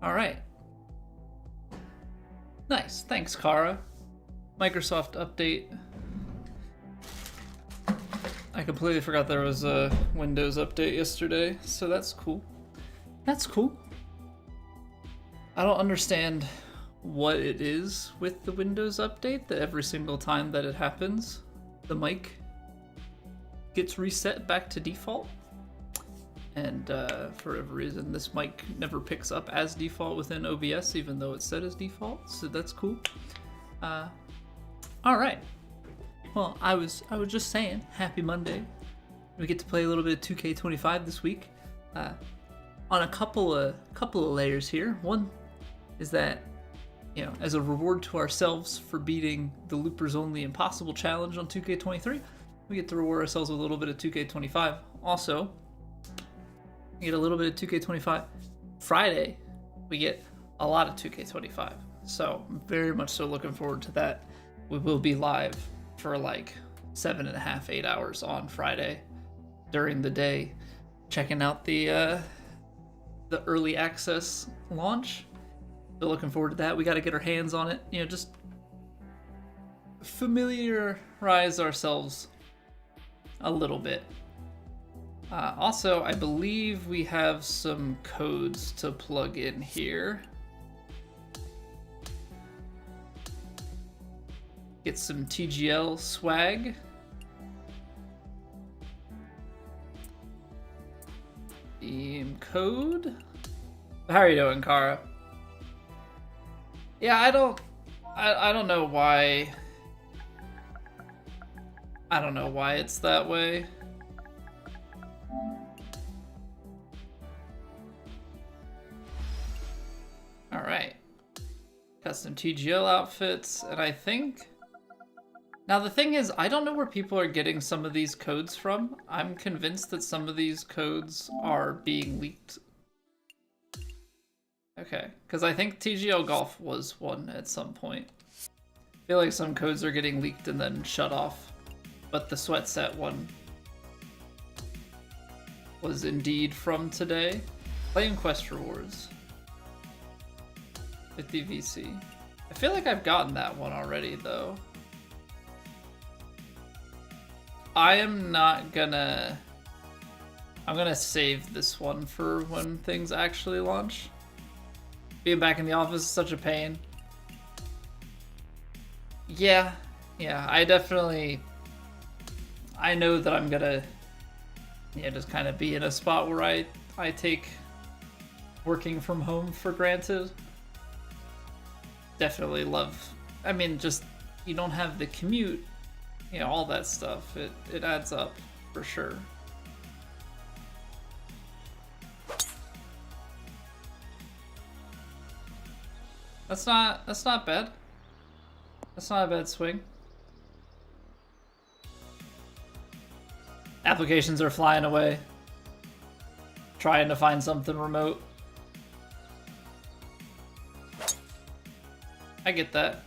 Alright. Nice. Thanks, Kara. Microsoft update. I completely forgot there was a Windows update yesterday, so that's cool. That's cool. I don't understand what it is with the Windows update that every single time that it happens, the mic gets reset back to default. And for whatever reason, this mic never picks up as default within OBS, even though it's set as default, so that's cool. Alright. Well, I was just saying, happy Monday. We get to play a little bit of 2K25 this week. On a couple of layers here. One is that, you know, as a reward to ourselves for beating the Loopers Only Impossible Challenge on 2K23, we get to reward ourselves with a little bit of 2K25. Also, we get a little bit of 2K25. Friday, we get a lot of 2K25. So I'm very much so looking forward to that. We will be live for like 7.5, 8 hours on Friday during the day, checking out the early access launch. So looking forward to that. We got to get our hands on it, you know, just familiarize ourselves a little bit. Also, I believe we have some codes to plug in here. Get some TGL swag. Team code. How are you doing, Kara? Yeah, I don't know why. I don't know why it's that way. All right. Custom TGL outfits, and I think. Now the thing is, I don't know where people are getting some of these codes from. I'm convinced that some of these codes are being leaked. Okay, because I think TGL Golf was one at some point. I feel like some codes are getting leaked and then shut off. But the Sweat Set one was indeed from today. Playing Quest Rewards. 50 VC. I feel like I've gotten that one already though. I'm gonna save this one for when things actually launch. Being back in the office is such a pain. Yeah, I know that I'm gonna, just kind of be in a spot where I take working from home for granted. Definitely love, I mean, just, you don't have the commute, all that stuff. It adds up for sure. That's not bad. That's not a bad swing. Applications are flying away. Trying to find something remote. I get that.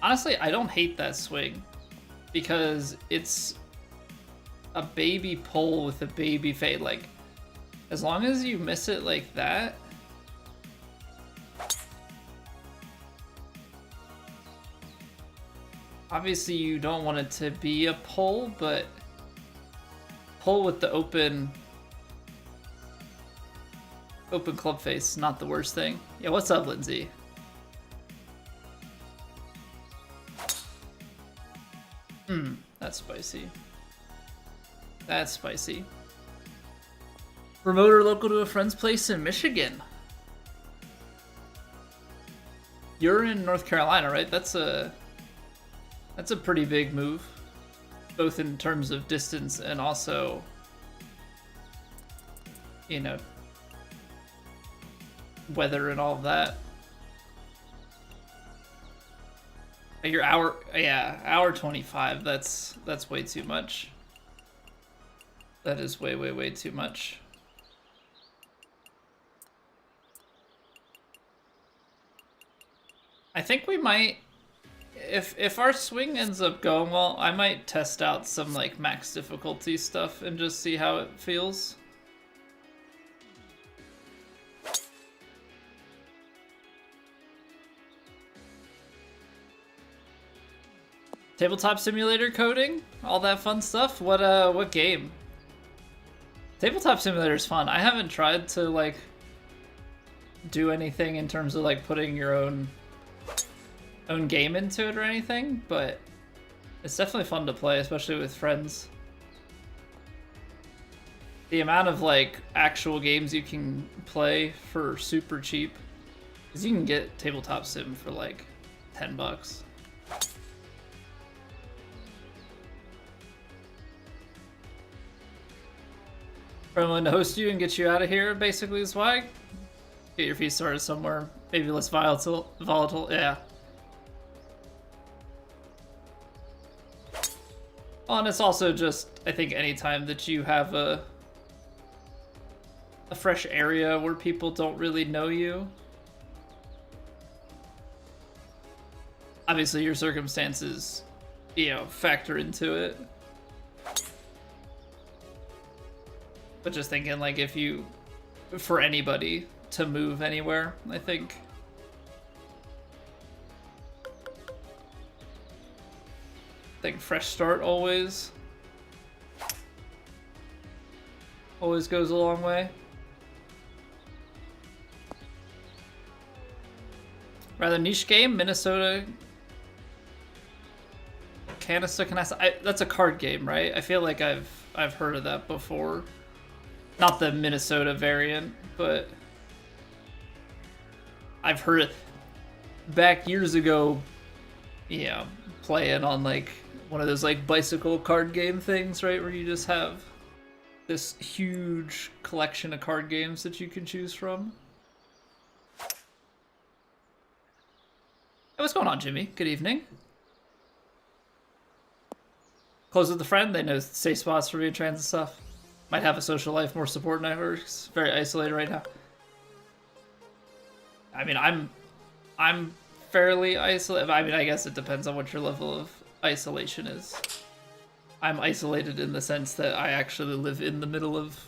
Honestly, I don't hate that swing because it's a baby pull with a baby fade. Like, as long as you miss it like that, obviously you don't want it to be a pull, but pull with the open club face, not the worst thing. Yeah, what's up, Lindsay? That's spicy. That's spicy. Remote or local to a friend's place in Michigan. You're in North Carolina, right? That's a pretty big move, both in terms of distance and also, weather and all of that. Your hour 25. That's way too much. That is way too much. I think we might, if our swing ends up going well, I might test out some like max difficulty stuff and just see how it feels. Tabletop Simulator coding, all that fun stuff. What game? Tabletop Simulator is fun. I haven't tried to like do anything in terms of like putting your own game into it or anything, but it's definitely fun to play, especially with friends. The amount of like actual games you can play for super cheap, because you can get Tabletop Sim for like $10. I'm willing to host you and get you out of here, basically, is why. Get your feet started somewhere, maybe less volatile, yeah. Well, and it's also just, I think anytime that you have a fresh area where people don't really know you. Obviously your circumstances, you know, factor into it. But just thinking, like, if you, for anybody to move anywhere, I think fresh start always goes a long way. Rather niche game, Minnesota Canasta. That's a card game, right? I feel like I've heard of that before. Not the Minnesota variant, but I've heard it back years ago, yeah, playing on like one of those like bicycle card game things, right? Where you just have this huge collection of card games that you can choose from. Hey, what's going on, Jimmy? Good evening. Close with a friend, they know safe spots for being trans and stuff. Might have a social life, more support networks. Very isolated right now. I mean, I'm fairly isolated. I mean, I guess it depends on what your level of isolation is. I'm isolated in the sense that I actually live in the middle of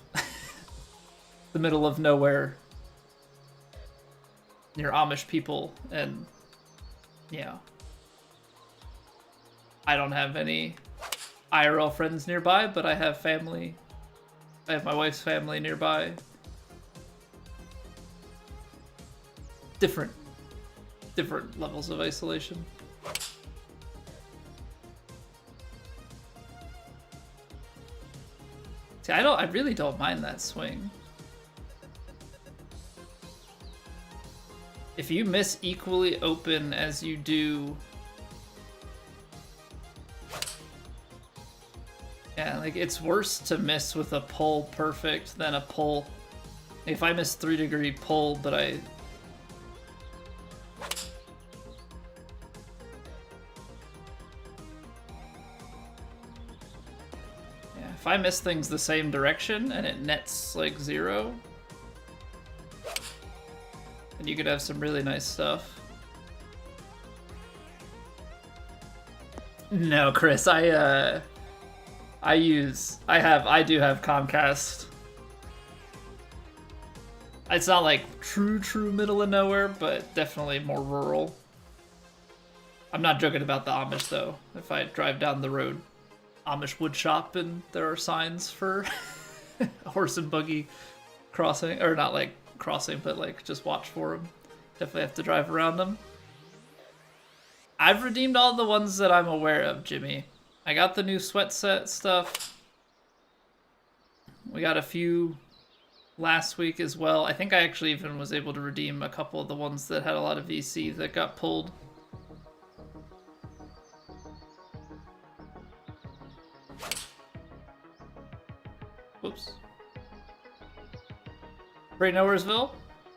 nowhere near Amish people, and yeah, I don't have any IRL friends nearby, but I have family. I have my wife's family nearby. Different levels of isolation. See, I really don't mind that swing. If you miss equally open as you do, yeah, like it's worse to miss with a pull perfect than a pull. If I miss 3-degree pull, but yeah, if I miss things the same direction and it nets like 0, then you could have some really nice stuff. No, Chris, I do have Comcast. It's not like true middle of nowhere, but definitely more rural. I'm not joking about the Amish though. If I drive down the road, Amish wood shop, and there are signs for horse and buggy crossing, or not like crossing, but like just watch for them. Definitely have to drive around them. I've redeemed all the ones that I'm aware of, Jimmy. I got the new sweat set stuff. We got a few last week as well. I think I actually even was able to redeem a couple of the ones that had a lot of VC that got pulled. Whoops. Great Nowheresville.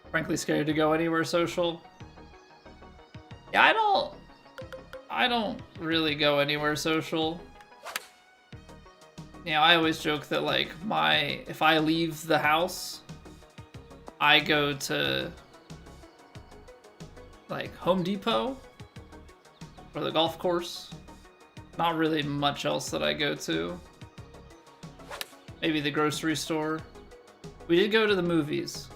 Frankly scared to go anywhere social. Yeah, I don't really go anywhere social. You know, I always joke that like if I leave the house, I go to like Home Depot or the golf course. Not really much else that I go to. Maybe the grocery store. We did go to the movies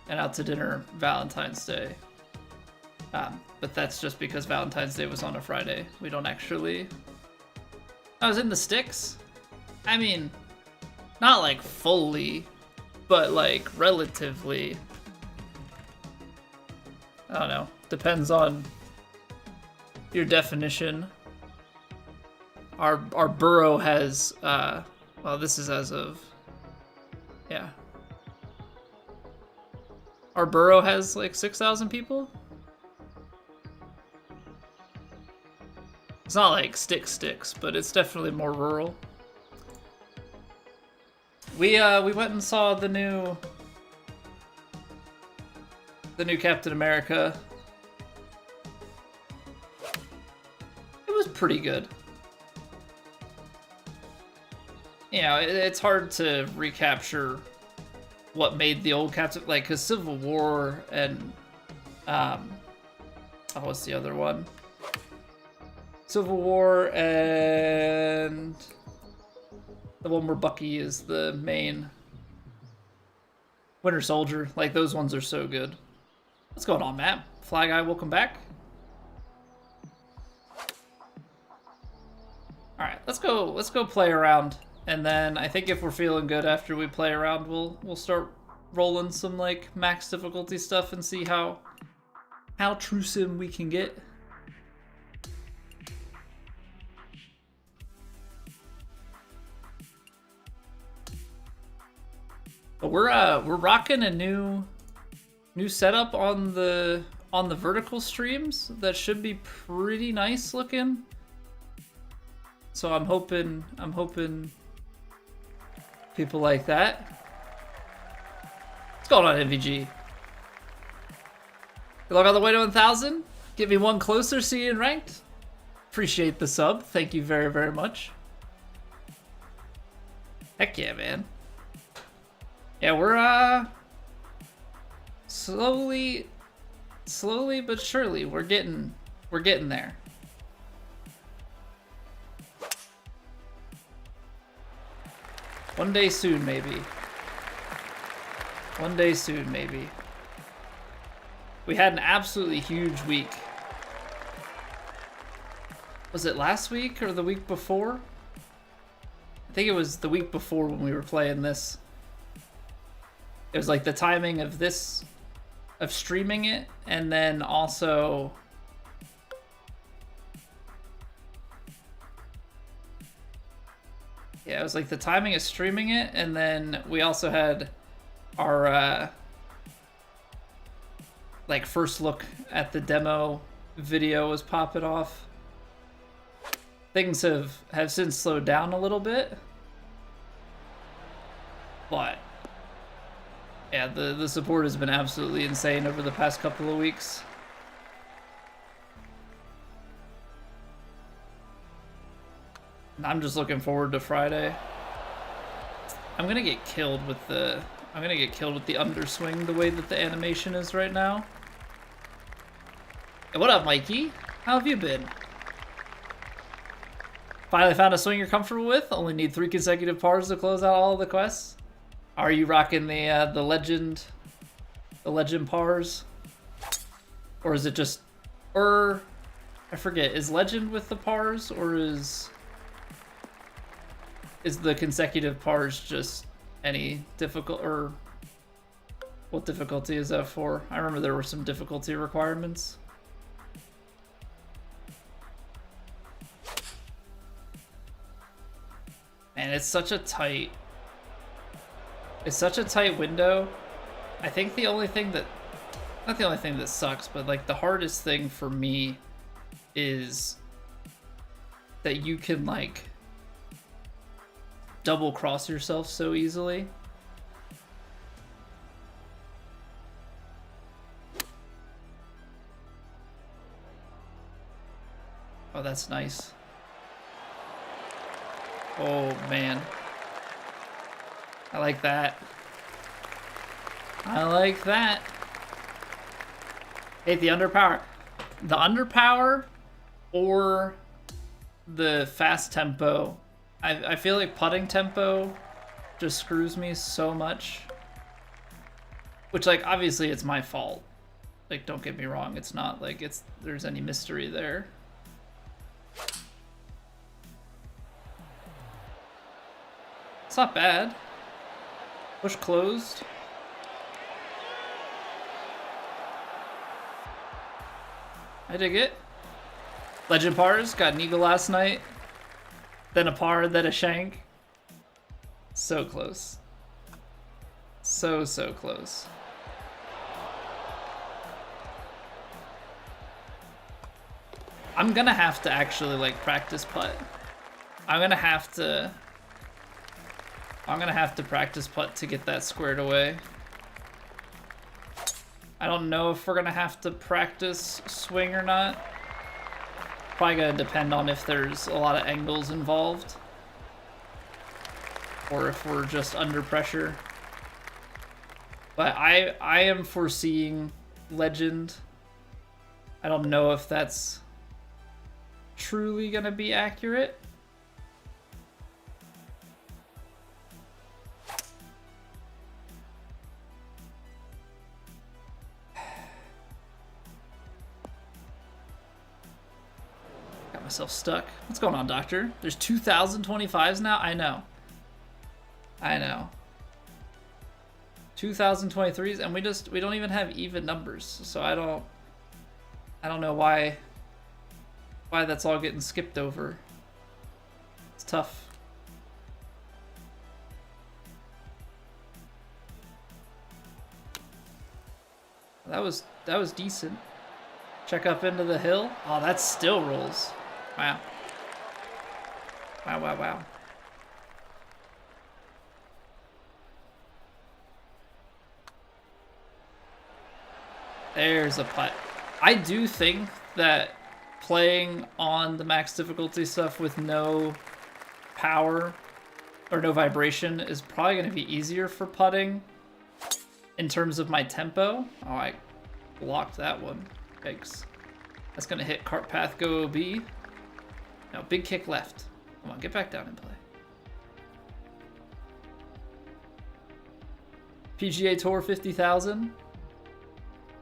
and out to dinner Valentine's Day. But that's just because Valentine's Day was on a Friday. We don't actually... I was in the sticks? I mean, not like fully, but like relatively. I don't know. Depends on your definition. Our borough has, well, this is as of, yeah. Our borough has like 6,000 people. It's not like sticks, but it's definitely more rural. We went and saw the new Captain America. It was pretty good. You know, it's hard to recapture what made the old Captain, like, cause Civil War and oh, what's the other one? Civil War and the one where Bucky is the main. Winter Soldier, like those ones are so good. What's going on, Matt? Fly Guy, welcome back. All right, let's go play around, and then I think if we're feeling good after we play around, we'll start rolling some like max difficulty stuff and see how true sim we can get. But we're rocking a new setup on the vertical streams that should be pretty nice looking. So I'm hoping people like that. What's going on, MVG? Good luck on the way to 1,000. Get me one closer, see you in ranked. Appreciate the sub. Thank you very, very much. Heck yeah, man. Yeah, we're slowly but surely we're getting there. One day soon, maybe. One day soon, maybe. We had an absolutely huge week. Was it last week or the week before? I think it was the week before when we were playing this. It was like the timing of this, of streaming it, and then also yeah, it was like the timing of streaming it, and then we also had our like first look at the demo video was popping off. Things have since slowed down a little bit, but yeah, the support has been absolutely insane over the past couple of weeks. And I'm just looking forward to Friday. I'm gonna get killed with the underswing the way that the animation is right now. Hey, what up, Mikey? How have you been? Finally found a swing you're comfortable with? Only need 3 consecutive pars to close out all of the quests? Are you rocking the legend pars? Or is it just, or I forget, is legend with the pars, or is the consecutive pars just any difficult, or what difficulty is that for? I remember there were some difficulty requirements. Man, it's such a tight window. I think the only thing that, not the only thing that sucks, but like the hardest thing for me is that you can like double cross yourself so easily. Oh, that's nice. Oh man, I like that. I like that. Hey, the underpower or the fast tempo. I feel like putting tempo just screws me so much. Which, like, obviously it's my fault. Like, don't get me wrong, it's not like there's any mystery there. It's not bad. Push closed. I dig it. Legend pars, got an eagle last night. Then a par, then a shank. So close. So close. I'm gonna have to actually like practice putt. I'm gonna have to practice putt to get that squared away. I don't know if we're gonna have to practice swing or not. Probably gonna depend on if there's a lot of angles involved. Or if we're just under pressure. But I am foreseeing legend. I don't know if that's truly gonna be accurate. Got myself stuck. What's going on, Doctor? There's 2025s now? I know. 2023s, and we don't even have even numbers, so I don't know why that's all getting skipped over. It's tough. That was decent. Check up into the hill. Oh, that still rolls. Wow. Wow. There's a putt. I do think that playing on the max difficulty stuff with no power or no vibration is probably going to be easier for putting in terms of my tempo. Oh, I blocked that one. Yikes. That's going to hit cart path, go OB. Now, big kick left. Come on, get back down and play. PGA Tour 50,000.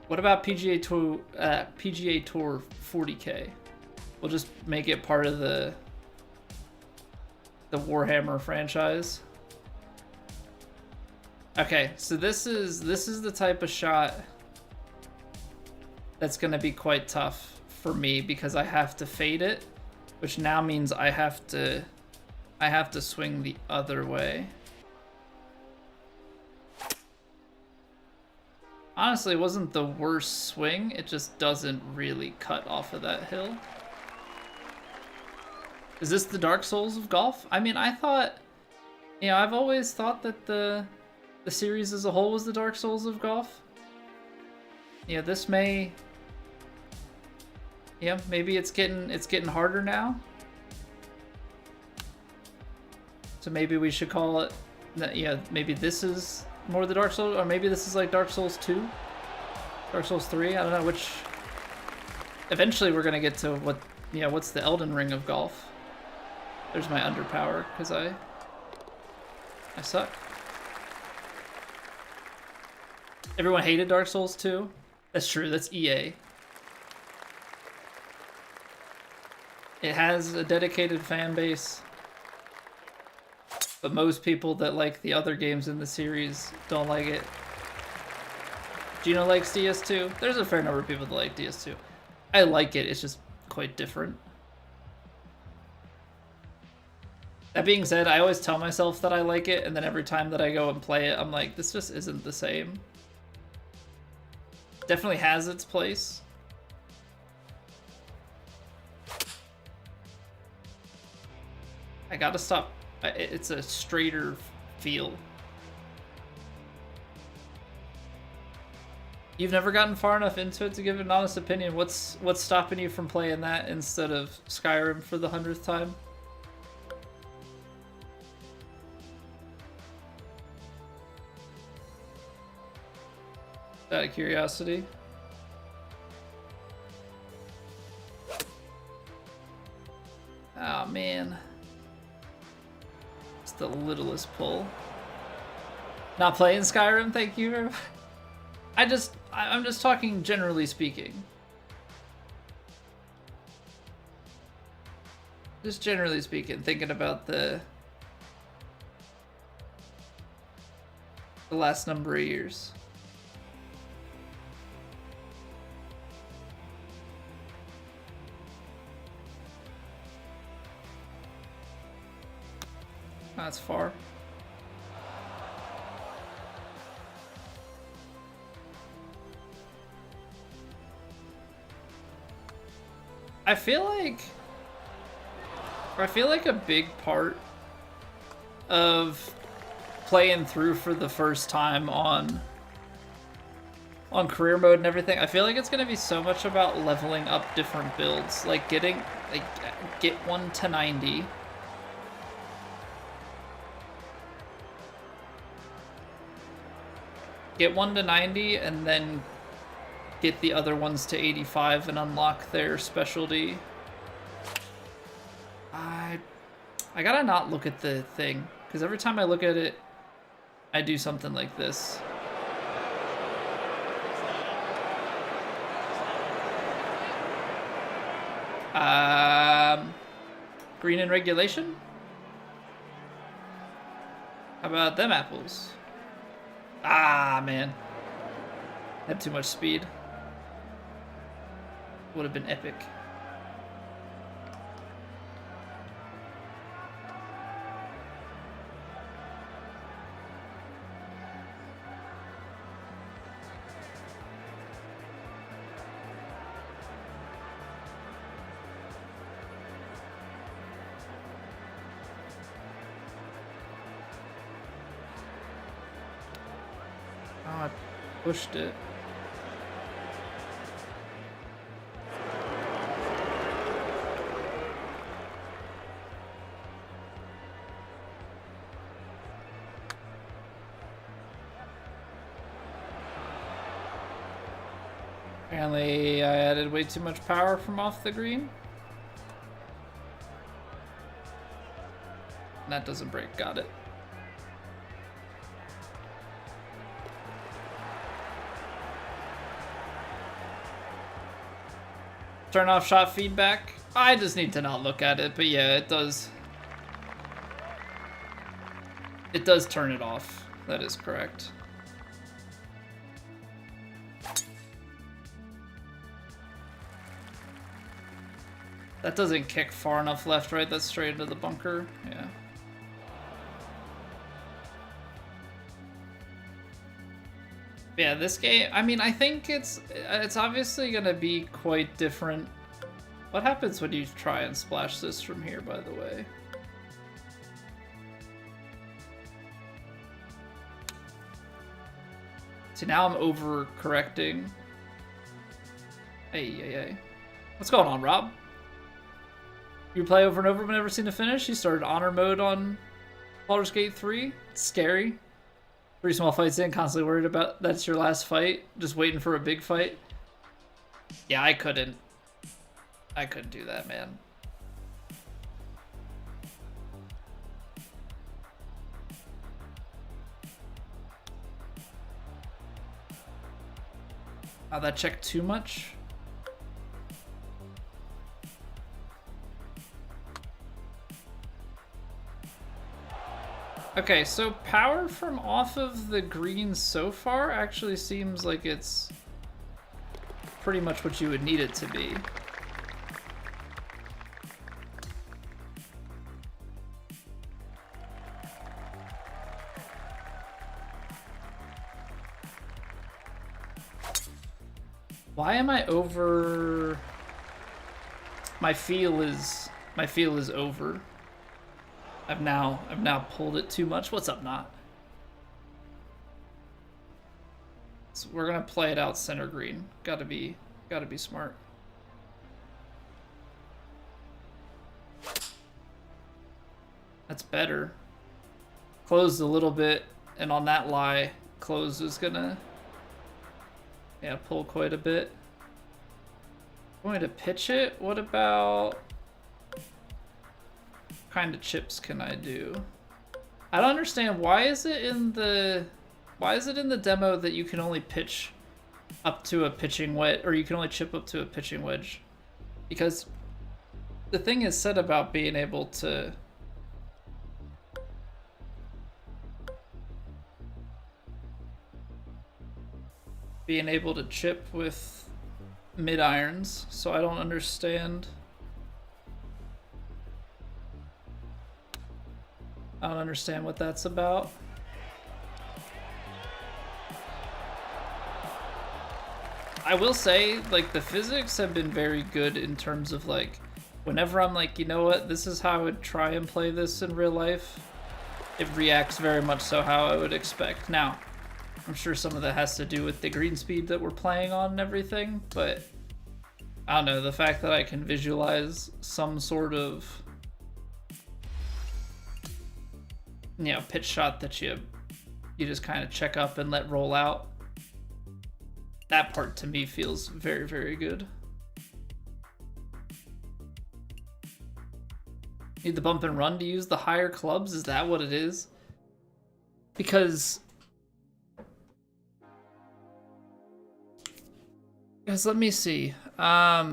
What about PGA Tour 40K? We'll just make it part of the Warhammer franchise. Okay, so this is the type of shot that's gonna be quite tough for me because I have to fade it, which now means I have to swing the other way. Honestly, it wasn't the worst swing, it just doesn't really cut off of that hill. Is this the Dark Souls of golf? I mean, I thought, you know, I've always thought that the series as a whole was the Dark Souls of golf. Yeah, this may, yeah, maybe it's getting harder now. So maybe we should call it, yeah, maybe this is more the Dark Souls, or maybe this is like Dark Souls 2, Dark Souls 3, I don't know which. Eventually we're gonna get to what, you know, what's the Elden Ring of golf. There's my underpower, because I suck. Everyone hated Dark Souls 2? That's true, that's EA. It has a dedicated fan base. But most people that like the other games in the series don't like it. Gino likes DS2. There's a fair number of people that like DS2. I like it, it's just quite different. That being said, I always tell myself that I like it, and then every time that I go and play it, I'm like, this just isn't the same. Definitely has its place. I gotta stop. It's a straighter feel. You've never gotten far enough into it to give an honest opinion. What's stopping you from playing that instead of Skyrim for the 100th time? Out of curiosity. Oh man. The littlest pull. Not playing Skyrim, thank you. I'm just talking generally speaking. Just generally speaking, thinking about the last number of years. That's far. I feel like a big part of playing through for the first time on career mode and everything, I feel like it's gonna be so much about leveling up different builds, like get one to 90. Get one to 90 and then get the other ones to 85 and unlock their specialty. I gotta not look at the thing, because every time I look at it, I do something like this. Green in regulation? How about them apples? Ah, man. Had too much speed. Would have been epic. Oh, I pushed it. Apparently, I added way too much power from off the green. That doesn't break, got it. Turn off shot feedback. I just need to not look at it, but yeah, it does. It does turn it off. That is correct. That doesn't kick far enough left, right? That's straight into the bunker. Yeah. Yeah, this game, I mean, I think it's obviously gonna be quite different. What happens when you try and splash this from here, by the way? See, now I'm over-correcting. Hey. What's going on, Rob? You play over and over but never seen a finish? You started honor mode on Baldur's Gate 3? It's scary. 3 small fights in, constantly worried about that's your last fight, just waiting for a big fight. Yeah, I couldn't do that, man. Oh, that checked too much? Okay, so power from off of the green so far actually seems like it's pretty much what you would need it to be. Why am I over? My feel is over. I've now pulled it too much. What's up, Not? So we're gonna play it out center green. Gotta be smart. That's better. Closed a little bit, and on that lie, close is gonna pull quite a bit. Going to pitch it? What about kind of chips can I do? I don't understand, why is it in the demo that you can only pitch up to a pitching wedge, or you can only chip up to a pitching wedge. Because the thing is said about being able to chip with mid irons, so I don't understand. I don't understand what that's about. I will say, like, the physics have been very good in terms of, like, whenever I'm like, you know what, this is how I would try and play this in real life, it reacts very much so how I would expect. Now, I'm sure some of that has to do with the green speed that we're playing on and everything, but I don't know, the fact that I can visualize some sort of, you know, pitch shot that you just kind of check up and let roll out. That part to me feels very, very good. Need the bump and run to use the higher clubs? Is that what it is? Because guys, let me see. I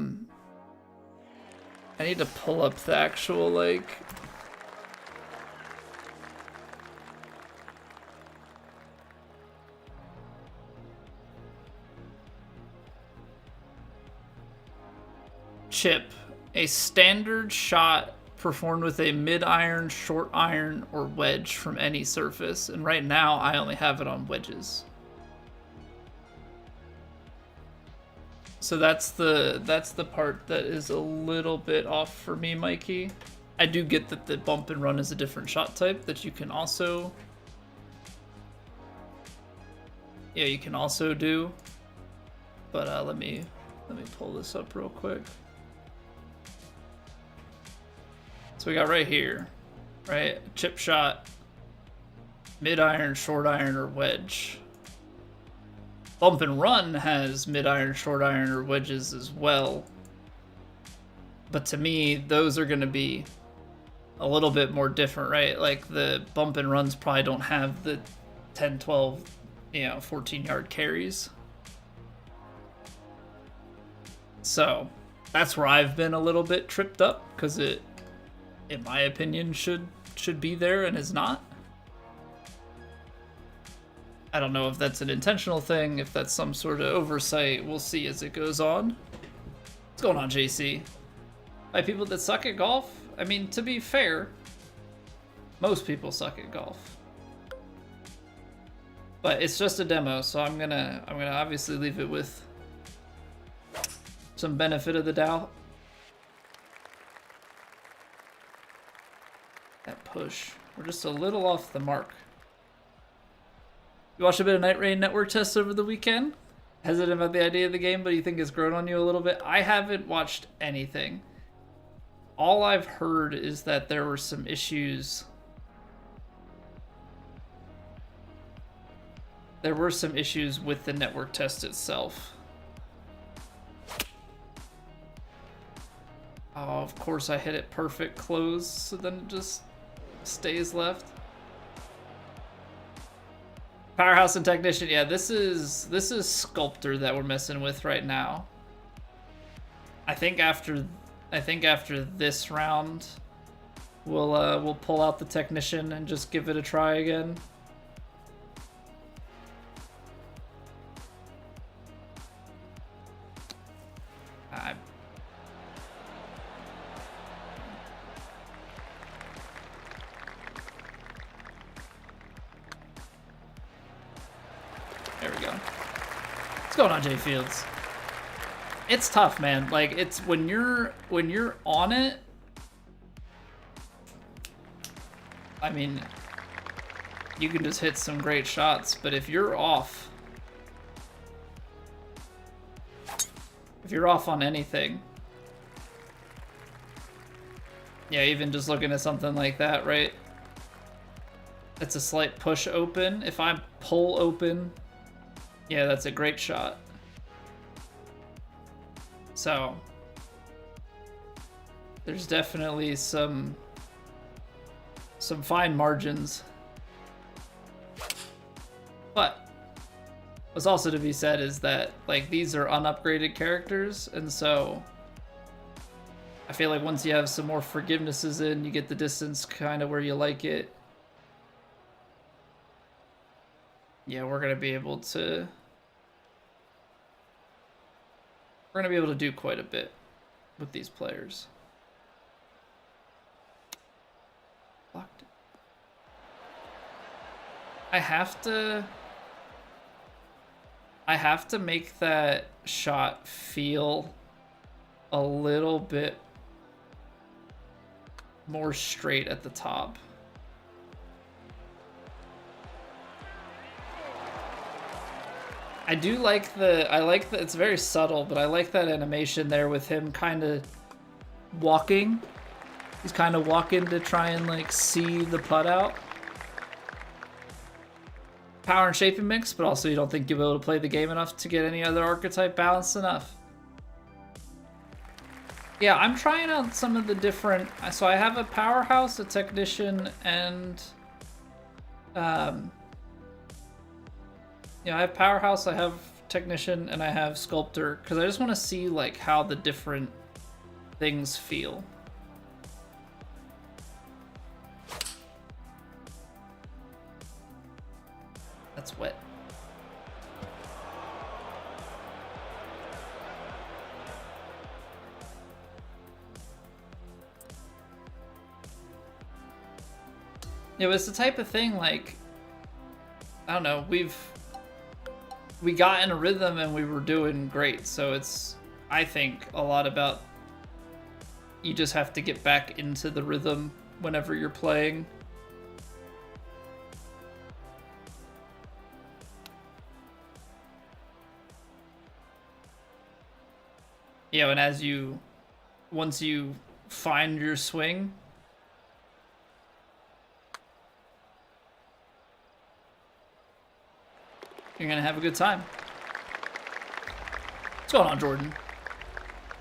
need to pull up the actual, like, chip. A standard shot performed with a mid-iron, short iron, or wedge from any surface. And right now, I only have it on wedges. So that's the part that is a little bit off for me, Mikey. I do get that the bump and run is a different shot type that you can also, yeah, you can also do. But let me pull this up real quick. So we got right here, right? Chip shot, mid iron, short iron, or wedge. Bump and run has mid iron, short iron, or wedges as well. But to me, those are going to be a little bit more different, right? Like the bump and runs probably don't have the 10, 12, 14-yard carries. So that's where I've been a little bit tripped up, because it, in my opinion, should be there and is not. I don't know if that's an intentional thing, if that's some sort of oversight. We'll see as it goes on. What's going on, JC? By people that suck at golf? I mean, to be fair, most people suck at golf. But it's just a demo, so I'm gonna obviously leave it with some benefit of the doubt. That push. We're just a little off the mark. You watched a bit of Night Rain Network tests over the weekend? Hesitant about the idea of the game, but you think it's grown on you a little bit? I haven't watched anything. All I've heard is that there were some issues. There were some issues with the network test itself. Oh, of course I hit it perfect close, so then it just stays left. Powerhouse and Technician, yeah, this is Sculptor that we're messing with right now. I think after this round, we'll pull out the Technician and just give it a try again. There we go. What's going on, Jay Fields? It's tough, man. Like, it's when you're on it. I mean, you can just hit some great shots, but if you're off on anything, yeah, even just looking at something like that, right? It's a slight push open. If I pull open, yeah, that's a great shot. So there's definitely some fine margins. But What's also to be said is that like these are unupgraded characters, and so I feel like once you have some more forgivenesses in, you get the distance kind of where you like it. Yeah, we're gonna be able to do quite a bit with these players. Blocked it. I have to make that shot feel a little bit more straight at the top. I do like it's very subtle, but I like that animation there with him kind of walking. He's kind of walking to try and like see the putt out. Power and shaping mix, but also you don't think you'll be able to play the game enough to get any other archetype balanced enough. Yeah, I'm trying out some of the different, so I have a powerhouse, a technician, and I have powerhouse, I have technician, and I have sculptor, because I just want to see like how the different things feel. That's wet. It was the type of thing like, I don't know, we got in a rhythm and we were doing great. So it's, I think, a lot about you just have to get back into the rhythm whenever you're playing. You know, and once you find your swing, you're gonna have a good time. What's going on, Jordan?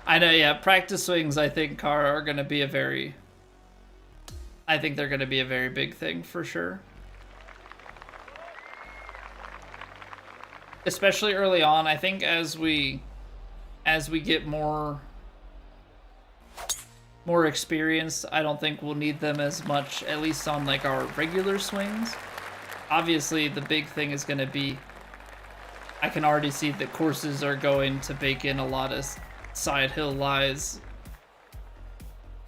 I know, yeah, practice swings I think are gonna be I think they're gonna be a very big thing for sure. Especially early on, I think as we get more experienced, I don't think we'll need them as much, at least on like our regular swings. Obviously, the big thing is going to be, I can already see that courses are going to bake in a lot of side hill lies,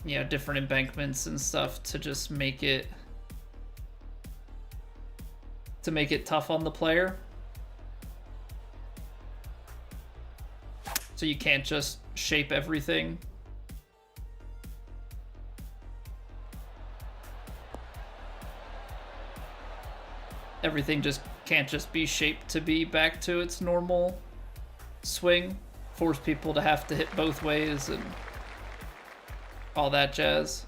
you know, different embankments and stuff to just make it tough on the player. So you can't just shape everything. Everything just can't just be shaped to be back to its normal swing. Force people to have to hit both ways and all that jazz.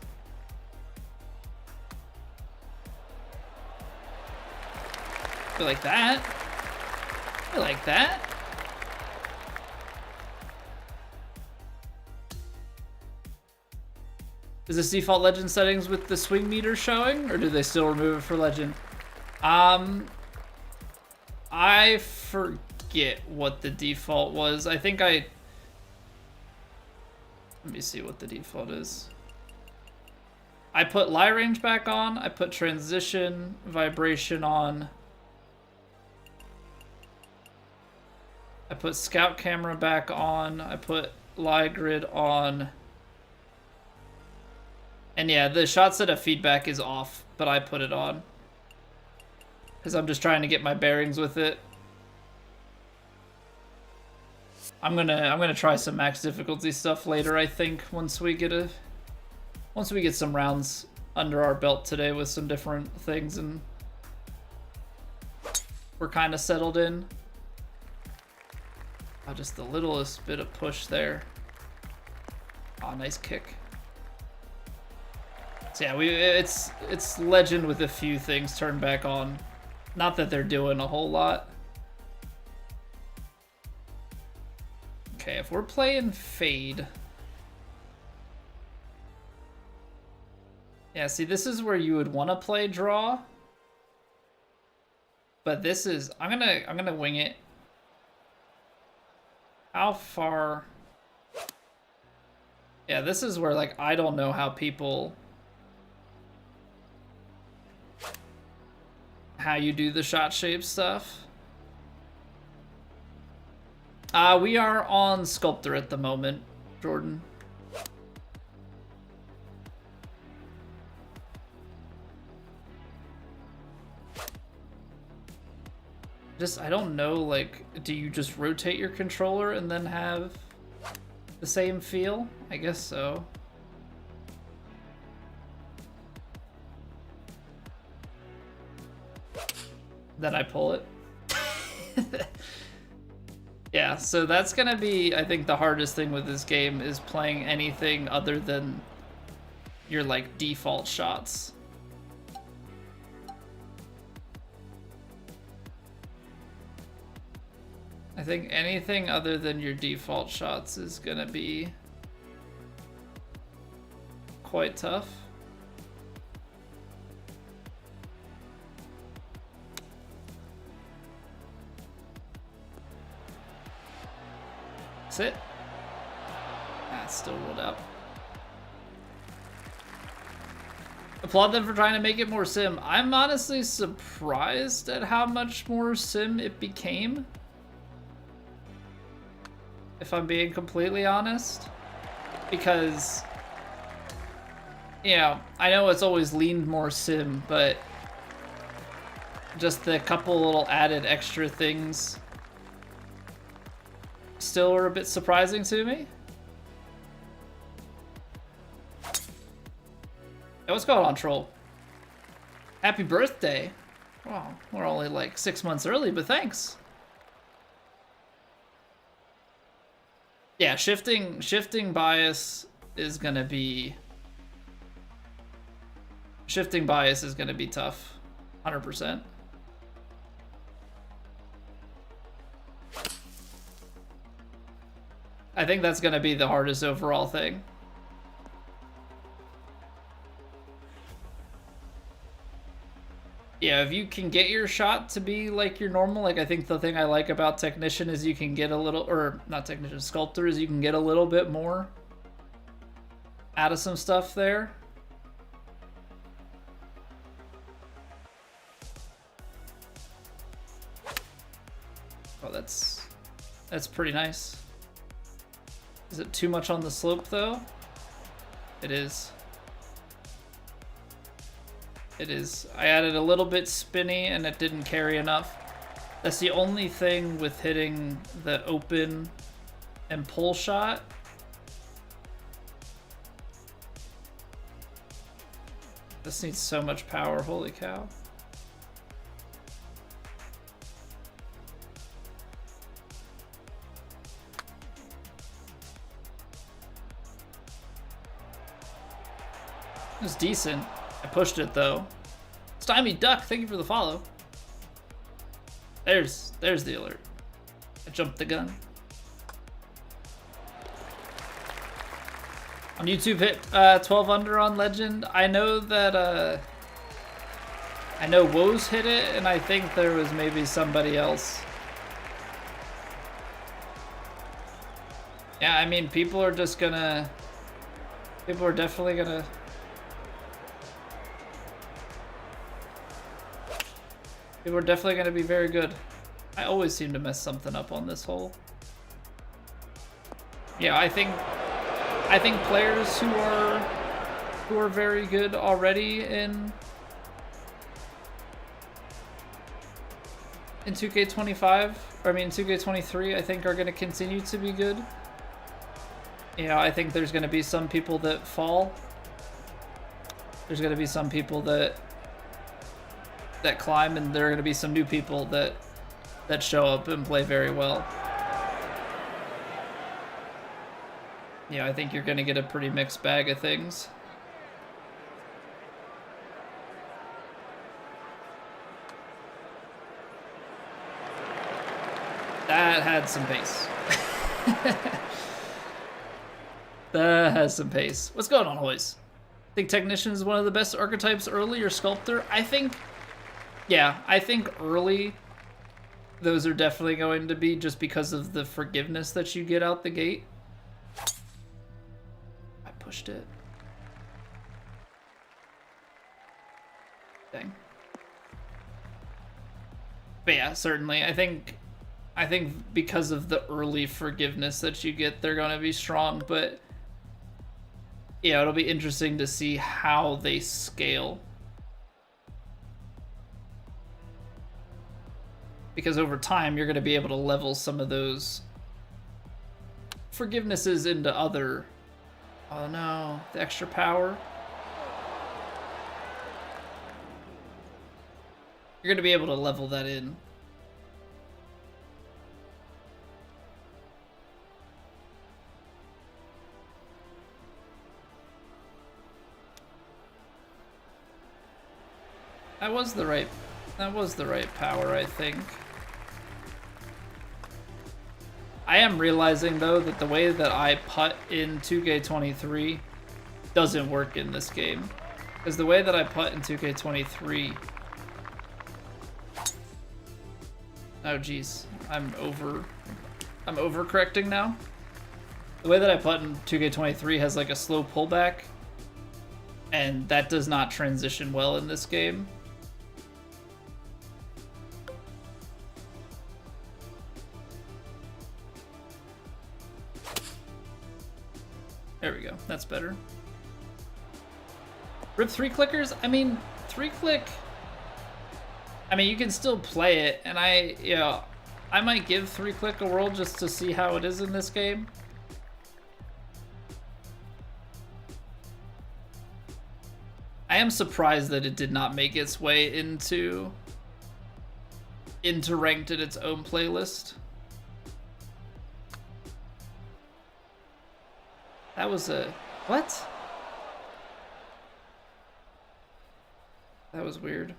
I like that. I like that. Is this default legend settings with the swing meter showing, or do they still remove it for legend? I forget what the default was. I think let me see what the default is. I put lie range back on. I put transition vibration on. I put scout camera back on. I put lie grid on. And yeah, the shot setup feedback is off, but I put it on because I'm just trying to get my bearings with it. I'm gonna try some max difficulty stuff later, I think, once we get some rounds under our belt today with some different things and we're kind of settled in. Oh, just the littlest bit of push there. Oh, nice kick. So yeah, it's legend with a few things turned back on. Not that they're doing a whole lot. Okay, if we're playing fade. Yeah, see, this is where you would want to play draw. But this is, I'm gonna wing it. How far? Yeah, this is where, like, I don't know how you do the shot shape stuff. We are on Sculptor at the moment, Jordan. I don't know, like, do you just rotate your controller and then have the same feel? I guess so. Then I pull it. Yeah, so that's gonna be, I think, the hardest thing with this game is playing anything other than your, like, default shots. I think anything other than your default shots is gonna be quite tough. That's it. That's still rolled out. Applaud them for trying to make it more sim. I'm honestly surprised at how much more sim it became. If I'm being completely honest. Because, you know, I know it's always leaned more sim, but just the couple little added extra things still are a bit surprising to me. Hey, what's going on, Troll? Happy birthday. Wow, we're only like 6 months early, but thanks. Yeah, shifting bias is gonna be... Shifting bias is gonna be tough. 100%. I think that's gonna be the hardest overall thing. Yeah, if you can get your shot to be like your normal, like I think the thing I like about Technician is you can get a little, or not Technician, Sculptor is you can get a little bit more out of some stuff there. Oh, that's pretty nice. Is it too much on the slope though? It is. It is. I added a little bit spinny and it didn't carry enough. That's the only thing with hitting the open and pull shot. This needs so much power, holy cow. It was decent. I pushed it though. Stymie Duck, thank you for the follow. There's the alert. I jumped the gun. On YouTube, hit 12 under on Legend. I know that I know Woes hit it, and I think there was maybe somebody else. Yeah, I mean, people are definitely gonna. People are definitely going to be very good. I always seem to mess something up on this hole. Yeah, I think players who are very good already in 2K25, or I mean 2K23, I think are going to continue to be good. You know, I think there's going to be some people that fall. There's going to be some people that climb, and there are going to be some new people that show up and play very well. Yeah, I think you're going to get a pretty mixed bag of things. That had some pace. That has some pace. What's going on, Hoys? I think Technician is one of the best archetypes early, or Sculptor. I think... Yeah, I think early those are definitely going to be just because of the forgiveness that you get out the gate. I pushed it. Dang. But yeah, certainly. I think because of the early forgiveness that you get, they're going to be strong. But yeah, it'll be interesting to see how they scale. Because over time, you're going to be able to level some of those forgivenesses into other... Oh no, the extra power. You're going to be able to level that in. That was the right power, I think. I am realizing though that the way that I putt in 2K23 doesn't work in this game. Because the way that I putt in 2K23... Oh geez, I'm overcorrecting now. The way that I putt in 2K23 has like a slow pullback, and that does not transition well in this game. There we go, that's better. Rip 3-clickers? I mean, 3-click... I mean, you can still play it, and I might give 3-click a whirl just to see how it is in this game. I am surprised that it did not make its way into ranked in its own playlist. That was a... What? That was weird.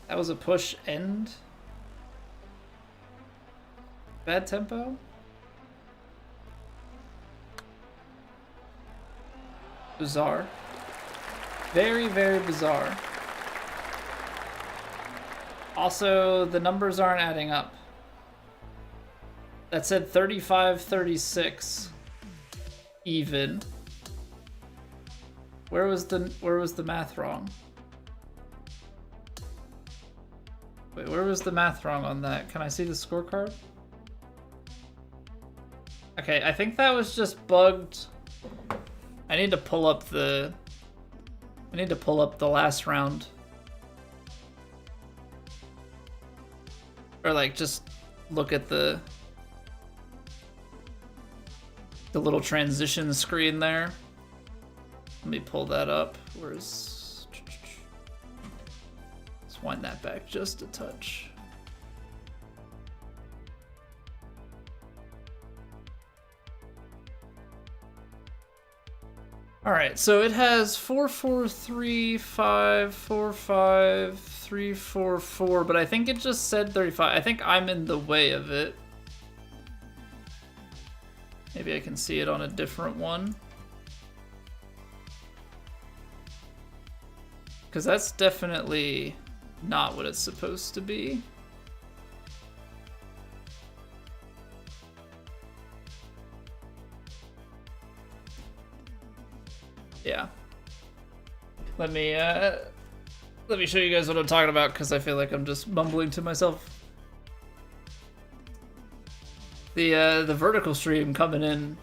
That was a push end? Bad tempo? Bizarre. Very, very bizarre. Also, the numbers aren't adding up. That said 35-36 even. Where was the math wrong? Wait, where was the math wrong on that? Can I see the scorecard? Okay, I think that was just bugged. I need to pull up the last round. Or like just look at the little transition screen there. Let me pull that up. Let's wind that back just a touch. All right, so it has 4-4-3-5, 4-5, 3-4-4, but I think it just said 35. I think I'm in the way of it. Maybe I can see it on a different one. Because that's definitely not what it's supposed to be. Yeah. Let me show you guys what I'm talking about, because I feel like I'm just mumbling to myself. The vertical stream coming in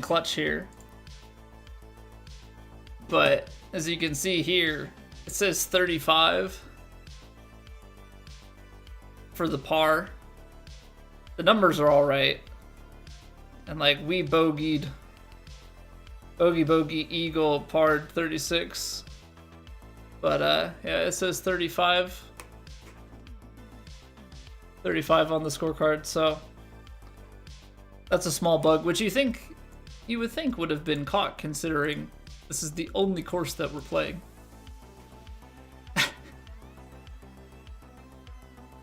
clutch here. But as you can see here, it says 35 for the par. The numbers are all right. And like we bogeyed bogey eagle par 36. But yeah, it says 35 on the scorecard, so that's a small bug, which you would think would have been caught, considering this is the only course that we're playing.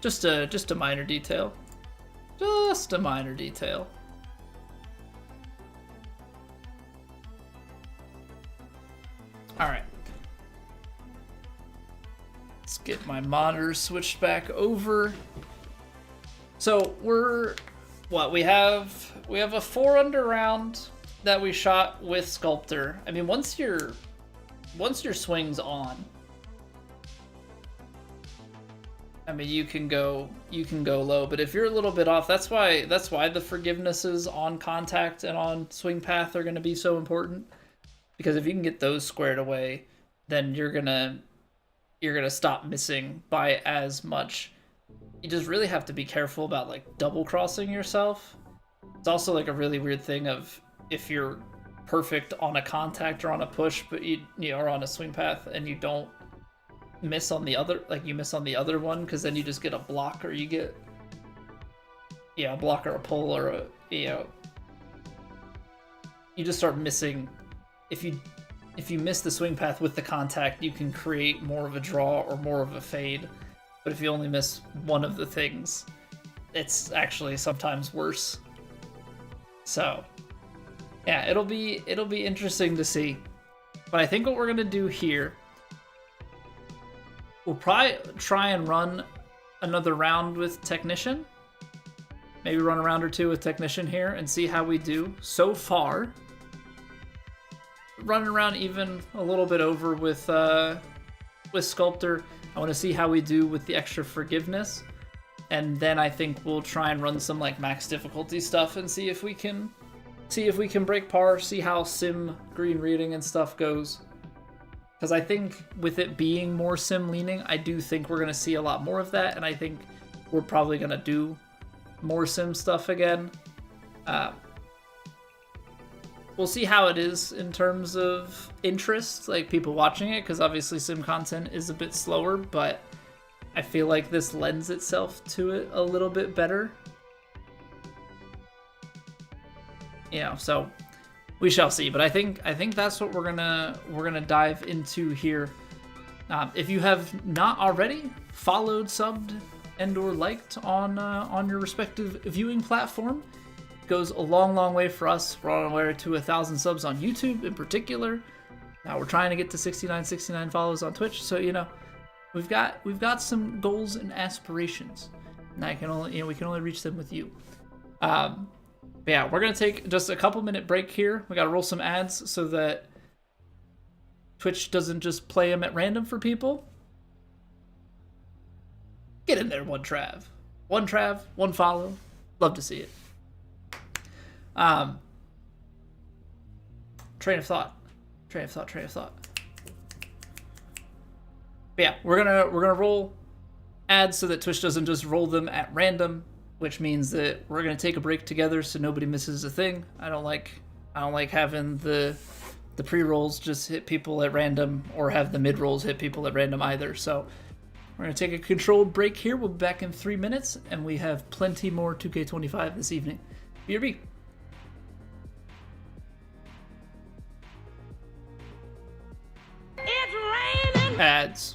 just a minor detail. Just a minor detail. All right. get my monitor switched back over. So we have a 4-under round that we shot with Sculptor. I mean, once your swing's on, I mean, you can go low, but if you're a little bit off, that's why the forgivenesses on contact and on swing path are going to be so important, because if you can get those squared away, then you're gonna stop missing by as much. You just really have to be careful about like double crossing yourself. It's also like a really weird thing of if you're perfect on a contact or on a push, but you are on a swing path and you don't miss on the other, like you miss on the other one, because then you just get a block, or you get a block or a pull, or a you just start missing. If you miss the swing path with the contact, you can create more of a draw or more of a fade. But if you only miss one of the things, it's actually sometimes worse. So yeah, it'll be interesting to see. But I think what we're gonna do here, we'll probably try and run another round with Technician. Maybe run a round or two with Technician here and see how we do. So far, running around even a little bit over with Sculptor. I want to see how we do with the extra forgiveness, and then I think we'll try and run some like max difficulty stuff and see if we can break par, see how sim green reading and stuff goes. Because I think with it being more sim leaning, I do think we're going to see a lot more of that, and I think we're probably going to do more sim stuff again. We'll see how it is in terms of interest, like people watching it, because obviously sim content is a bit slower, but I feel like this lends itself to it a little bit better. So we shall see. But I think that's what we're gonna dive into here. If you have not already followed, subbed, and/or liked on your respective viewing platform, goes a long way for us. We're on our way to 1,000 subs on YouTube in particular. Now we're trying to get to 69 follows on Twitch. So we've got some goals and aspirations, and I can only we can only reach them with you. But yeah, we're gonna take just a couple minute break here. We gotta roll some ads so that Twitch doesn't just play them at random for people. Get in there, one Trav, one follow. Love to see it. Train of thought. But yeah, we're gonna roll ads so that Twitch doesn't just roll them at random, which means that we're gonna take a break together so nobody misses a thing. I don't like having the pre-rolls just hit people at random, or have the mid-rolls hit people at random either. So we're gonna take a controlled break here. We'll be back in 3 minutes, and we have plenty more 2K25 this evening. BRB. Ads.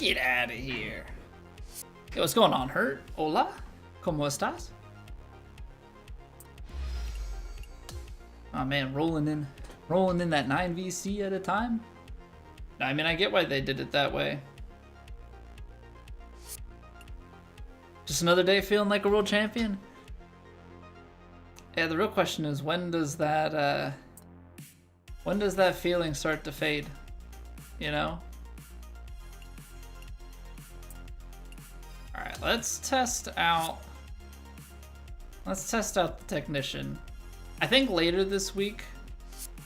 Get out of here. Yo, what's going on, Hurt? Hola? ¿Cómo estás? Oh man, rolling in that 9 VC at a time. I mean, I get why they did it that way. Just another day feeling like a world champion. Yeah, the real question is when does that feeling start to fade? You know? Alright, let's test out the technician. I think later this week.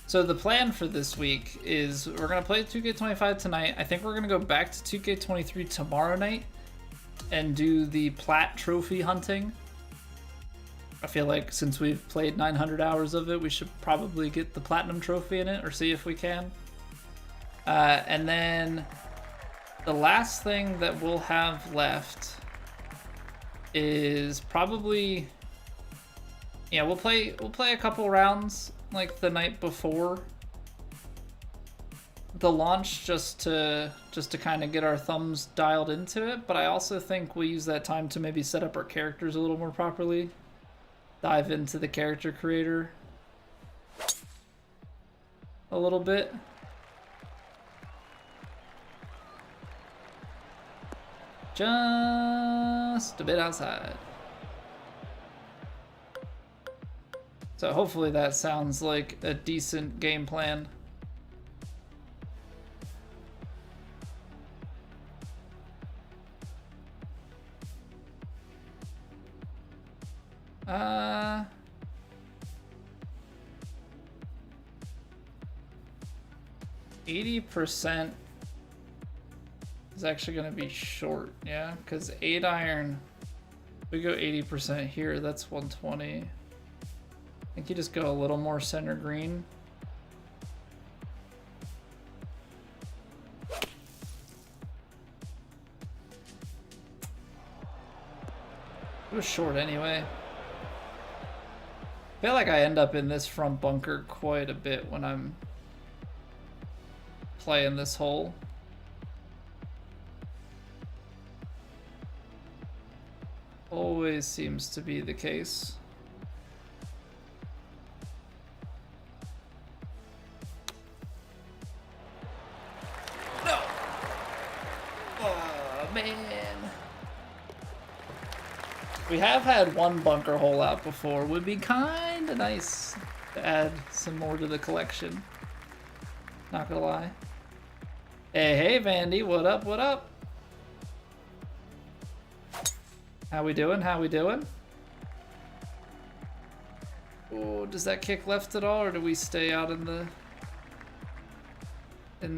So the plan for this week is we're gonna play 2K25 tonight. I think we're gonna go back to 2K23 tomorrow night and do the plat trophy hunting. I feel like since we've played 900 hours of it, we should probably get the platinum trophy in it, or see if we can. And then the last thing that we'll have left is probably, yeah, we'll play a couple rounds like the night before the launch, just to kind of get our thumbs dialed into it. But I also think we'll use that time to maybe set up our characters a little more properly. Dive into the character creator a little bit. Just a bit outside. So hopefully that sounds like a decent game plan. Uh, 80% is actually going to be short, yeah? Because 8 iron, we go 80% here, that's 120. I think you just go a little more center green. It was short anyway. I feel like I end up in this front bunker quite a bit when I'm playing this hole. Always seems to be the case. No! Oh, man. We have had one bunker hole out before. Would be kinda nice to add some more to the collection. Not gonna lie. Hey, Vandy, what up, what up? How we doing, how we doing? Oh, does that kick left at all, or do we stay out in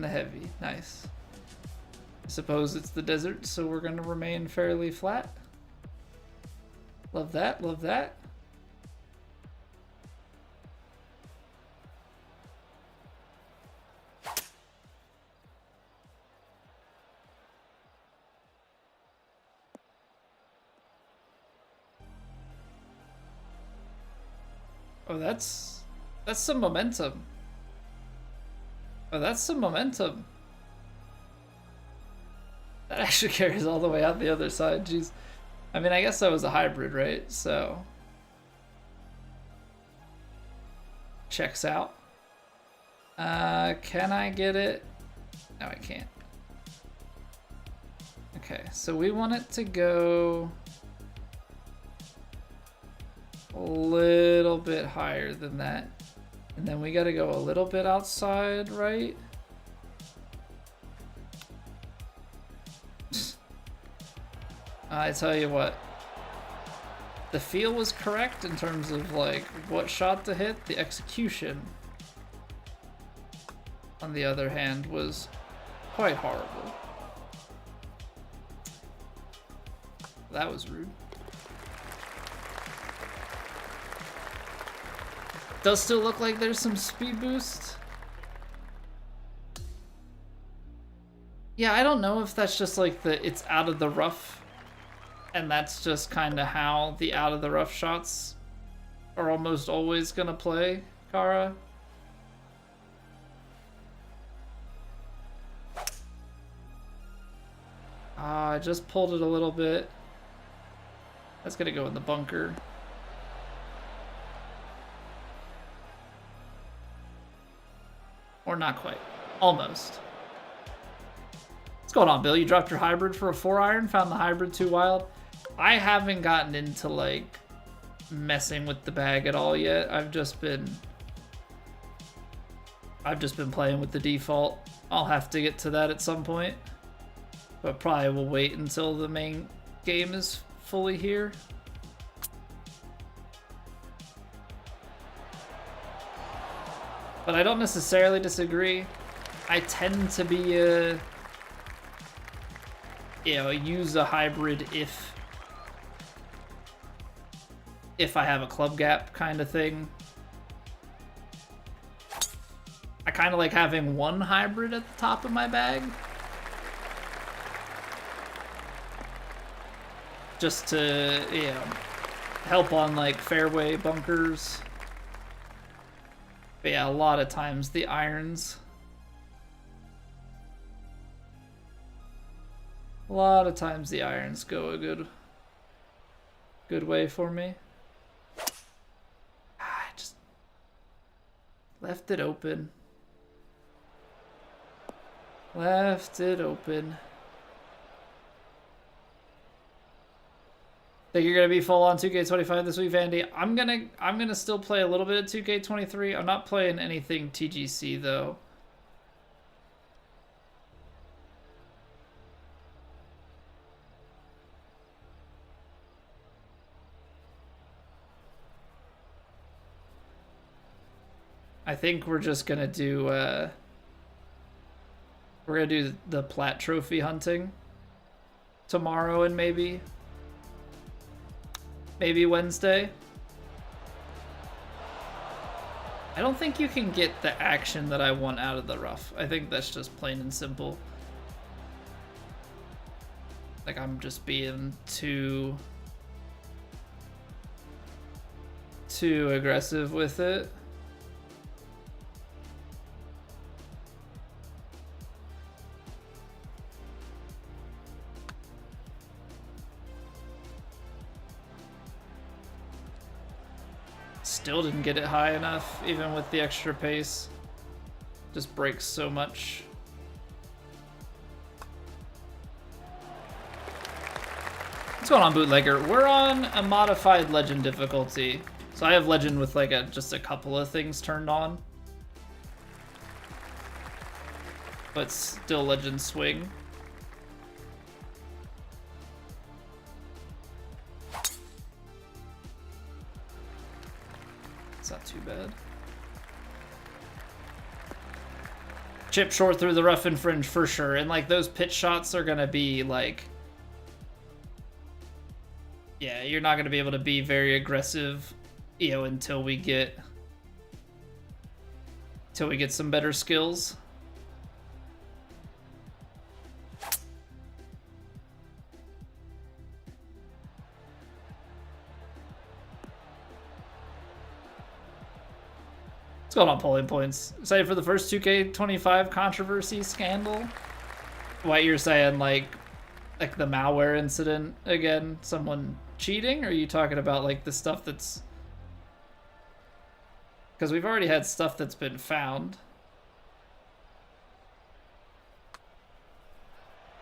the heavy? Nice. I suppose it's the desert, so we're gonna remain fairly flat. Love that, love that. Oh, that's some momentum. Oh, that's some momentum. That actually carries all the way out the other side, jeez. I mean, I guess that was a hybrid, right? So checks out. Can I get it? No, I can't. Okay, so we want it to go a little bit higher than that. And then we gotta go a little bit outside, right? I tell you what, the feel was correct in terms of like what shot to hit. The execution, on the other hand, was quite horrible. That was rude. Does still look like there's some speed boost. Yeah, I don't know if that's just like it's out of the rough. And that's just kind of how the out of the rough shots are almost always gonna play, Kara. I just pulled it a little bit. That's gonna go in the bunker. Or not quite. Almost. What's going on, Bill? You dropped your hybrid for a 4-iron? Found the hybrid too wild? I haven't gotten into, like, messing with the bag at all yet. I've just been playing with the default. I'll have to get to that at some point. But probably will wait until the main game is fully here. But I don't necessarily disagree. I tend to be use a hybrid if I have a club gap kind of thing. I kind of like having one hybrid at the top of my bag. Just to, help on like fairway bunkers. But yeah, a lot of times the irons. A lot of times the irons go a good way for me. I just left it open. Left it open. Think you're gonna be full on 2K25 this week, Vandy? I'm gonna still play a little bit of 2K23. I'm not playing anything TGC though. I think we're just gonna do the plat trophy hunting tomorrow and maybe Wednesday. I don't think you can get the action that I want out of the rough. I think that's just plain and simple. Like I'm just being too aggressive with it. Still didn't get it high enough, even with the extra pace. Just breaks so much. What's going on, Bootlegger? We're on a modified Legend difficulty. So I have Legend with like just a couple of things turned on. But still Legend swing. Not too bad. Chip short through the rough and fringe for sure. And like those pitch shots are gonna be like, yeah, you're not gonna be able to be very aggressive, until we get some better skills. What's going on, polling points? Excited for the first 2K25 controversy scandal? What you're saying, like the malware incident again? Someone cheating? Or are you talking about like the stuff that's... Because we've already had stuff that's been found.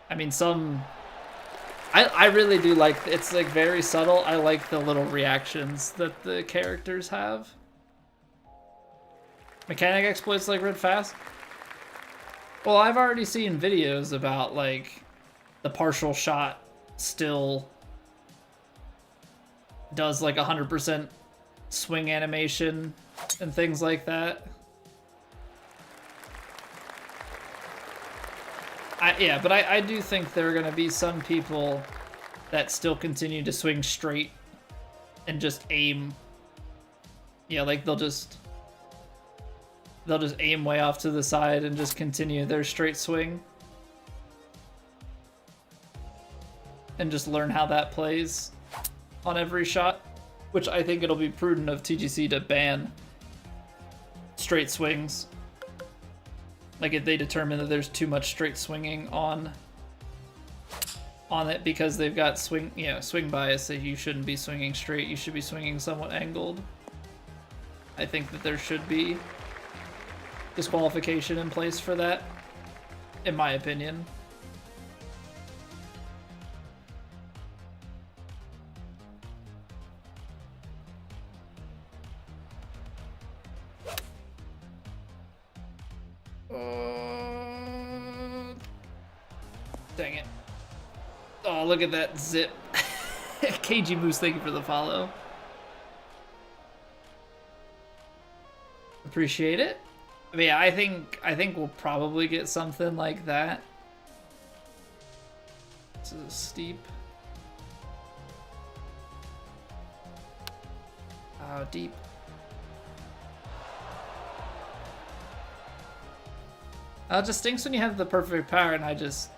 I mean, I really do like... It's like very subtle. I like the little reactions that the characters have. Mechanic exploits like Red Fast? Well, I've already seen videos about like the partial shot still does like 100% swing animation and things like that. But I do think there are going to be some people that still continue to swing straight and just aim. Yeah, like they'll just aim way off to the side and just continue their straight swing. And just learn how that plays on every shot. Which I think it'll be prudent of TGC to ban straight swings. Like if they determine that there's too much straight swinging on on it because they've got swing bias that you shouldn't be swinging straight. You should be swinging somewhat angled. I think that there should be disqualification in place for that, in my opinion. Dang it. Oh, look at that zip. KG Moose, thank you for the follow. Appreciate it. I mean, I think we'll probably get something like that. This is steep. Oh, deep. It just stinks when you have the perfect power, and I just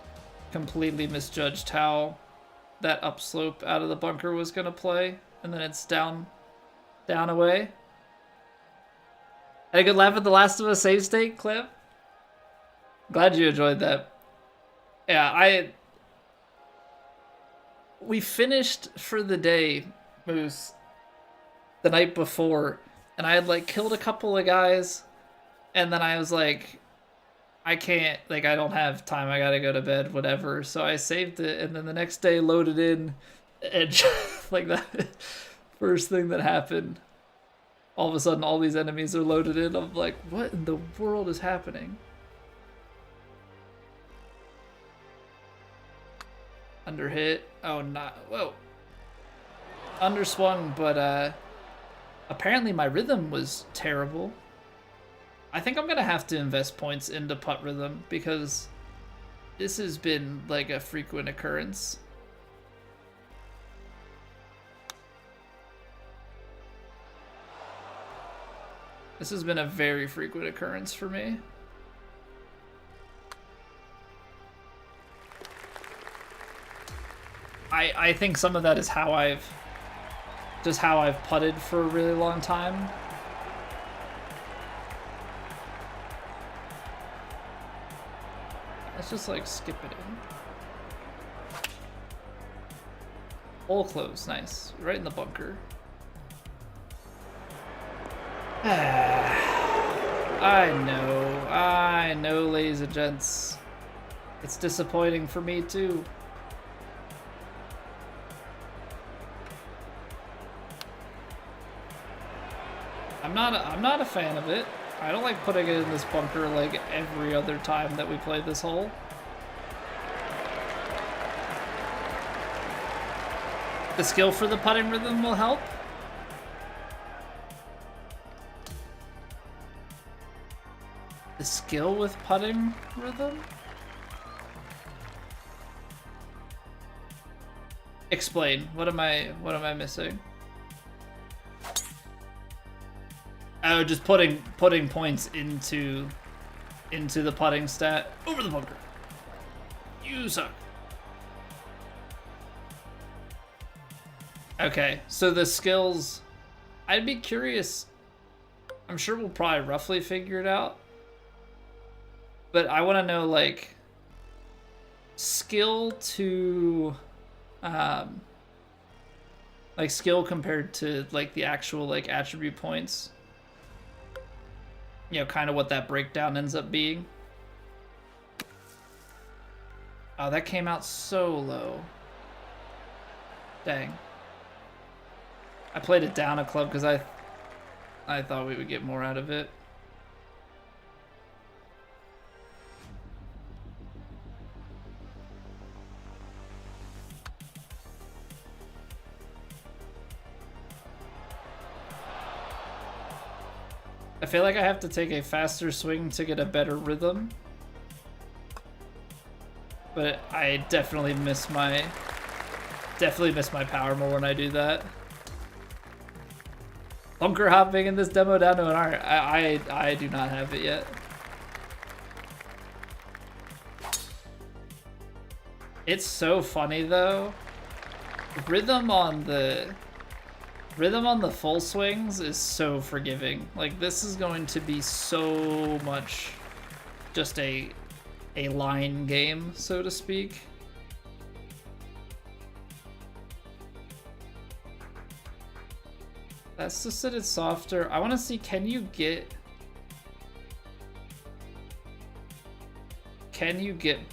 completely misjudged how that upslope out of the bunker was gonna play, and then it's down away. Had a good laugh at the Last of Us save state clip. Glad you enjoyed that. Yeah, we finished for the day, Moose, the night before, and I had like killed a couple of guys, and then I was like, I can't, like, I don't have time, I gotta go to bed, whatever. So I saved it, and then the next day loaded in, and like that first thing that happened, all of a sudden all these enemies are loaded in. I'm like, what in the world is happening? Underhit. Oh, not, whoa. Underswung, but apparently my rhythm was terrible. I think I'm gonna have to invest points into putt rhythm because this has been like a frequent occurrence. This has been a very frequent occurrence for me. I think some of that is how I've putted for a really long time. Let's just like skip it in. Hole close, nice. Right in the bunker. I know, ladies and gents. It's disappointing for me too. I'm not a fan of it. I don't like putting it in this bunker like every other time that we play this hole. The skill for the putting rhythm will help. The skill with putting rhythm? Explain. What am I missing? Oh, just putting points into the putting stat. Over the bunker. You suck. Okay, so the skills, I'd be curious. I'm sure we'll probably roughly figure it out. But I want to know, like, skill to, like, skill compared to, like, the actual, like, attribute points. You know, kind of what that breakdown ends up being. Oh, that came out so low. Dang. I played it down a club because I thought we would get more out of it. I feel like I have to take a faster swing to get a better rhythm. But I definitely miss my power more when I do that. Bunker hopping in this demo down to an R. I do not have it yet. It's so funny though. Rhythm on the full swings is so forgiving. Like, this is going to be so much just a line game, so to speak. That's just that it's softer. I want to see, can you get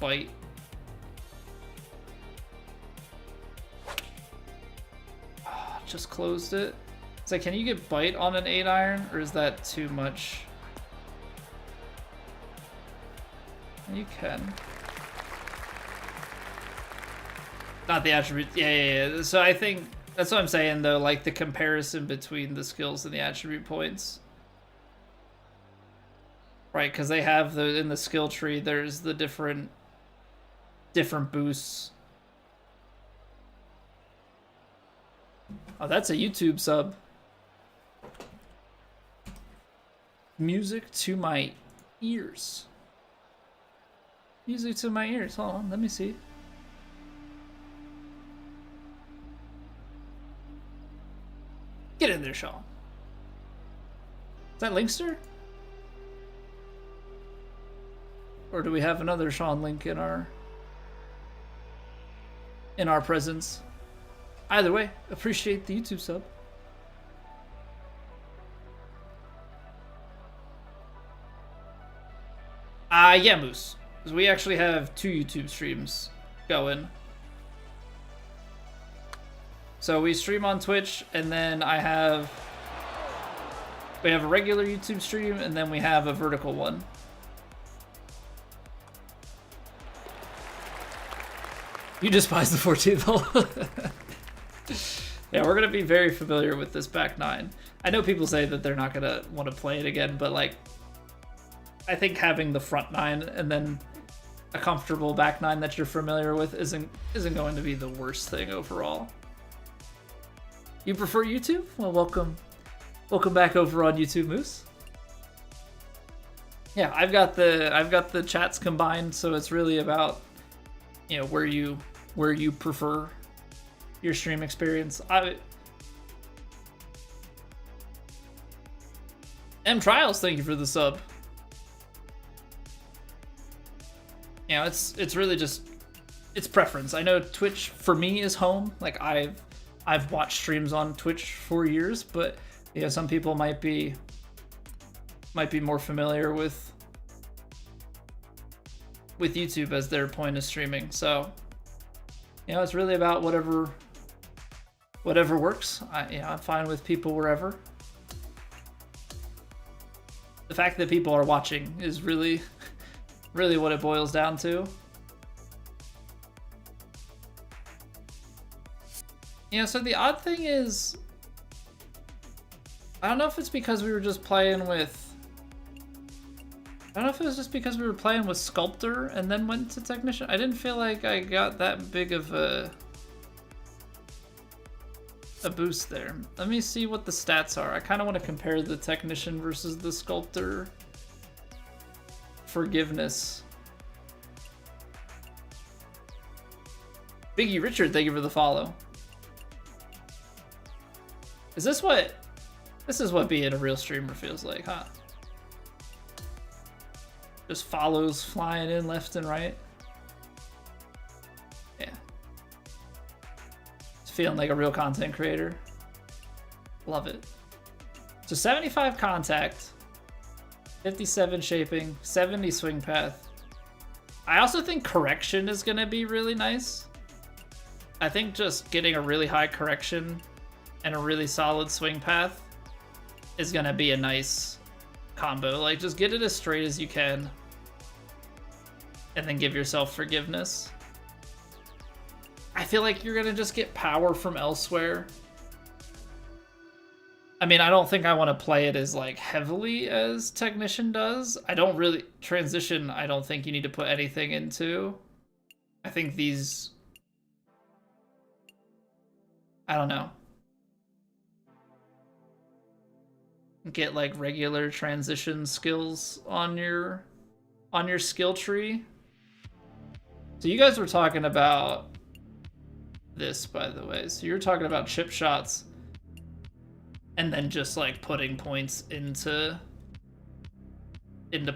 bite? Oh, just closed it. It's like, can you get bite on an 8-iron, or is that too much? You can. Not the attribute. Yeah. So I think that's what I'm saying, though. Like the comparison between the skills and the attribute points, right? Because they have in the skill tree. There's the different boosts. Oh, that's a YouTube sub. Music to my ears. Music to my ears. Hold on, let me see. Get in there, Shaw. Is that Linkster? Or do we have another Sean Link in our presence? Either way, appreciate the YouTube sub. Yeah, Moose. Because we actually have 2 YouTube streams going. So we stream on Twitch, and then we have a regular YouTube stream, and then we have a vertical one. You despise the 14th hole. Yeah, we're gonna be very familiar with this back 9. I know people say that they're not gonna want to play it again, but like, I think having the front 9 and then a comfortable back 9 that you're familiar with isn't going to be the worst thing overall. You prefer YouTube? Well, welcome back over on YouTube, Moose. Yeah, I've got the chats combined, so it's really about, you know, where you prefer your stream experience. M Trials, thank you for the sub. You know, it's really just, it's preference. I know Twitch for me is home. Like I've watched streams on Twitch for years, but you know, some people might be more familiar with YouTube as their point of streaming. So, you know, it's really about whatever works. I'm fine with people wherever. The fact that people are watching is really what it boils down to. You know, so the odd thing is, I don't know if it's because we were just playing with, I don't know if it was just because we were playing with Sculptor and then went to Technician. I didn't feel like I got that big of a boost there. Let me see what the stats are. I kind of want to compare the Technician versus the Sculptor forgiveness. Biggie Richard, thank you for the follow. This is what being a real streamer feels like, huh? Just follows flying in left and right. Yeah. Just feeling like a real content creator. Love it. So 75 contact, 57 shaping, 70 swing path. I also think correction is gonna be really nice. I think just getting a really high correction and a really solid swing path is gonna be a nice combo. Like, just get it as straight as you can and then give yourself forgiveness. I feel like you're gonna just get power from elsewhere. I mean, I don't think I want to play it as like heavily as Technician does. I don't really transition. I don't think you need to put anything into. I think these, I don't know, get like regular transition skills on your skill tree. So you guys were talking about this, by the way. So you're talking about chip shots and then just like putting points into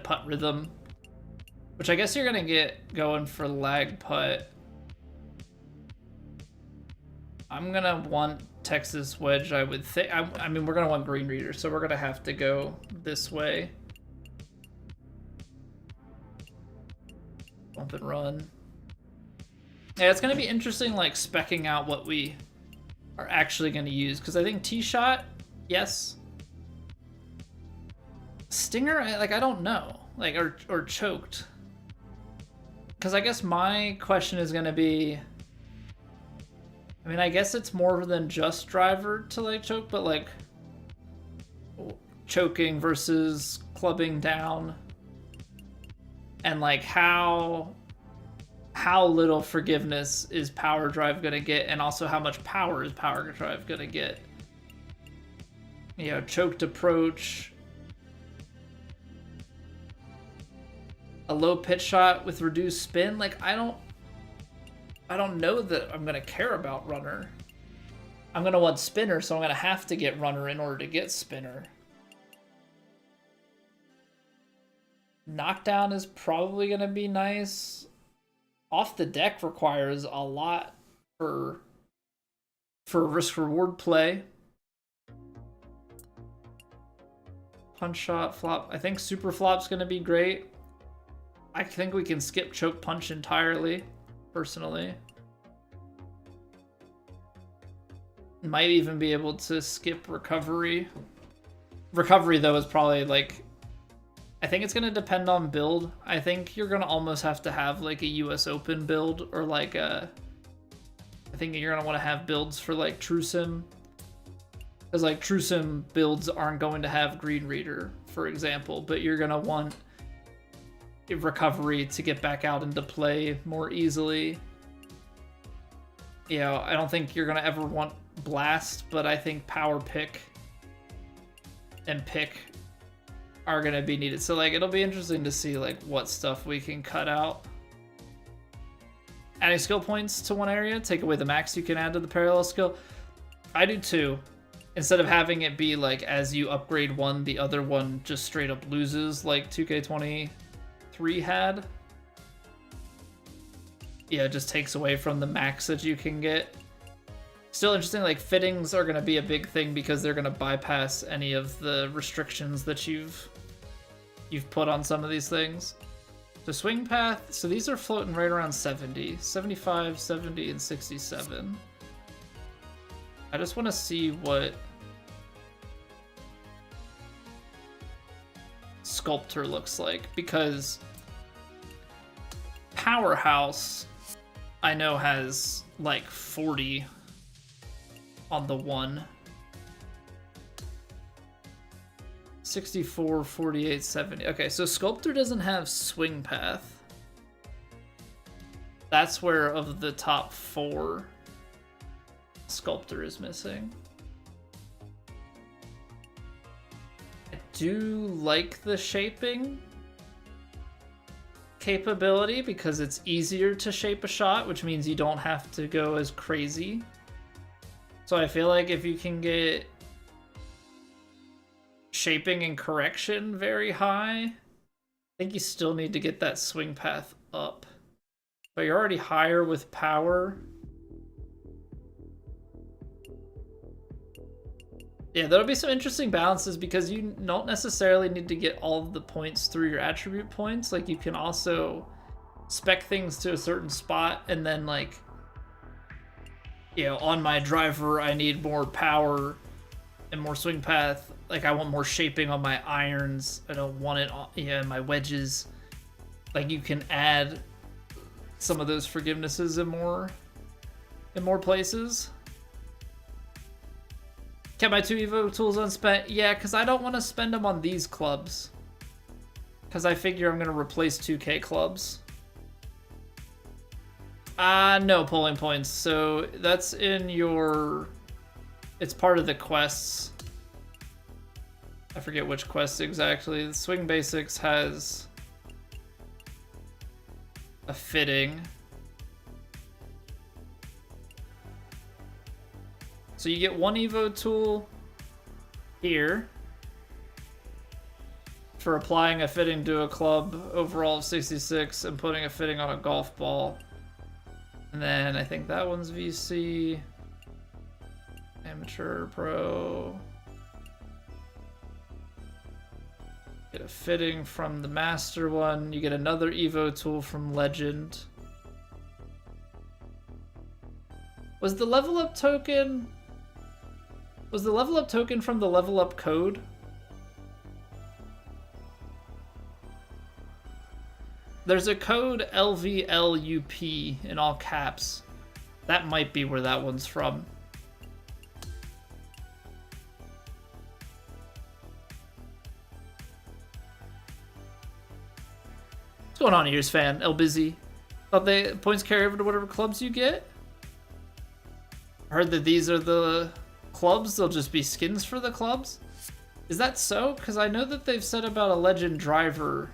putt rhythm, which I guess you're gonna get going for lag putt. I'm gonna want Texas wedge, I would think. I mean, we're going to want green reader, so we're going to have to go this way. Bump and run. Yeah, it's going to be interesting, like, specking out what we are actually going to use, because I think tee shot, yes. Stinger, I don't know. Like, or choked. Because I guess my question is going to be... I mean, I guess it's more than just driver to, like, choke, but, like, choking versus clubbing down. And, like, how little forgiveness is power drive going to get, and also how much power is power drive going to get. You know, choked approach. A low pitch shot with reduced spin. Like, I don't know that I'm going to care about runner. I'm going to want spinner, so I'm going to have to get runner in order to get spinner. Knockdown is probably going to be nice. Off the deck requires a lot for risk-reward play. Punch shot, flop. I think super flop's going to be great. I think we can skip choke punch entirely, personally. Might even be able to skip recovery. Recovery, though, is probably, like... I think it's going to depend on build. I think you're going to almost have to have, like, a US Open build, or, like, a... I think you're going to want to have builds for, like, True Sim. Because, like, True Sim builds aren't going to have Green Reader, for example, but you're going to want recovery to get back out into play more easily. You know, I don't think you're going to ever want Blast, but I think Power Pick and Pick are going to be needed. So, like, it'll be interesting to see, like, what stuff we can cut out. Adding skill points to one area, take away the max you can add to the parallel skill. I do too. Instead of having it be, like, as you upgrade one, the other one just straight up loses, like 2K23 had. Yeah, it just takes away from the max that you can get. Still interesting, like, fittings are going to be a big thing because they're going to bypass any of the restrictions that you've put on some of these things. So swing path, so these are floating right around 70, 75, 70, and 67. I just want to see what Sculptor looks like, because Powerhouse I know has like 40 on the one. 64, 48, 70. Okay, so Sculptor doesn't have swing path. That's where of the top 4, Sculptor is missing. I do like the shaping capability because it's easier to shape a shot, which means you don't have to go as crazy. So I feel like if you can get shaping and correction very high, I think you still need to get that swing path up. But you're already higher with power. Yeah, there'll be some interesting balances because you don't necessarily need to get all of the points through your attribute points. Like, you can also spec things to a certain spot and then, like, you know, on my driver, I need more power and more swing path. Like, I want more shaping on my irons. I don't want it on, yeah, my wedges. Like, you can add some of those forgivenesses in more places. Kept my 2 Evo tools unspent. Yeah, because I don't want to spend them on these clubs. Because I figure I'm going to replace 2K clubs. No polling points. So that's in your... It's part of the quests. I forget which quest exactly. The Swing Basics has a fitting. So you get 1 Evo tool here for applying a fitting to a club overall of 66 and putting a fitting on a golf ball. And then I think that one's VC. Amateur, pro. Get a fitting from the master one. You get another Evo tool from Legend. Was the level up token... Was the level up token from the level up code? There's a code LVLUP in all caps. That might be where that one's from. What's going on, Ears fan? El Busy. Thought the points carry over to whatever clubs you get? Heard that these are the clubs, they'll just be skins for the clubs? Is that so? Because I know that they've said about a Legend driver.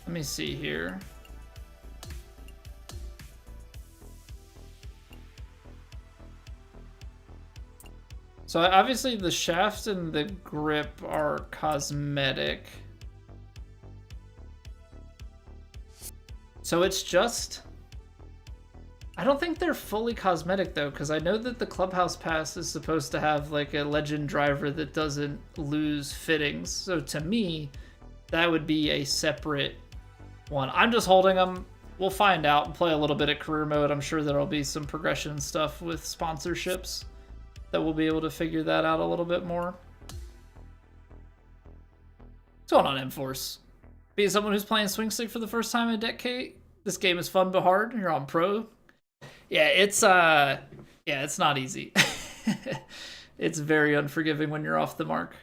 Let me see here. So obviously the shaft and the grip are cosmetic. So it's just... I don't think they're fully cosmetic though, because I know that the Clubhouse Pass is supposed to have like a Legend driver that doesn't lose fittings. So to me, that would be a separate one. I'm just holding them. We'll find out and play a little bit at career mode. I'm sure there'll be some progression stuff with sponsorships that we'll be able to figure that out a little bit more. What's going on, M-Force? Being someone who's playing Swing Stick for the first time in a decade, this game is fun but hard. You're on pro. Yeah, it's not easy. It's very unforgiving when you're off the mark.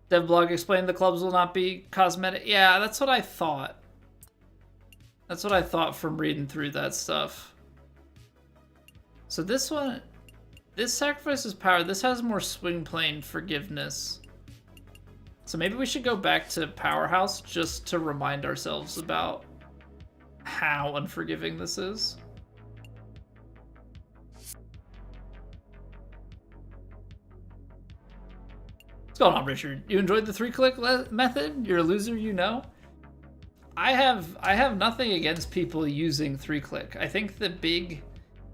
Devblog explained the clubs will not be cosmetic. Yeah, that's what I thought. That's what I thought from reading through that stuff. So this one, this sacrifices power. This has more swing plane forgiveness. So maybe we should go back to Powerhouse just to remind ourselves about how unforgiving this is. What's going on, Richard? You enjoyed the 3-click method? You're a loser, you know? I have nothing against people using 3-click. I think the big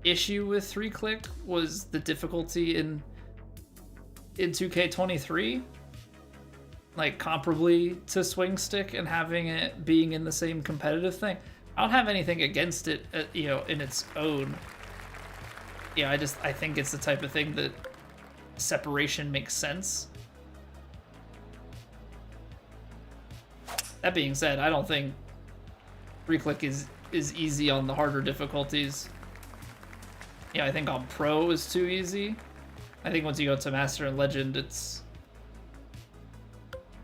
issue with 3-click was the difficulty in 2K23. Like comparably to Swing Stick and having it being in the same competitive thing. I don't have anything against it, you know, in its own. Yeah, I think it's the type of thing that separation makes sense. That being said, I don't think 3-click is easy on the harder difficulties. Yeah, I think on Pro is too easy. I think once you go to Master and Legend, it's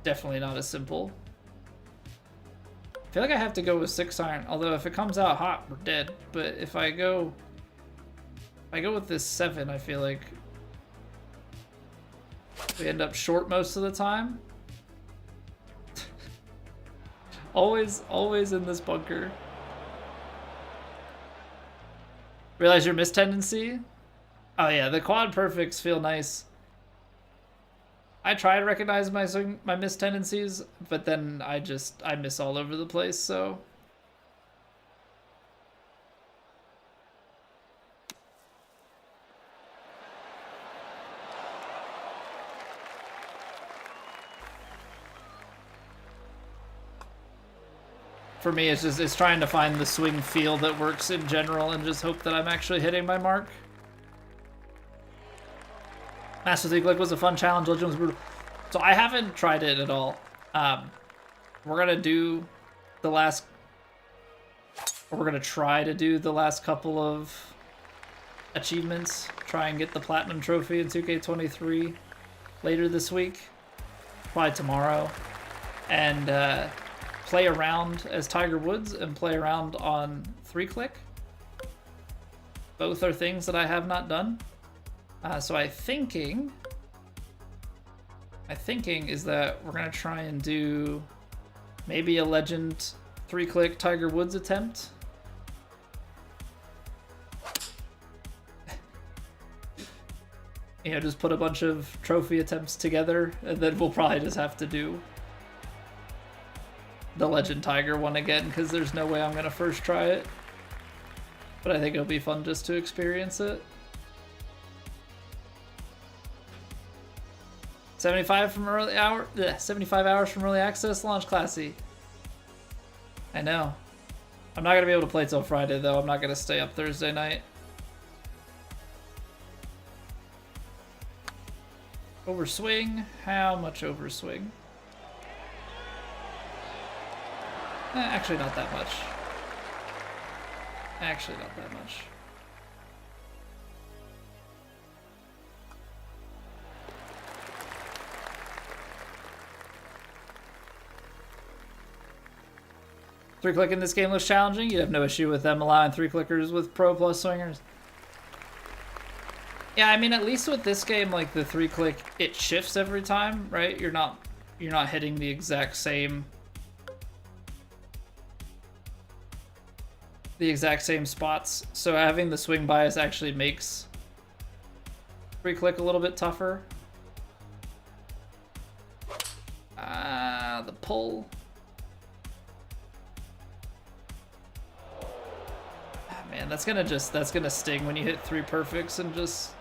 definitely not as simple. I feel like I have to go with 6-iron, although if it comes out hot, we're dead. But if I go with this 7, I feel like we end up short most of the time. Always in this bunker. Realize your miss tendency? Oh yeah, the quad perfects feel nice. I try to recognize my miss tendencies, but then I miss all over the place, so. For me, it's trying to find the swing feel that works in general and just hope that I'm actually hitting my mark. Master 3-click was a fun challenge. Legend was brutal. So I haven't tried it at all. We're gonna do the last. We're gonna try to do the last couple of achievements. Try and get the platinum trophy in 2K23 later this week, probably tomorrow, and play around as Tiger Woods and play around on 3-click. Both are things that I have not done. So my thinking is that we're gonna try and do maybe a Legend 3-click Tiger Woods attempt. You know, just put a bunch of trophy attempts together, and then we'll probably just have to do the Legend Tiger one again because there's no way I'm going to first try it. But I think it'll be fun just to experience it. 75 from early hour, 75 hours from early access, launch classy. I know. I'm not gonna be able to play till Friday though. I'm not gonna stay up Thursday night. Overswing? How much overswing? Actually not that much. Actually not that much. Three-click in this game looks challenging. You'd have no issue with them allowing three-clickers with Pro Plus swingers. Yeah, I mean, at least with this game, like the three-click, it shifts every time, right? You're not hitting the exact same spots. So having the swing bias actually makes three-click a little bit tougher. The pull. Man, that's gonna sting when you hit three perfects and just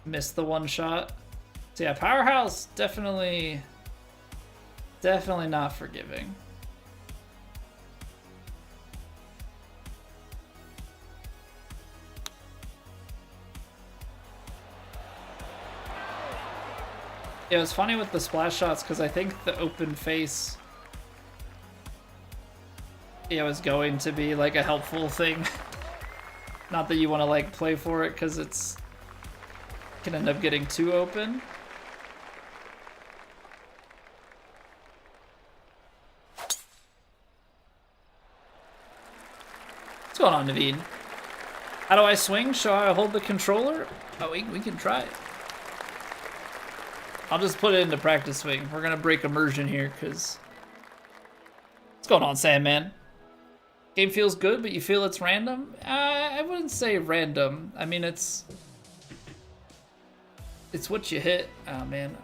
miss the one shot. So yeah, Powerhouse definitely not forgiving. Yeah, it was funny with the splash shots because I think the open face, is going to be like a helpful thing. Not that you want to like play for it because it's can end up getting too open. What's going on, Naveen? How do I swing? Shall I hold the controller? Oh, we can try it. I'll just put it into practice swing. We're gonna break immersion here because what's going on, Sandman? Game feels good, but you feel it's random? I wouldn't say random. I mean, it's what you hit. Oh, man.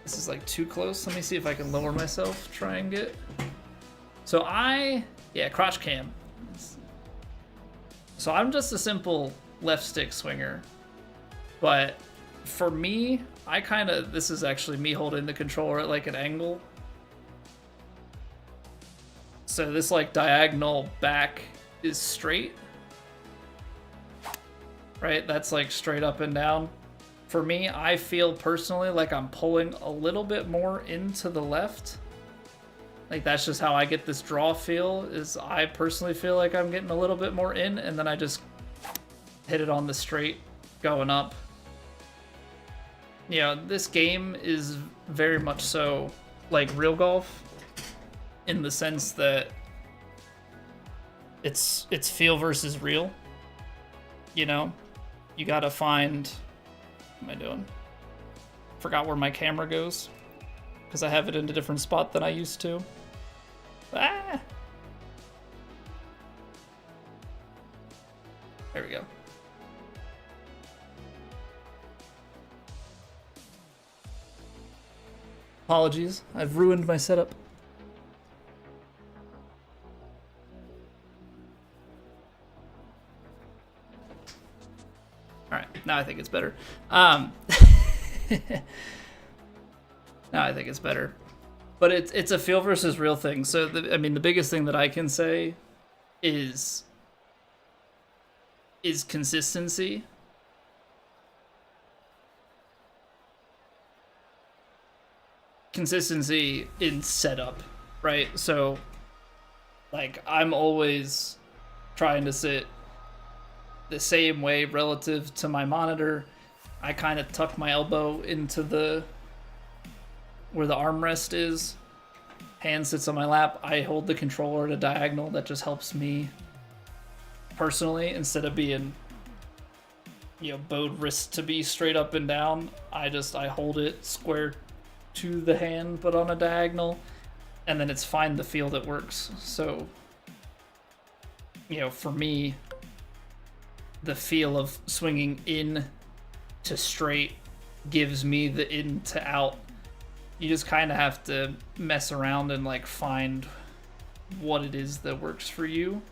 This is, like, too close. Let me see if I can lower myself. Try and get... So yeah, crotch cam. So I'm just a simple left stick swinger. But for me, this is actually me holding the controller at, like, an angle. So this like diagonal back is straight, right? That's like straight up and down. For me, I feel personally like I'm pulling a little bit more into the left. Like that's just how I get this draw feel, is I personally feel like I'm getting a little bit more in and then I just hit it on the straight going up. You know, this game is very much so like real golf, in the sense that it's feel versus real. You know, you gotta find. What am I doing? Forgot where my camera goes because I have it in a different spot than I used to. Ah! There we go. Apologies, I've ruined my setup. Alright, now I think it's better. Now I think it's better. But it's a feel versus real thing. So, I mean, the biggest thing that I can say is consistency. Consistency in setup, right? So, like, I'm always trying to sit the same way relative to my monitor. I kind of tuck my elbow into where the armrest is. Hand sits on my lap. I hold the controller at a diagonal. That just helps me personally, instead of being, bowed wrist to be straight up and down. I hold it square to the hand, but on a diagonal, and then it's find the feel that works. So, for me, the feel of swinging in to straight gives me the in to out You just kind of have to mess around and like find what it is that works for you.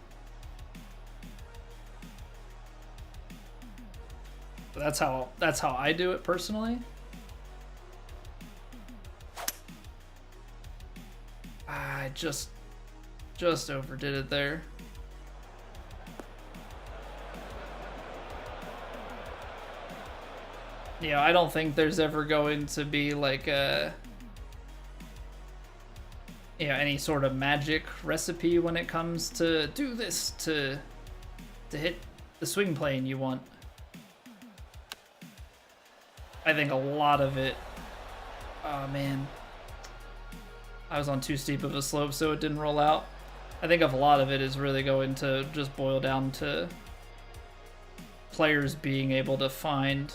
That's how I do it personally. I just overdid it there. Yeah, I don't think there's ever going to be like a any sort of magic recipe when it comes to do this to hit the swing plane you want. I think a lot of it, oh man, I was on too steep of a slope so it didn't roll out. I think a lot of it is really going to just boil down to players being able to find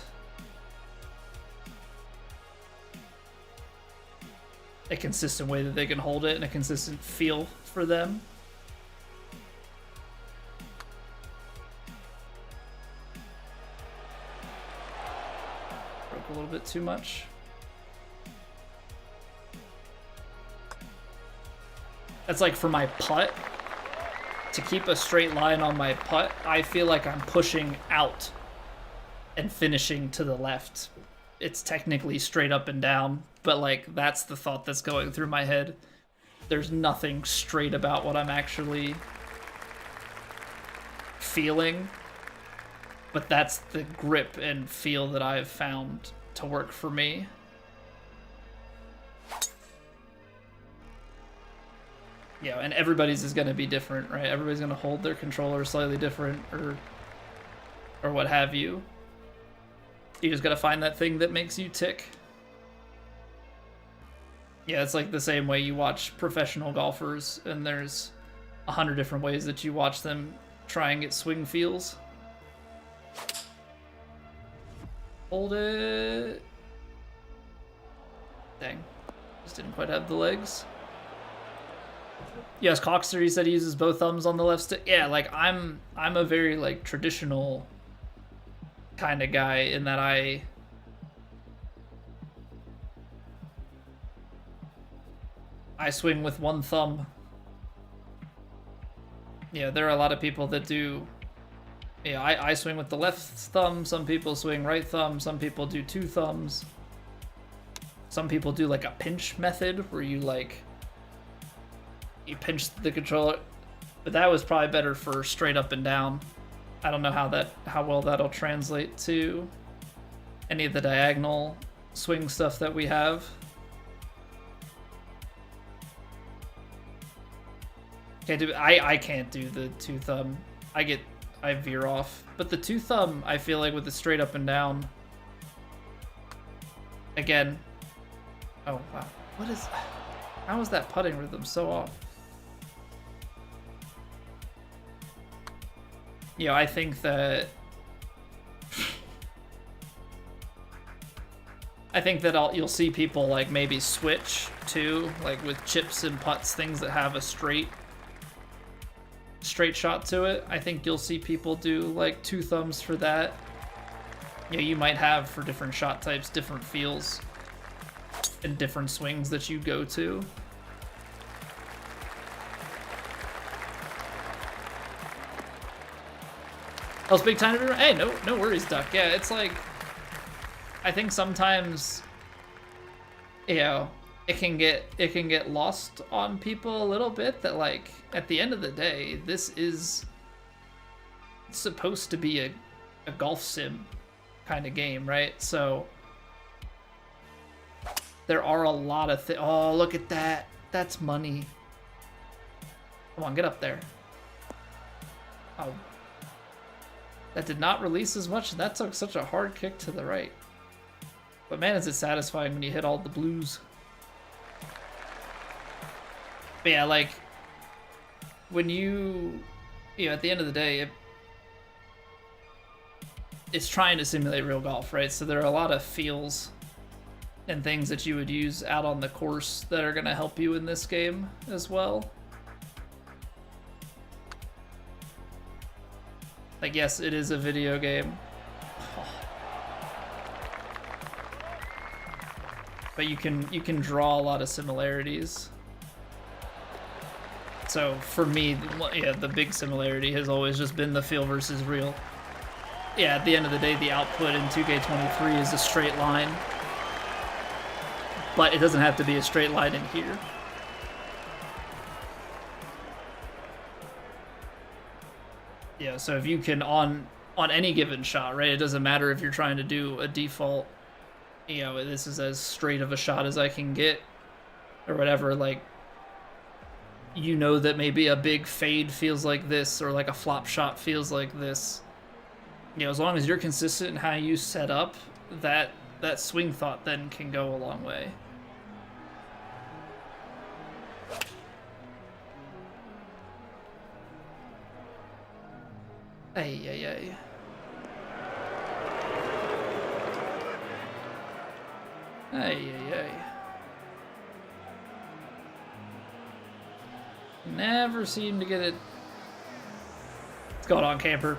a consistent way that they can hold it and a consistent feel for them. Broke a little bit too much. That's like for my putt, to keep a straight line on my putt, I feel like I'm pushing out and finishing to the left. It's technically straight up and down, but like that's the thought that's going through my head. There's nothing straight about what I'm actually feeling, but that's the grip and feel that I've found to work for me. Yeah, and everybody's is going to be different, right? Everybody's going to hold their controller slightly different or what have you. You just got to find that thing that makes you tick. Yeah, it's like the same way you watch professional golfers, and there's 100 different ways that you watch them try and get swing feels. Hold it. Dang. Just didn't quite have the legs. Yes, Coxter, he said he uses both thumbs on the left stick. Yeah, like I'm a very like traditional kind of guy in that I swing with one thumb. Yeah, there are a lot of people that do. Yeah, I swing with the left thumb. Some people swing right thumb. Some people do two thumbs. Some people do like a pinch method where you pinch the controller, but that was probably better for straight up and down. I don't know how well that'll translate to any of the diagonal swing stuff that we have. I can't do the two thumb. I veer off, but the two thumb I feel like with the straight up and down. Again, oh wow, how is that putting rhythm so off? Yeah, I think that you'll see people like maybe switch too, like with chips and putts, things that have a straight shot to it. I think you'll see people do like two thumbs for that. Yeah, you might have for different shot types, different feels and different swings that you go to. Oh, it's big time to be. Hey, no worries, Duck. Yeah, it's like I think sometimes, you know, it can get lost on people a little bit that like at the end of the day, this is supposed to be a golf sim kind of game, right? So there are a lot of things. Oh, look at that. That's money. Come on, get up there. Oh. That did not release as much, and that took such a hard kick to the right. But man, is it satisfying when you hit all the blues. But yeah, like, when you know, at the end of the day, it's trying to simulate real golf, right? So there are a lot of feels and things that you would use out on the course that are going to help you in this game as well. Like, yes, it is a video game. Oh. but you can draw a lot of similarities. So for me, yeah, the big similarity has always just been the feel versus real. Yeah, at the end of the day, the output in 2K23 is a straight line, but it doesn't have to be a straight line in here. Yeah, so if you can, on any given shot, right, it doesn't matter if you're trying to do a default, you know, this is as straight of a shot as I can get, or whatever, like, you know that maybe a big fade feels like this, or like a flop shot feels like this. You know, as long as you're consistent in how you set up, that swing thought then can go a long way. Ay, ay, ay. Ay, ay, ay. Never seem to get it. What's going on, camper?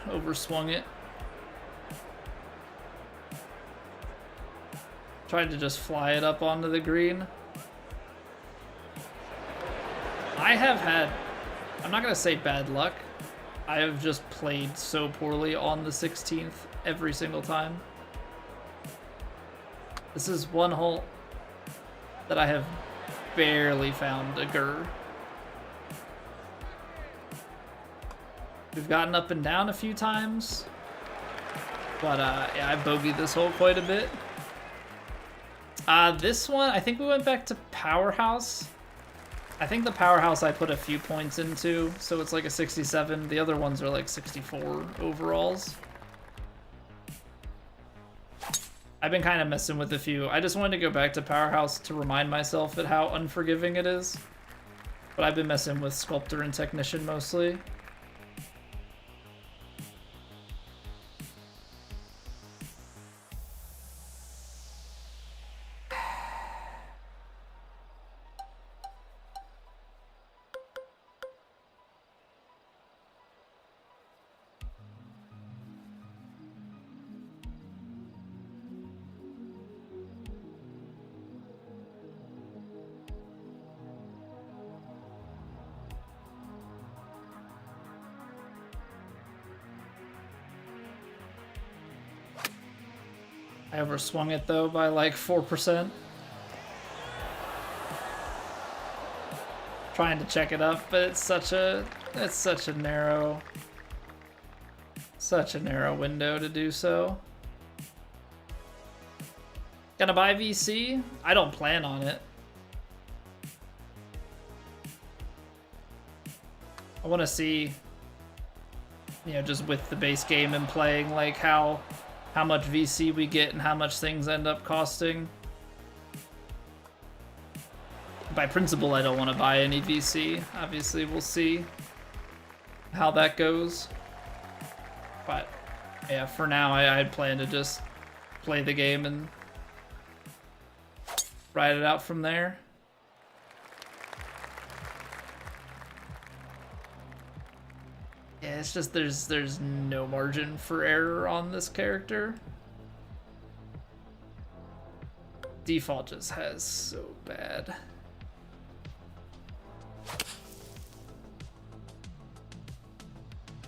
Overswung it. Tried to just fly it up onto the green. I have had, I'm not going to say bad luck. I have just played so poorly on the 16th every single time. This is one hole that I have barely found a gur. We've gotten up and down a few times, but yeah, I bogeyed this hole quite a bit. This one, I think we went back to Powerhouse. I think the Powerhouse I put a few points into, so it's like a 67. The other ones are like 64 overalls. I've been kind of messing with a few. I just wanted to go back to Powerhouse to remind myself at how unforgiving it is. But I've been messing with Sculptor and Technician mostly. I overswung it though by like 4%. Trying to check it up, but it's such a narrow window to do so. Gonna buy VC? I don't plan on it. I want to see, you know, just with the base game and playing, like how much VC we get and how much things end up costing. By principle, I don't want to buy any VC. Obviously, we'll see how that goes. But yeah, for now, I'd plan to just play the game and ride it out from there. Yeah, it's just there's no margin for error on this character. Default just has so bad.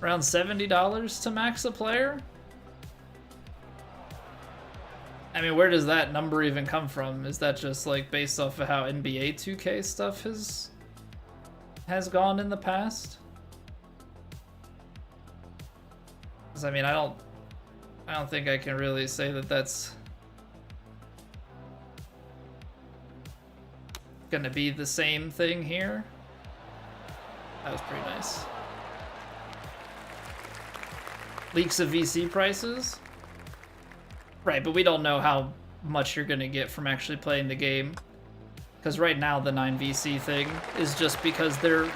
Around $70 to max a player? I mean, where does that number even come from? Is that just like based off of how NBA 2K stuff has gone in the past? I mean, I don't think I can really say that that's gonna be the same thing here. That was pretty nice. Leaks of VC prices? Right, but we don't know how much you're gonna get from actually playing the game. Because right now the 9 VC thing is just because they're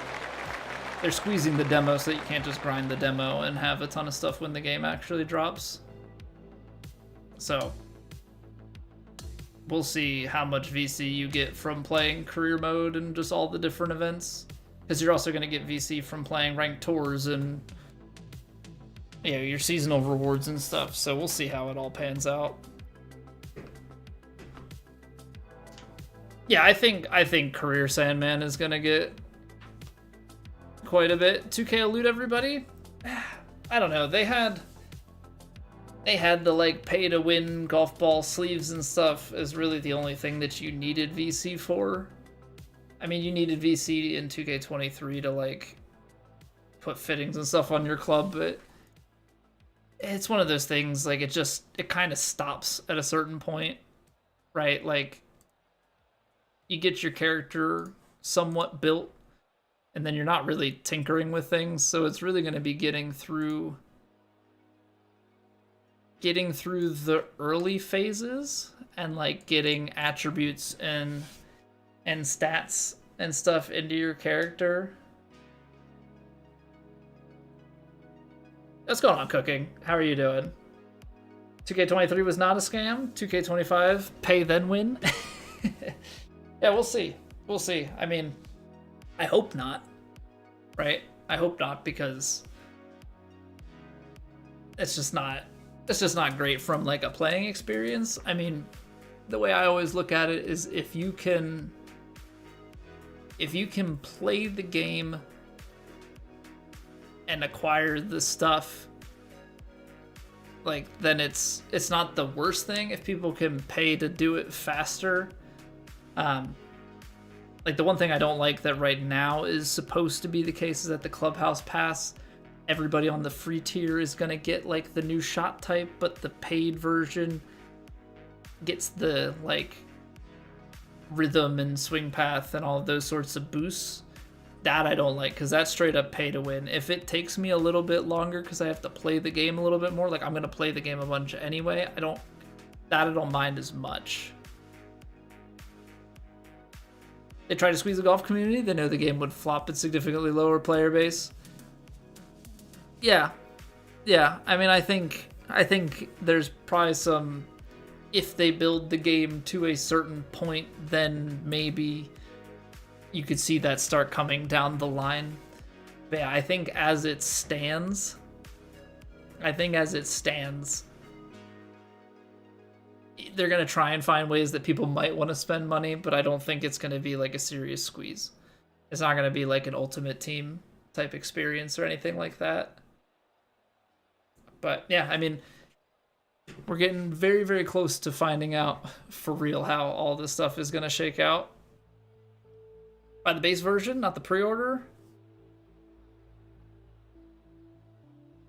squeezing the demo so that you can't just grind the demo and have a ton of stuff when the game actually drops. So we'll see how much VC you get from playing career mode and just all the different events. Because you're also going to get VC from playing ranked tours and your seasonal rewards and stuff. So we'll see how it all pans out. Yeah, I think Career Sandman is gonna get quite a bit. 2K will loot everybody. I don't know. They had the like pay to win golf ball sleeves and stuff as really the only thing that you needed VC for. I mean, you needed VC in 2K23 to like put fittings and stuff on your club, but it's one of those things, like it kind of stops at a certain point, right? Like you get your character somewhat built and then you're not really tinkering with things, so it's really going to be getting through the early phases and like getting attributes and stats and stuff into your character. What's going on, Cooking? How are you doing? 2K23 was not a scam. 2K25, pay then win. Yeah, we'll see. We'll see. I mean, I hope not. Right? I hope not, because it's just not great from like a playing experience. I mean, the way I always look at it is if you can play the game and acquire the stuff, like, then it's not the worst thing if people can pay to do it faster. Like the one thing I don't like that right now is supposed to be the case is that the Clubhouse Pass, everybody on the free tier is gonna get like the new shot type, but the paid version gets the like rhythm and swing path and all of those sorts of boosts. That I don't like, because that's straight up pay to win. If it takes me a little bit longer because I have to play the game a little bit more, like I'm gonna play the game a bunch anyway, I don't mind as much. They try to squeeze the golf community, they know the game would flop at significantly lower player base. Yeah. I mean, I think there's probably some, if they build the game to a certain point, then maybe you could see that start coming down the line. But yeah, I think as it stands, they're going to try and find ways that people might want to spend money, but I don't think it's going to be like a serious squeeze. It's not going to be like an Ultimate Team type experience or anything like that. But yeah, I mean, we're getting very, very close to finding out for real how all this stuff is going to shake out. By the base version, not the pre-order.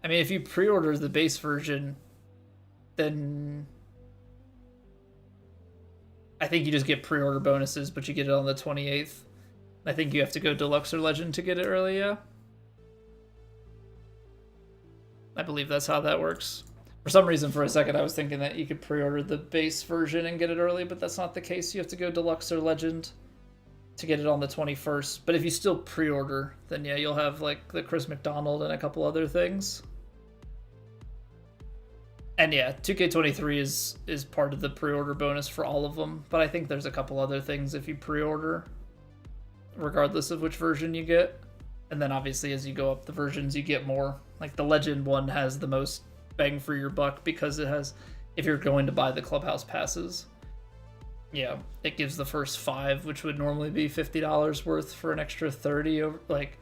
I mean, if you pre-order the base version, then I think you just get pre-order bonuses, but you get it on the 28th. I think you have to go Deluxe or Legend to get it early, yeah? I believe that's how that works. For some reason, for a second, I was thinking that you could pre-order the base version and get it early, but that's not the case. You have to go Deluxe or Legend to get it on the 21st. But if you still pre-order, then yeah, you'll have like the Chris McDonald and a couple other things. And yeah, 2K23 is part of the pre-order bonus for all of them, but I think there's a couple other things if you pre-order, regardless of which version you get. And then obviously as you go up the versions, you get more. Like the Legend one has the most bang for your buck because it has, if you're going to buy the Clubhouse passes, yeah, it gives the first 5, which would normally be $50 worth, for an extra 30. Over, like,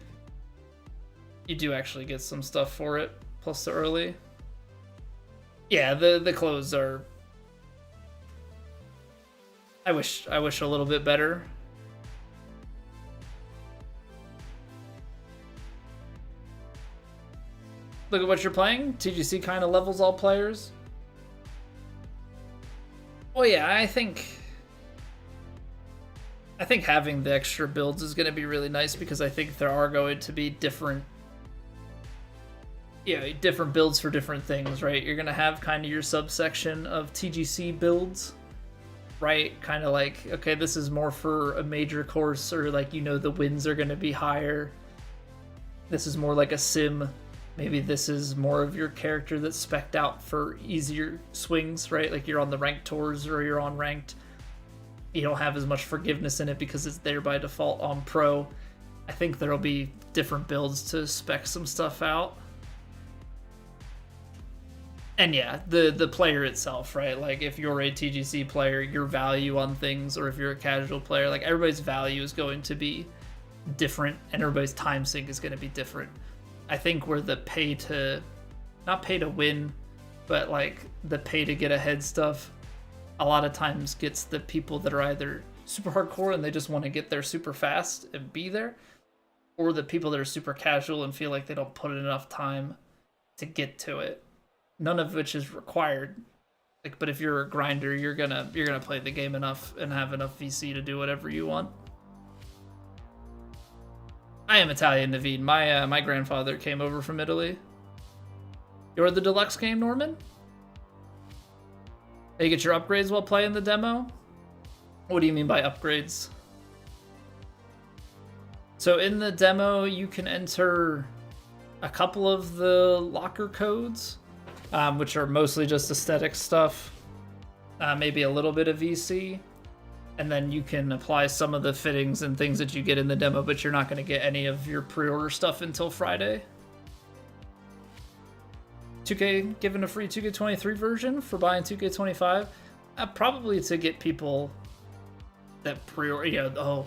you do actually get some stuff for it, plus the early. Yeah, the clothes are, I wish a little bit better. Look at what you're playing. TGC kind of levels all players. Well, yeah, I think having the extra builds is going to be really nice, because I think there are going to be different builds for different things, right? You're going to have kind of your subsection of TGC builds, right? Kind of like, okay, this is more for a major course, or like, the wins are going to be higher. This is more like a sim. Maybe this is more of your character that's spec'd out for easier swings, right? Like you're on the ranked tours or you're on ranked. You don't have as much forgiveness in it because it's there by default on pro. I think there'll be different builds to spec some stuff out. And yeah, the player itself, right? Like if you're a TGC player, your value on things, or if you're a casual player, like everybody's value is going to be different, and everybody's time sink is going to be different. I think where the not pay to win, but like the pay to get ahead stuff, a lot of times gets the people that are either super hardcore and they just want to get there super fast and be there, or the people that are super casual and feel like they don't put in enough time to get to it. None of which is required. Like, but if you're a grinder, you're gonna play the game enough and have enough VC to do whatever you want. I am Italian, Naveen. My grandfather came over from Italy. You're the deluxe game, Norman? You get your upgrades while playing the demo? What do you mean by upgrades? So in the demo, you can enter a couple of the locker codes, which are mostly just aesthetic stuff, maybe a little bit of VC, and then you can apply some of the fittings and things that you get in the demo, but you're not going to get any of your pre-order stuff until Friday. 2K given a free 2K23 version for buying 2K25, probably to get people that pre-order,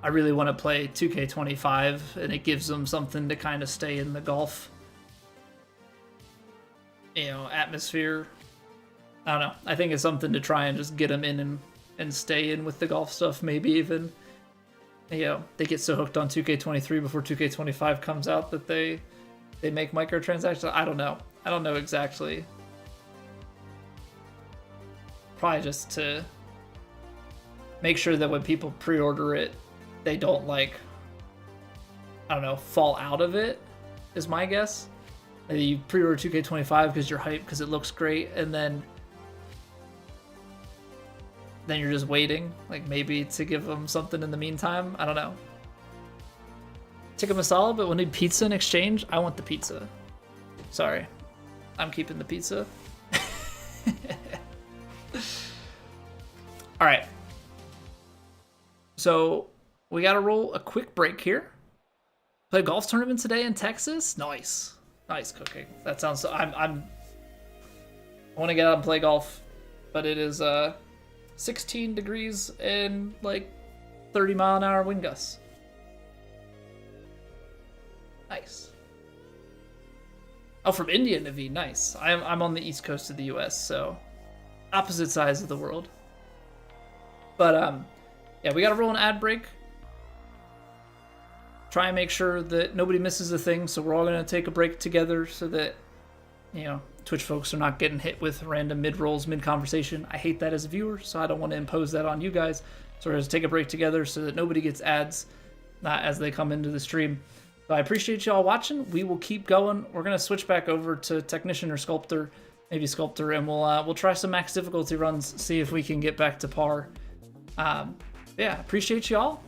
I really want to play 2K25, and it gives them something to kind of stay in the golf, atmosphere. I don't know. I think it's something to try and just get them in and stay in with the golf stuff. Maybe even, they get so hooked on 2K23 before 2K25 comes out that they make microtransactions. I don't know. I don't know exactly. Probably just to make sure that when people pre-order it, they don't fall out of it, is my guess. You pre-order 2K25 because you're hyped because it looks great, and then you're just waiting, maybe to give them something in the meantime. I don't know. Tikka masala, but we'll need pizza in exchange. I want the pizza. Sorry, I'm keeping the pizza. All right. So we got to roll a quick break here. Play a golf tournament today in Texas. Nice cooking. That sounds. I want to get out and play golf, but it is 16 degrees and 30-mile-an-hour wind gusts. Nice. Oh, from India, Naveen. Nice. I'm on the east coast of the U.S., so opposite sides of the world. But yeah, we got to roll an ad break. Try and make sure that nobody misses a thing, so we're all going to take a break together so that, Twitch folks are not getting hit with random mid-rolls, mid-conversation. I hate that as a viewer, so I don't want to impose that on you guys. So we're going to take a break together so that nobody gets ads as they come into the stream. So I appreciate you all watching. We will keep going. We're going to switch back over to Technician or Sculptor, maybe Sculptor, and we'll try some max difficulty runs, see if we can get back to par. Yeah, appreciate you all.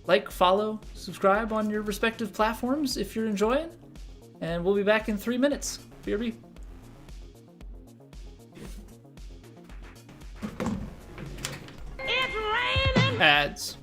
Like, follow, subscribe on your respective platforms if you're enjoying. And we'll be back in 3 minutes. BRB. It's raining. Ads.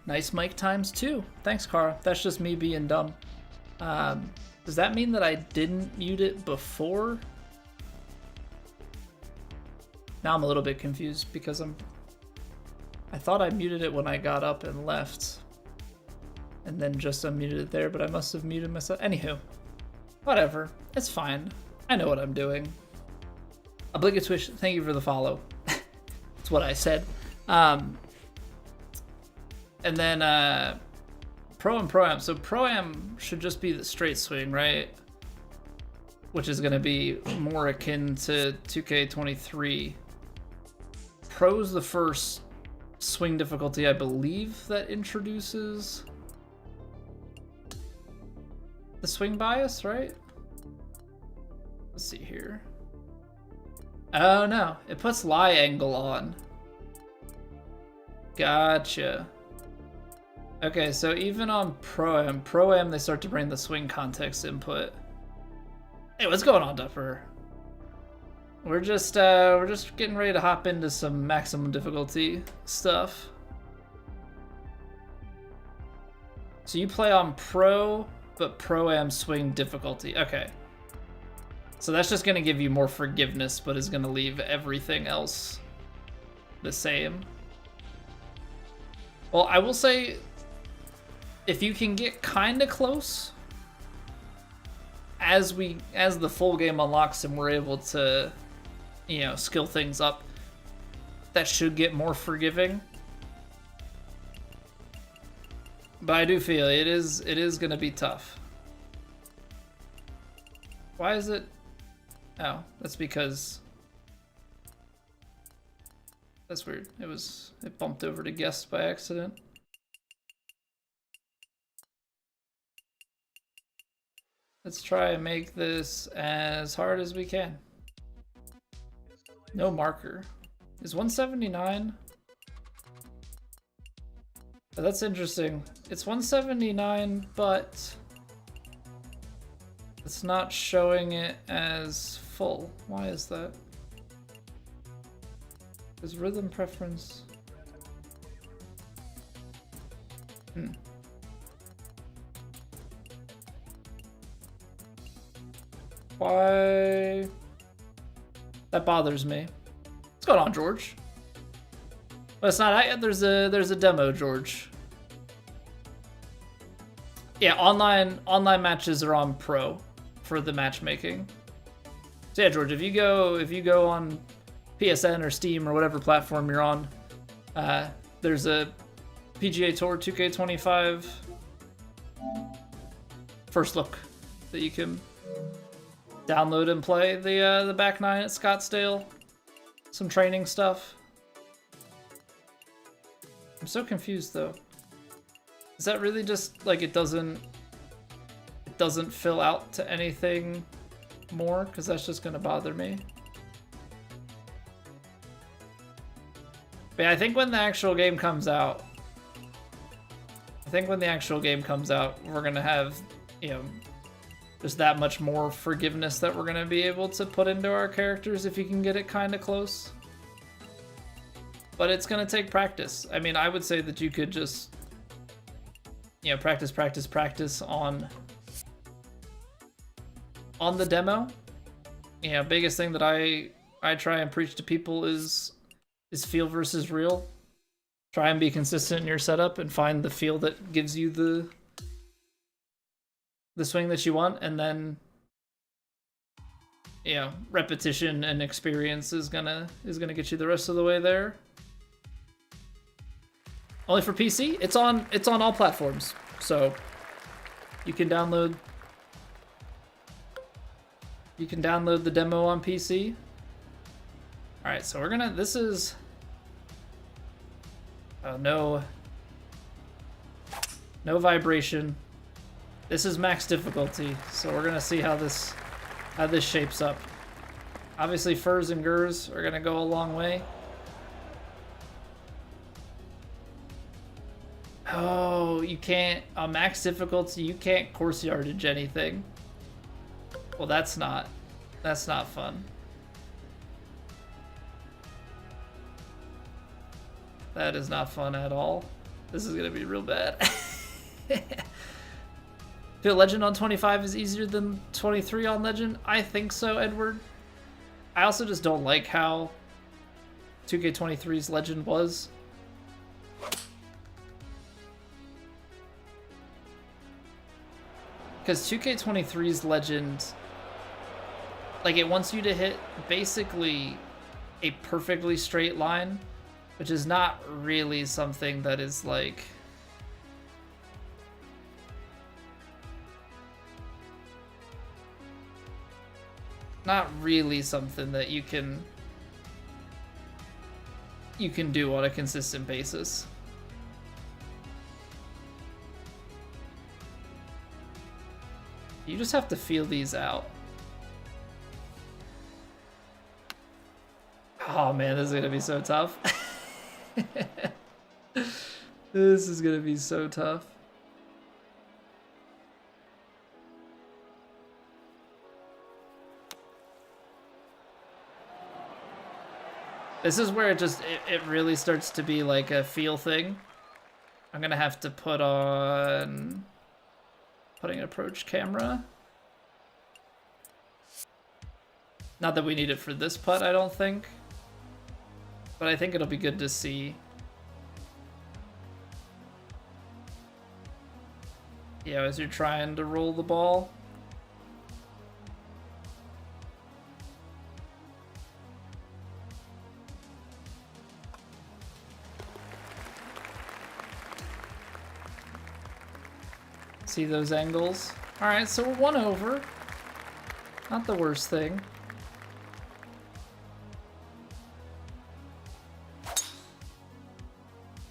Nice mic times 2. Thanks, Cara. That's just me being dumb. Does that mean that I didn't mute it before? Now I'm a little bit confused because I thought I muted it when I got up and left. And then just unmuted it there, but I must have muted myself. Anywho. Whatever. It's fine. I know what I'm doing. Obligatwish, thank you for the follow. That's what I said. And then Pro and Pro-Am. So Pro-Am should just be the straight swing, right? Which is going to be more akin to 2K23. Pro's the first swing difficulty, I believe, that introduces the swing bias, right? Let's see here. Oh no, it puts lie angle on. Gotcha. Okay, so even on Pro-Am, they start to bring the swing context input. Hey, what's going on, Dupper? We're just getting ready to hop into some maximum difficulty stuff. So you play on Pro, but Pro-Am swing difficulty. Okay. So that's just gonna give you more forgiveness, but is gonna leave everything else the same. Well, I will say, if you can get kinda close, as the full game unlocks and we're able to, you know, skill things up, that should get more forgiving. But I do feel it is gonna be tough. Why is it? Oh, that's because that's weird. It bumped over to guest by accident. Let's try and make this as hard as we can. No marker. Is 179? Oh, that's interesting. It's 179, but it's not showing it as full. Why is that? Is rhythm preference? Why? That bothers me. What's going on, George? But it's not out yet. There's a demo, George. Yeah, online matches are on Pro for the matchmaking. So yeah, George, if you go on PSN or Steam or whatever platform you're on, there's a PGA Tour 2K25 first look that you can download and play. The back nine at Scottsdale, some training stuff. I'm so confused though. Is that really just like it doesn't fill out to anything more? Because that's just gonna bother me. But yeah, I think when the actual game comes out, we're gonna have, you know, just that much more forgiveness that we're gonna be able to put into our characters if you can get it kind of close. But it's gonna take practice. I mean, I would say that you could just, you know, practice on the demo. You know, biggest thing that I try and preach to people is feel versus real. Try and be consistent in your setup and find the feel that gives you the swing that you want, and then, you know, repetition and experience is gonna get you the rest of the way there. Only for PC? It's on all platforms, so you can download the demo on PC. All right, so this is no vibration. This is max difficulty, so we're gonna see how this shapes up. Obviously, furs and gurs are gonna go a long way. Oh, you can't, on max difficulty, you can't course yardage anything. Well, that's not fun. That is not fun at all. This is gonna be real bad. Feel Legend on 25 is easier than 23 on Legend? I think so, Edward. I also just don't like how 2K23's Legend was. Because 2K23's Legend, like, it wants you to hit basically a perfectly straight line, which is not really something that is, like, not really something that you can do on a consistent basis. You just have to feel these out. Oh man, this is gonna be so tough. This is gonna be so tough. This is where it really starts to be like a feel thing. I'm gonna have to put on putting an approach camera. Not that we need it for this putt, I don't think. But I think it'll be good to see. Yeah, as you're trying to roll the ball. See those angles? Alright, so we're 1 over. Not the worst thing.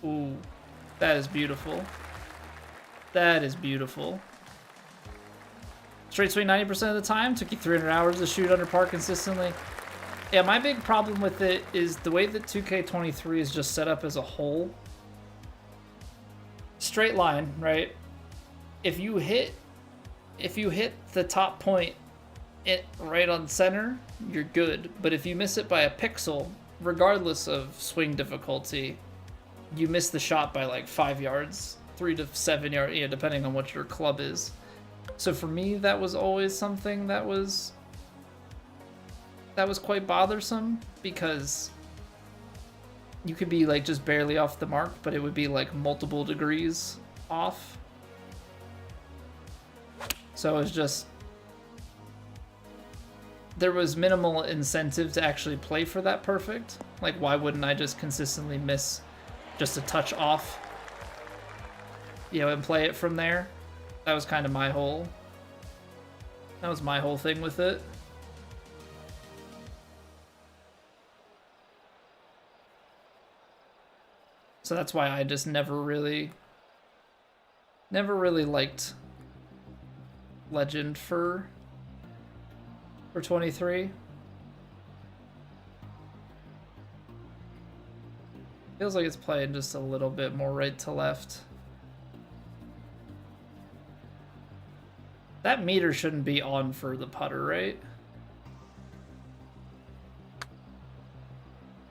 Ooh, that is beautiful. That is beautiful. Straight swing 90% of the time. Took you 300 hours to shoot under par consistently. Yeah, my big problem with it is the way that 2K23 is just set up as a whole. Straight line, right? If you hit the top point right on center, you're good. But if you miss it by a pixel, regardless of swing difficulty, you miss the shot by like 5 yards, 3 to 7 yards, yeah, depending on what your club is. So for me, that was always something that was quite bothersome, because you could be like just barely off the mark, but it would be like multiple degrees off. So it was just, there was minimal incentive to actually play for that perfect. Like, why wouldn't I just consistently miss just a touch off, you know, and play it from there? That was kind of my whole thing with it. So that's why I just never really liked Legend for 23. Feels like it's playing just a little bit more right to left. That meter shouldn't be on for the putter, right?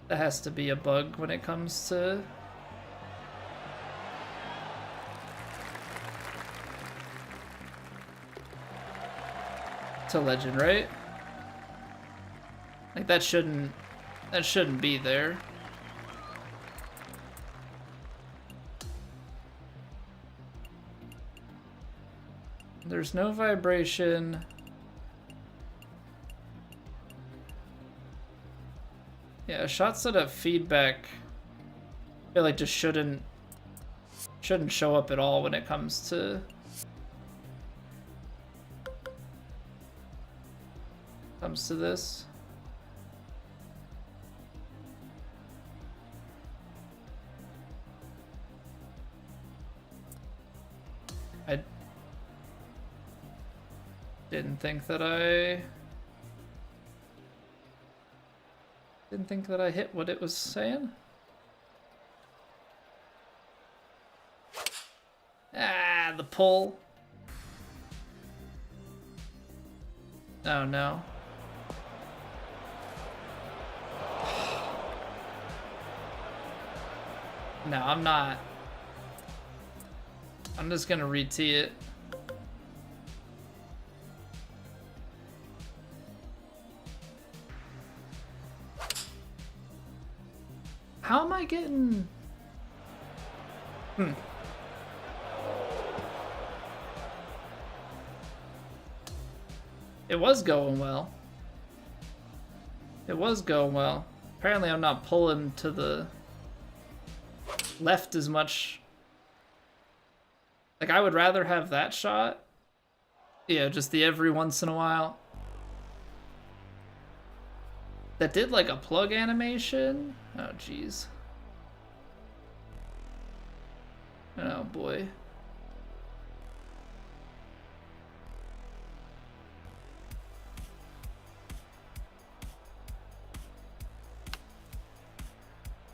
That has to be a bug when it comes to Legend, right? Like that shouldn't be there. There's no vibration. Yeah, shots that have feedback, I feel like just shouldn't show up at all when it comes to this. I didn't think that I hit what it was saying. Ah, the pull. Oh no. No, I'm not I'm just gonna re-tee it. How am I getting... It was going well. It was going well. Apparently I'm not pulling to the left as much. Like, I would rather have that shot. Yeah, just the every once in a while. That did like a plug animation. Oh, jeez. Oh, boy.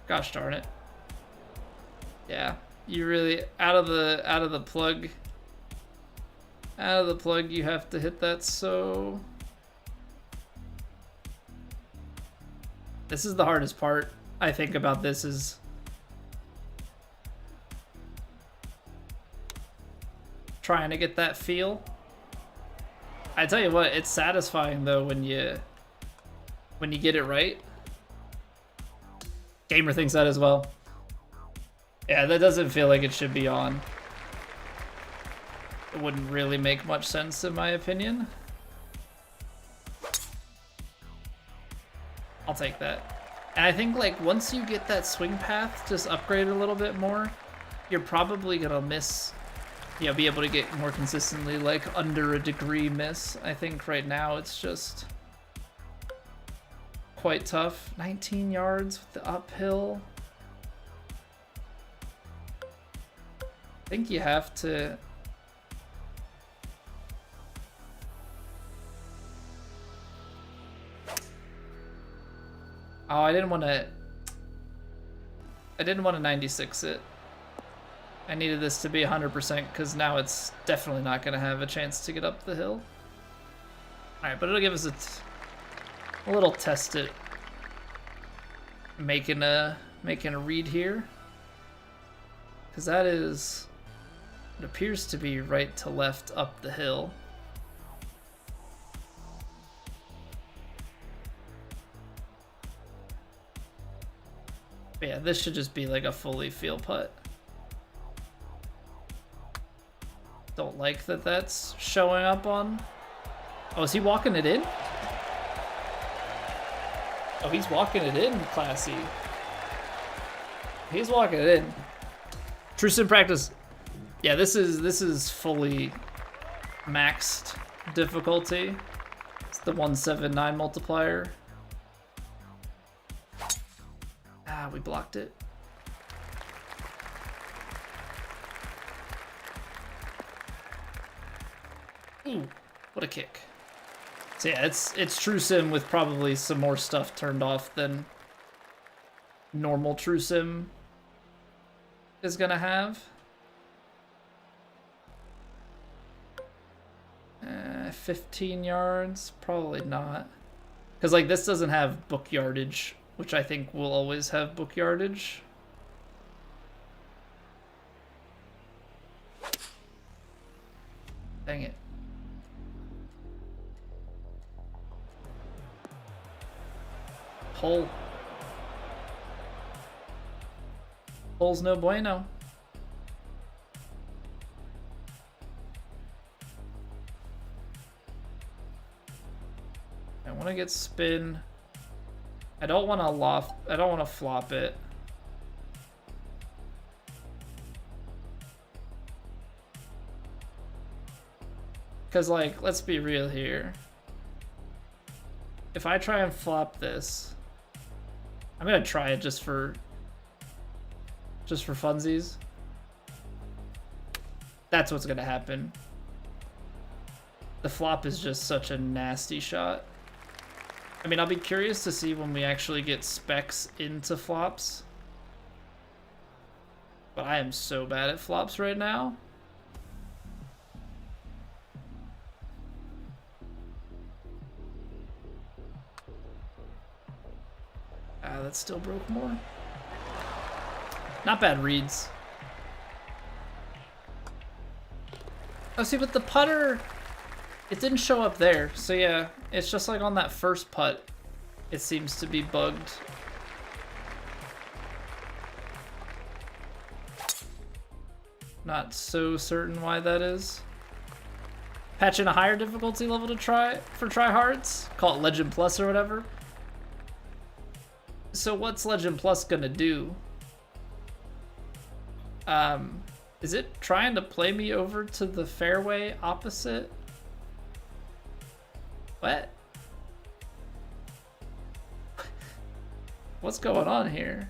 Gosh darn it. Yeah, you really out of the plug you have to hit that. So this is the hardest part, I think, about this is trying to get that feel. I tell you what, it's satisfying though when you get it right. Gamer thinks that as well. Yeah, that doesn't feel like it should be on. It wouldn't really make much sense in my opinion. I'll take that. And I think like once you get that swing path just upgraded a little bit more, you're probably gonna miss, you know, be able to get more consistently like under a degree miss. I think right now it's just quite tough. 19 yards with the uphill. I think you have to... Oh, I didn't want to 96 it. I needed this to be 100% because now it's definitely not going to have a chance to get up the hill. Alright, but it'll give us a little test it. Making a read here. Because that is... It appears to be right to left up the hill. But yeah, this should just be like a fully field putt. Don't like that that's showing up on... Oh, is he walking it in? Oh, he's walking it in, classy. He's walking it in. True sim practice. Yeah, this is fully maxed difficulty. It's the 179 multiplier. Ah, we blocked it. Ooh, what a kick. So yeah, it's true sim with probably some more stuff turned off than normal true sim is gonna have. 15 yards, probably not. Because like this doesn't have book yardage, which I think will always have book yardage. Dang it. Hole. Hole's no bueno. I want to get spin. I don't want to loft. I don't want to flop it. Because, like, let's be real here. If I try and flop this, I'm gonna try it just for funsies. That's what's gonna happen. The flop is just such a nasty shot. I mean, I'll be curious to see when we actually get specs into flops. But I am so bad at flops right now. Ah, that still broke more. Not bad reads. Oh, see, but the putter, it didn't show up there. So yeah, it's just like on that first putt, it seems to be bugged. Not so certain why that is. Patch in a higher difficulty level to try for tryhards. Call it Legend Plus or whatever. So what's Legend Plus gonna do? Is it trying to play me over to the fairway opposite? What? What's going on here?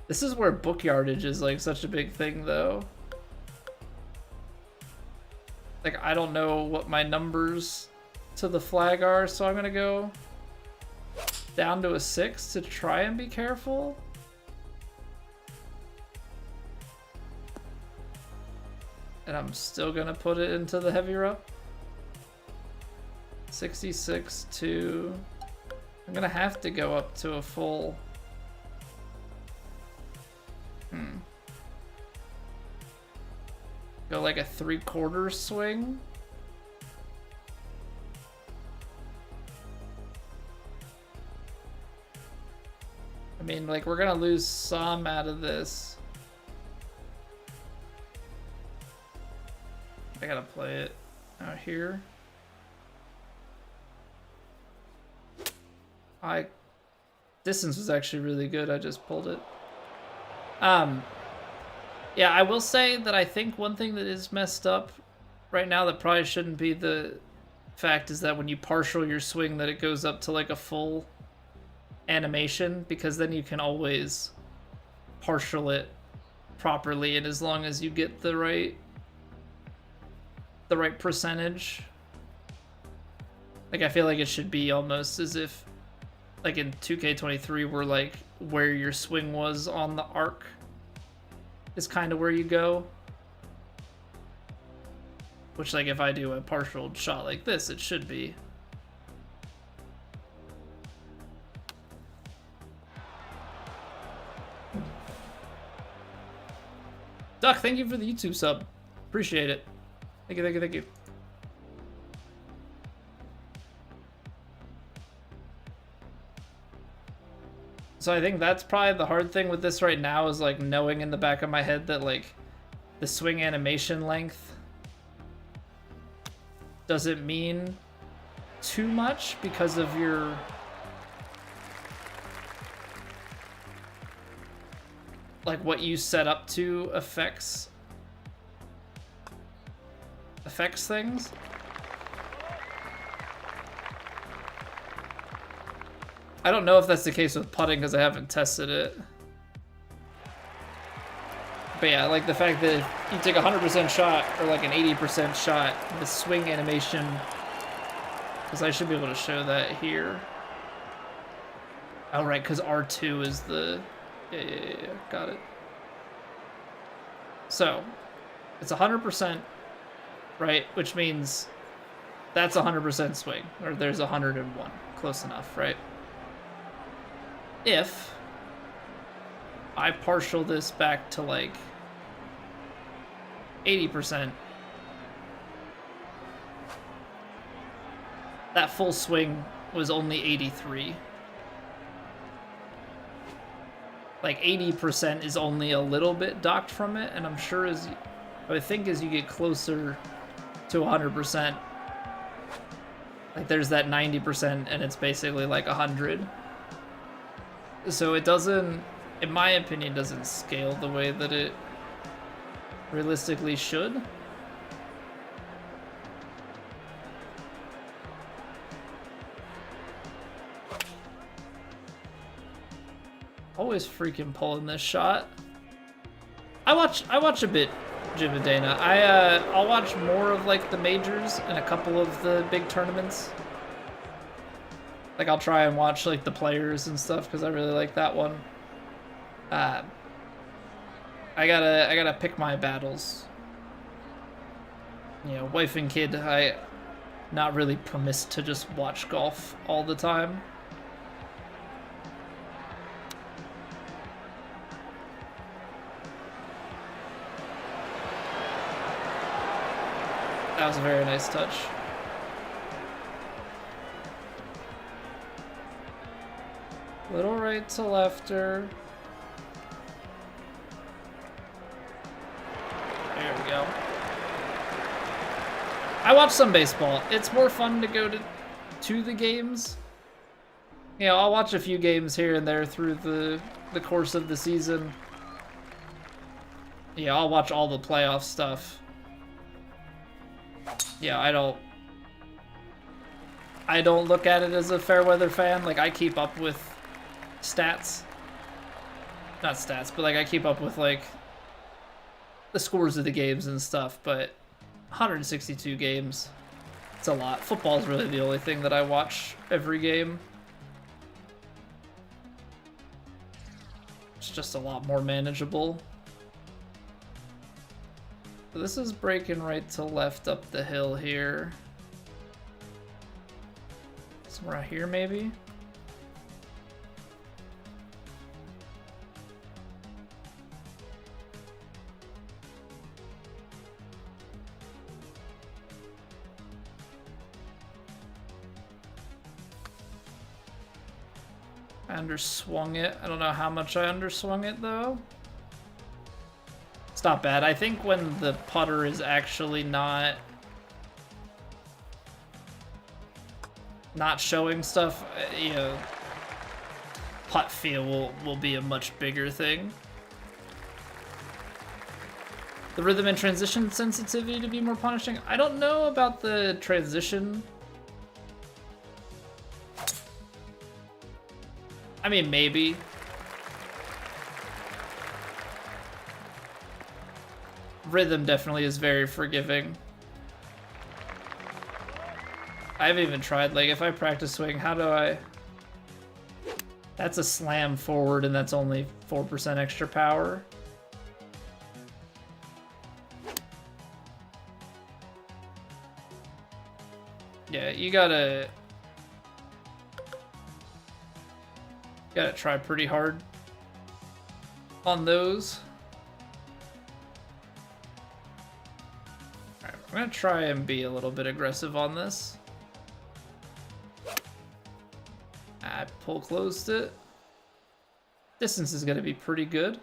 This is where book yardage is like such a big thing though. Like, I don't know what my numbers to the flag are, so I'm gonna go down to a 6 to try and be careful. And I'm still gonna put it into the heavy rough. 66 to... I'm gonna have to go up to a full... Go like a 3/4 swing. I mean, like, we're gonna lose some out of this. I gotta play it out here. Distance was actually really good. I just pulled it. Yeah, I will say that I think one thing that is messed up right now that probably shouldn't be the fact is that when you partial your swing that it goes up to like a full animation, because then you can always partial it properly, and as long as you get the right percentage, like I feel like it should be almost as if like in 2K23 where like where your swing was on the arc is kind of where you go. Which, like, if I do a partial shot like this, it should be. Duck, thank you for the YouTube sub. Appreciate it. Thank you, thank you, thank you. So I think that's probably the hard thing with this right now is like knowing in the back of my head that like the swing animation length doesn't mean too much because of your like what you set up to affects things. I don't know if that's the case with putting because I haven't tested it. But yeah, like the fact that if you take a 100% shot or like an 80% shot, the swing animation, because I should be able to show that here. Oh, right, because R2 is the... Yeah, got it. So, it's 100%, right? Which means that's 100% swing, or there's 101. Close enough, right? If I partial this back to like 80%, that full swing was only 83. Like 80% is only a little bit docked from it, and I'm sure I would think as you get closer to 100%, like there's that 90% and it's basically like 100. So it doesn't, in my opinion, doesn't scale the way that it realistically should. Always freaking pulling this shot. I watch a bit, Jim and Dana. I'll watch more of like the majors and a couple of the big tournaments. Like I'll try and watch like the players and stuff because I really like that one. I gotta pick my battles. You know, wife and kid, I not really permissed to just watch golf all the time. That was a very nice touch. Little right to lefter. There we go. I watch some baseball. It's more fun to go to the games. You know, I'll watch a few games here and there through the course of the season. Yeah, I'll watch all the playoff stuff. Yeah, I don't look at it as a fair weather fan. Like, I keep up with stats. Not stats, but like I keep up with like the scores of the games and stuff, but 162 games, it's a lot. Football's really the only thing that I watch every game. It's just a lot more manageable. So this is breaking right to left up the hill here. Somewhere out here, maybe? I underswung it. I don't know how much I underswung it, though. It's not bad. I think when the putter is actually not showing stuff, you know, putt feel will be a much bigger thing. The rhythm and transition sensitivity to be more punishing. I don't know about the transition. I mean, maybe. Rhythm definitely is very forgiving. I haven't even tried, like, if I practice swing, how do I... That's a slam forward, and that's only 4% extra power. Yeah, you gotta try pretty hard on those. Alright, I'm gonna try and be a little bit aggressive on this. I pull closed it. Distance is gonna be pretty good.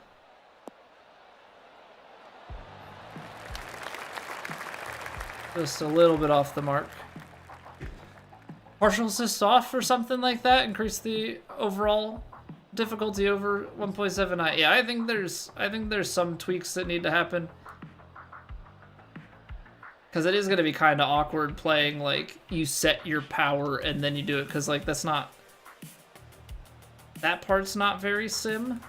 Just a little bit off the mark. Partial assist off or something like that, increase the overall difficulty over 1.79. Yeah, I think there's some tweaks that need to happen. Because it is going to be kind of awkward playing, like, you set your power and then you do it, because, like, that's not... That part's not very sim.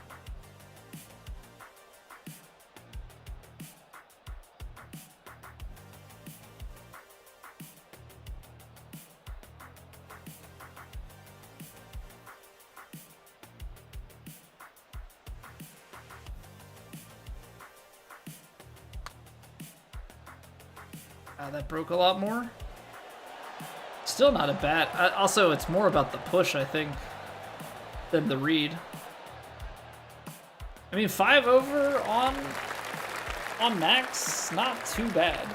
That broke a lot more. Still not a bad. Also, it's more about the push, I think, than the read. I mean, 5 over on max, not too bad.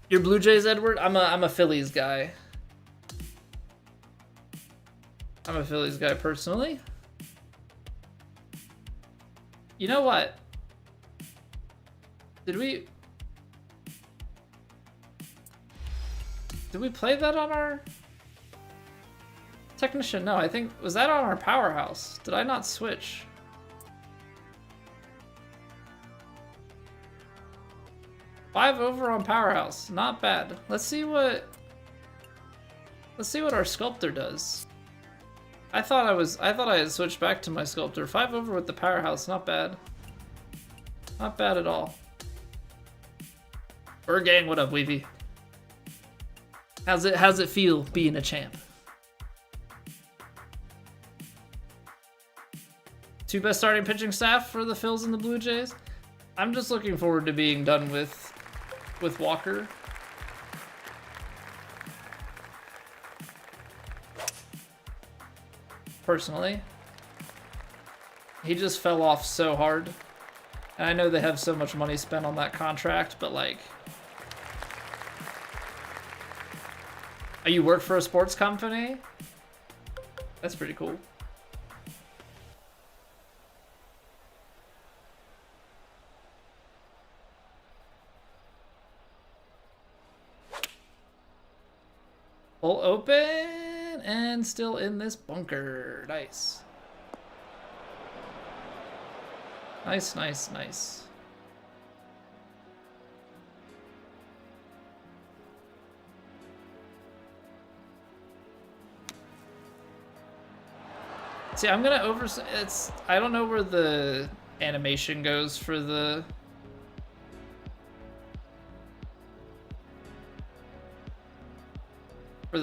Your Blue Jays, Edward? I'm a Phillies guy. I'm a Phillies guy personally. You know what? Did we play that on our Technician? No, I think, was that on our Powerhouse? Did I not switch? Five over on Powerhouse, not bad. Let's see what our Sculptor does. I thought I had switched back to my Sculptor. 5 over with the Powerhouse, not bad. Not bad at all. Gang, what up, Weavy? How's it feel being a champ? 2 best starting pitching staff for the Phils and the Blue Jays. I'm just looking forward to being done with Walker. Personally, he just fell off so hard. And I know they have so much money spent on that contract, but like... Oh, you work for a sports company? That's pretty cool. Hole open and still in this bunker. Nice. Nice, nice, nice. See, I'm gonna I don't know where the animation goes for the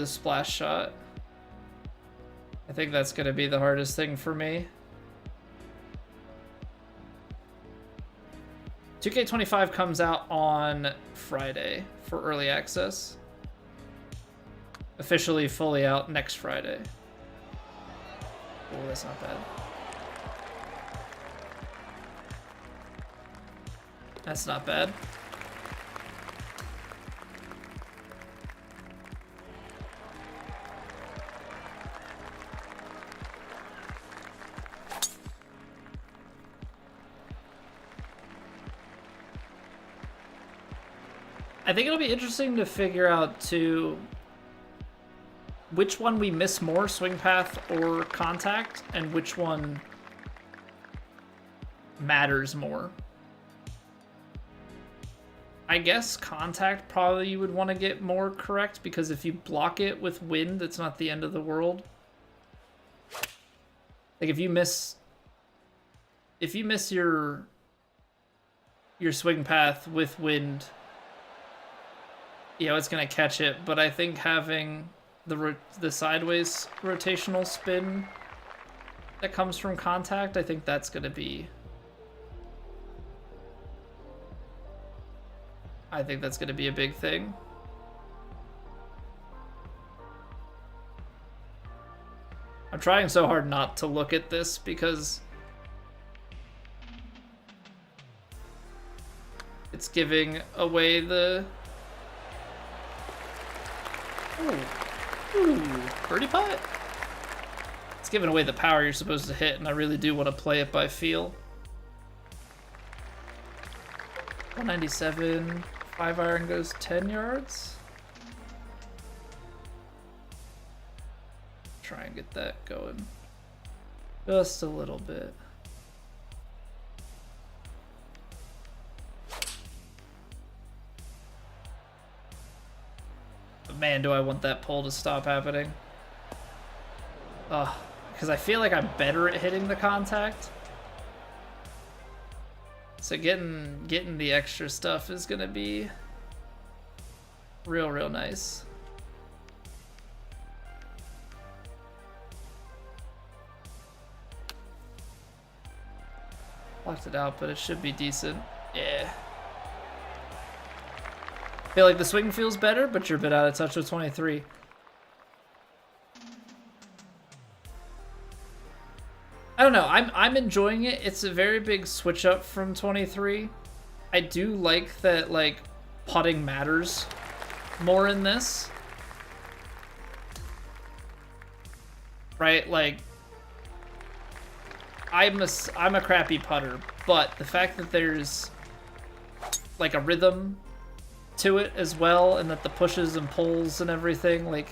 splash shot. I think that's gonna be the hardest thing for me. 2K25 comes out on Friday for early access. Officially fully out next Friday. Oh, that's not bad. That's not bad. I think it'll be interesting to figure out too which one we miss more, swing path or contact, and which one matters more. I guess contact probably you would want to get more correct, because if you block it with wind, it's not the end of the world. Like if you miss your swing path with wind, you know, it's gonna catch it, but I think having the sideways rotational spin that comes from contact, I think that's gonna be a big thing. I'm trying so hard not to look at this because it's giving away the... Ooh, birdie putt. It's giving away the power you're supposed to hit, and I really do want to play it by feel. 197, 5-iron goes 10 yards. Try and get that going just a little bit. But man, do I want that pull to stop happening. Because I feel like I'm better at hitting the contact. So getting the extra stuff is gonna be real nice. Locked it out, but it should be decent. Yeah. Feel like the swing feels better, but you're a bit out of touch with 23. I don't know. I'm enjoying it. It's a very big switch up from 23. I do like that, like, putting matters more in this. Right? Like, I'm a crappy putter, but the fact that there's like a rhythm to it as well, and that the pushes and pulls and everything, like,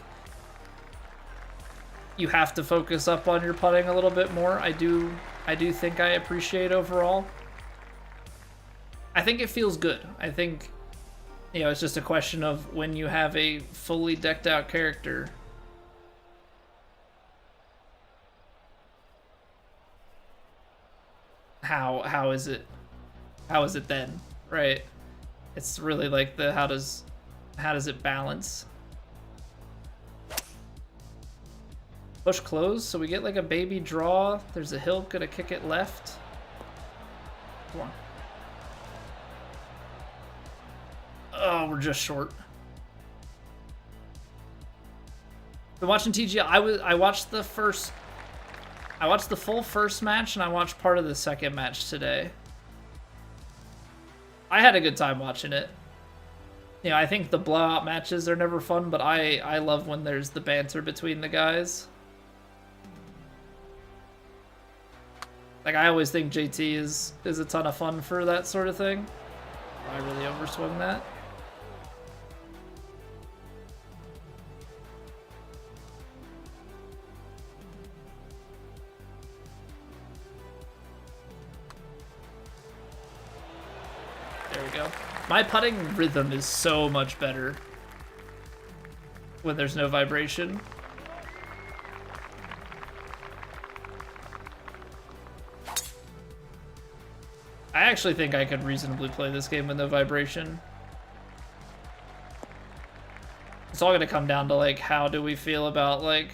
you have to focus up on your putting a little bit more. I do think I appreciate overall. I think it feels good. I think, you know, it's just a question of when you have a fully decked out character, how is it then, right? It's really like the how does it balance? Push close, so we get like a baby draw. There's a hill, gonna kick it left. Come on. Oh, we're just short. Been watching TGL. I watched the full first match, and I watched part of the second match today. I had a good time watching it. You know, I think the blowout matches are never fun, but I love when there's the banter between the guys. Like, I always think JT is a ton of fun for that sort of thing. I really overswung that. There we go. My putting rhythm is so much better when there's no vibration. I actually think I could reasonably play this game with no vibration. It's all gonna come down to, like, how do we feel about, like,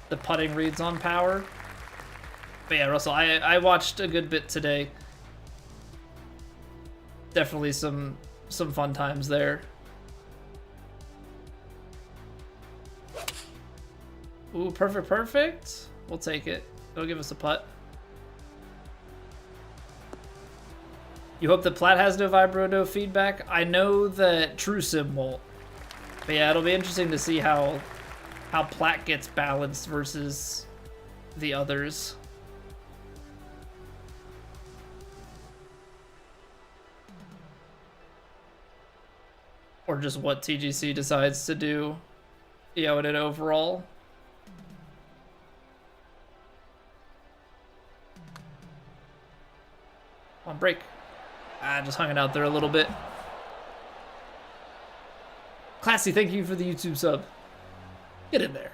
the putting reads on power. But yeah, Russell, I watched a good bit today. Definitely some fun times there. Ooh, perfect. We'll take it. It'll give us a putt. You hope that Plat has no vibro, no feedback? I know that TrueSim won't. But yeah, it'll be interesting to see how Plat gets balanced versus the others. Or just what TGC decides to do, you know, in an overall. On break. Just hung it out there a little bit. Classy, thank you for the YouTube sub. Get in there.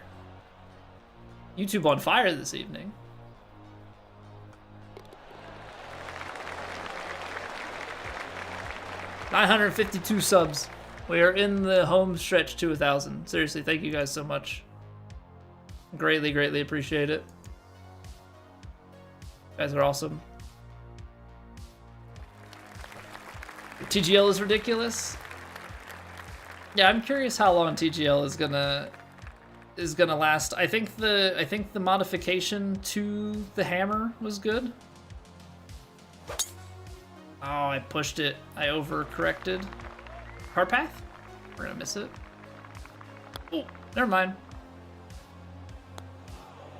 YouTube on fire this evening. $952 subs. We are in the home stretch to 1,000. Seriously, thank you guys so much. Greatly appreciate it. You guys are awesome. TGL is ridiculous. Yeah, I'm curious how long TGL is gonna last. I think the modification to the hammer was good. Oh, I pushed it. I overcorrected. Cart path? We're gonna miss it. Oh, never mind.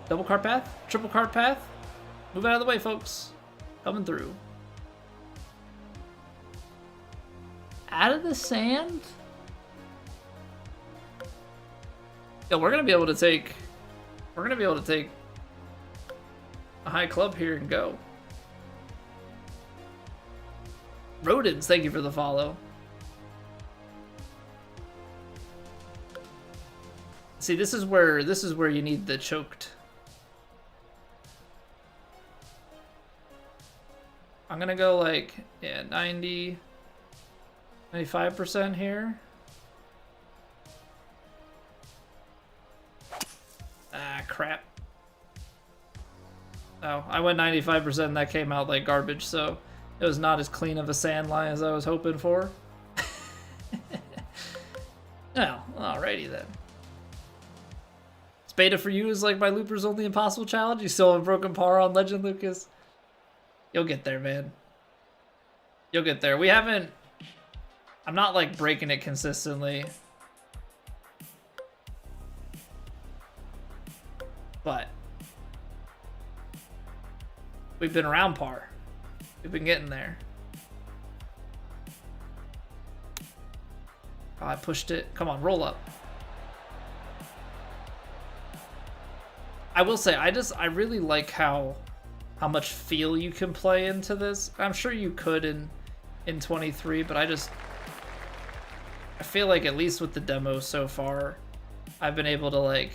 Double cart path? Triple cart path? Move out of the way, folks. Coming through. Out of the sand? Yeah, we're gonna be able to take a high club here and go. Rodents, thank you for the follow. See, this is where you need the choked. I'm gonna go like, yeah, 95% here. Ah, crap. Oh, I went 95% and that came out like garbage, so it was not as clean of a sand line as I was hoping for. Well, alrighty then. Beta for you is like my Looper's Only Impossible challenge. You still have broken par on Legend, Lucas? You'll get there, man. You'll get there. We haven't... I'm not like breaking it consistently. But we've been around par. We've been getting there. Oh, I pushed it. Come on, roll up. I will say, I really like how much feel you can play into this. I'm sure you could in 23, but I feel like at least with the demo so far, I've been able to like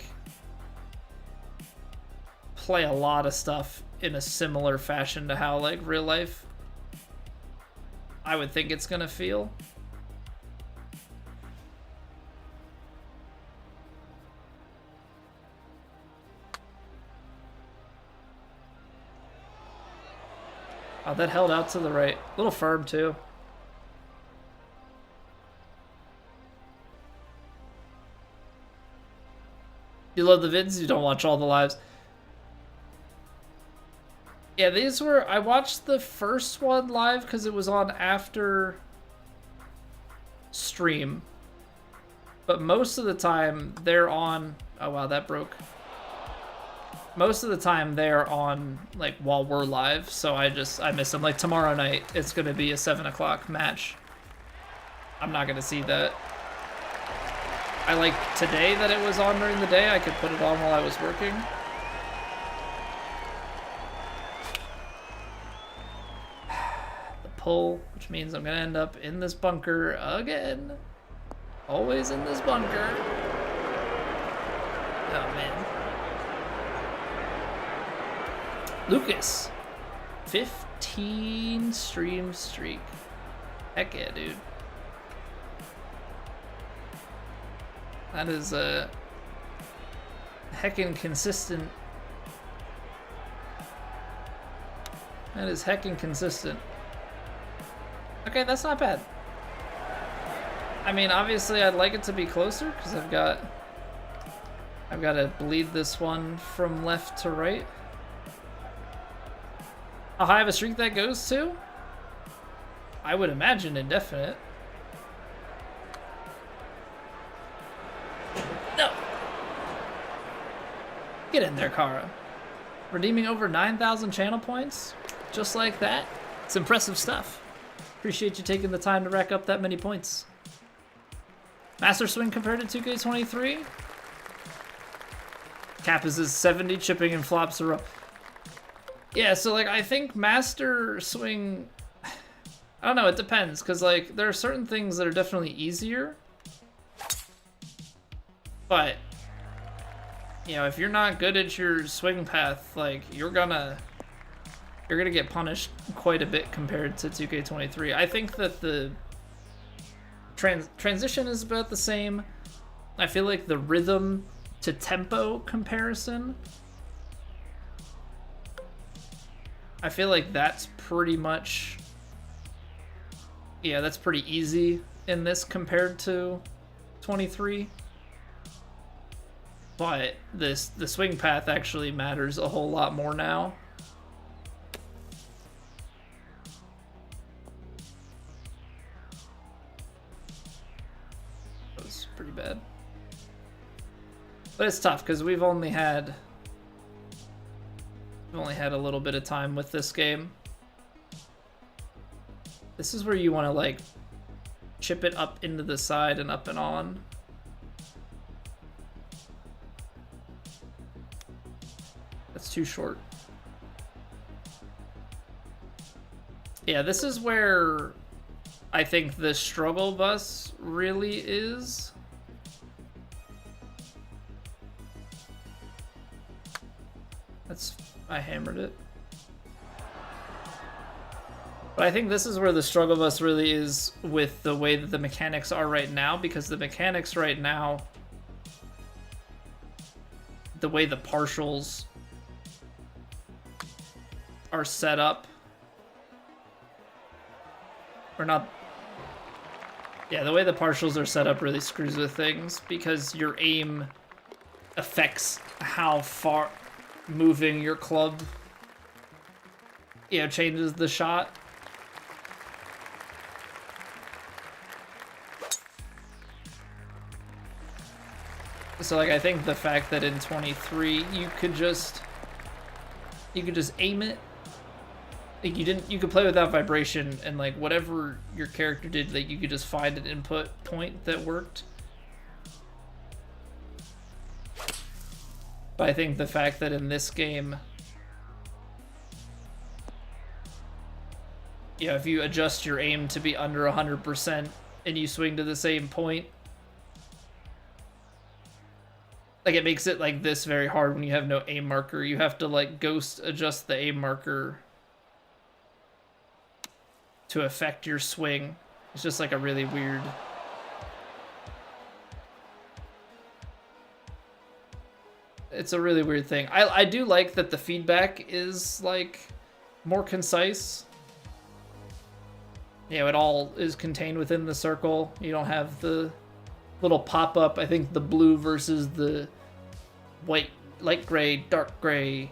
play a lot of stuff in a similar fashion to how like real life I would think it's gonna feel. Oh, that held out to the right. A little firm, too. You love the vids? You don't watch all the lives. Yeah, these were... I watched the first one live because it was on after stream, but most of the time they're on. Oh wow, that broke. Most of the time they're on like while we're live, so I miss them. Like tomorrow night, it's gonna be a 7 o'clock match. I'm not gonna see that. I like today that it was on during the day. I could put it on while I was working. The pull, which means I'm gonna end up in this bunker again. Always in this bunker. Oh man. Lucas, 15 stream streak. Heck yeah, dude. That is a heckin' consistent. That is heckin' consistent. Okay, that's not bad. I mean, obviously, I'd like it to be closer because I've got to bleed this one from left to right. How high of a streak that goes to? I would imagine indefinite. No! Get in there, Kara. Redeeming over 9,000 channel points? Just like that? It's impressive stuff. Appreciate you taking the time to rack up that many points. Master swing compared to 2K23? Cap is 70, chipping and flops are up. Yeah, so like I think master swing, I don't know, it depends, because like there are certain things that are definitely easier, but you know, if you're not good at your swing path, like you're gonna get punished quite a bit compared to 2K23. I think that the transition is about the same. I feel like the rhythm to tempo comparison, I feel like that's pretty much, yeah, that's pretty easy in this compared to 23. But the swing path actually matters a whole lot more now. That was pretty bad. But it's tough because we've only had a little bit of time with this game. This is where you want to like chip it up into the side and up and on. That's too short. Yeah, this is where I think the struggle bus really is. I hammered it. But I think this is where the struggle bus really is with the way that the mechanics are right now, because the mechanics right now, the way the partials are set up, or not, yeah, the way the partials are set up really screws with things, because your aim affects how far moving your club, you know, changes the shot. So like I think the fact that in 23 you could just aim it, like you could play without vibration, and like whatever your character did, like you could just find an input point that worked. But I think the fact that in this game, you know, if you adjust your aim to be under 100% and you swing to the same point, like it makes it like this very hard when you have no aim marker. You have to like ghost adjust the aim marker to affect your swing. It's just like a really weird. It's a really weird thing. I do like that the feedback is like more concise. You know, it all is contained within the circle. You don't have the little pop-up. I think the blue versus the white, light gray, dark gray.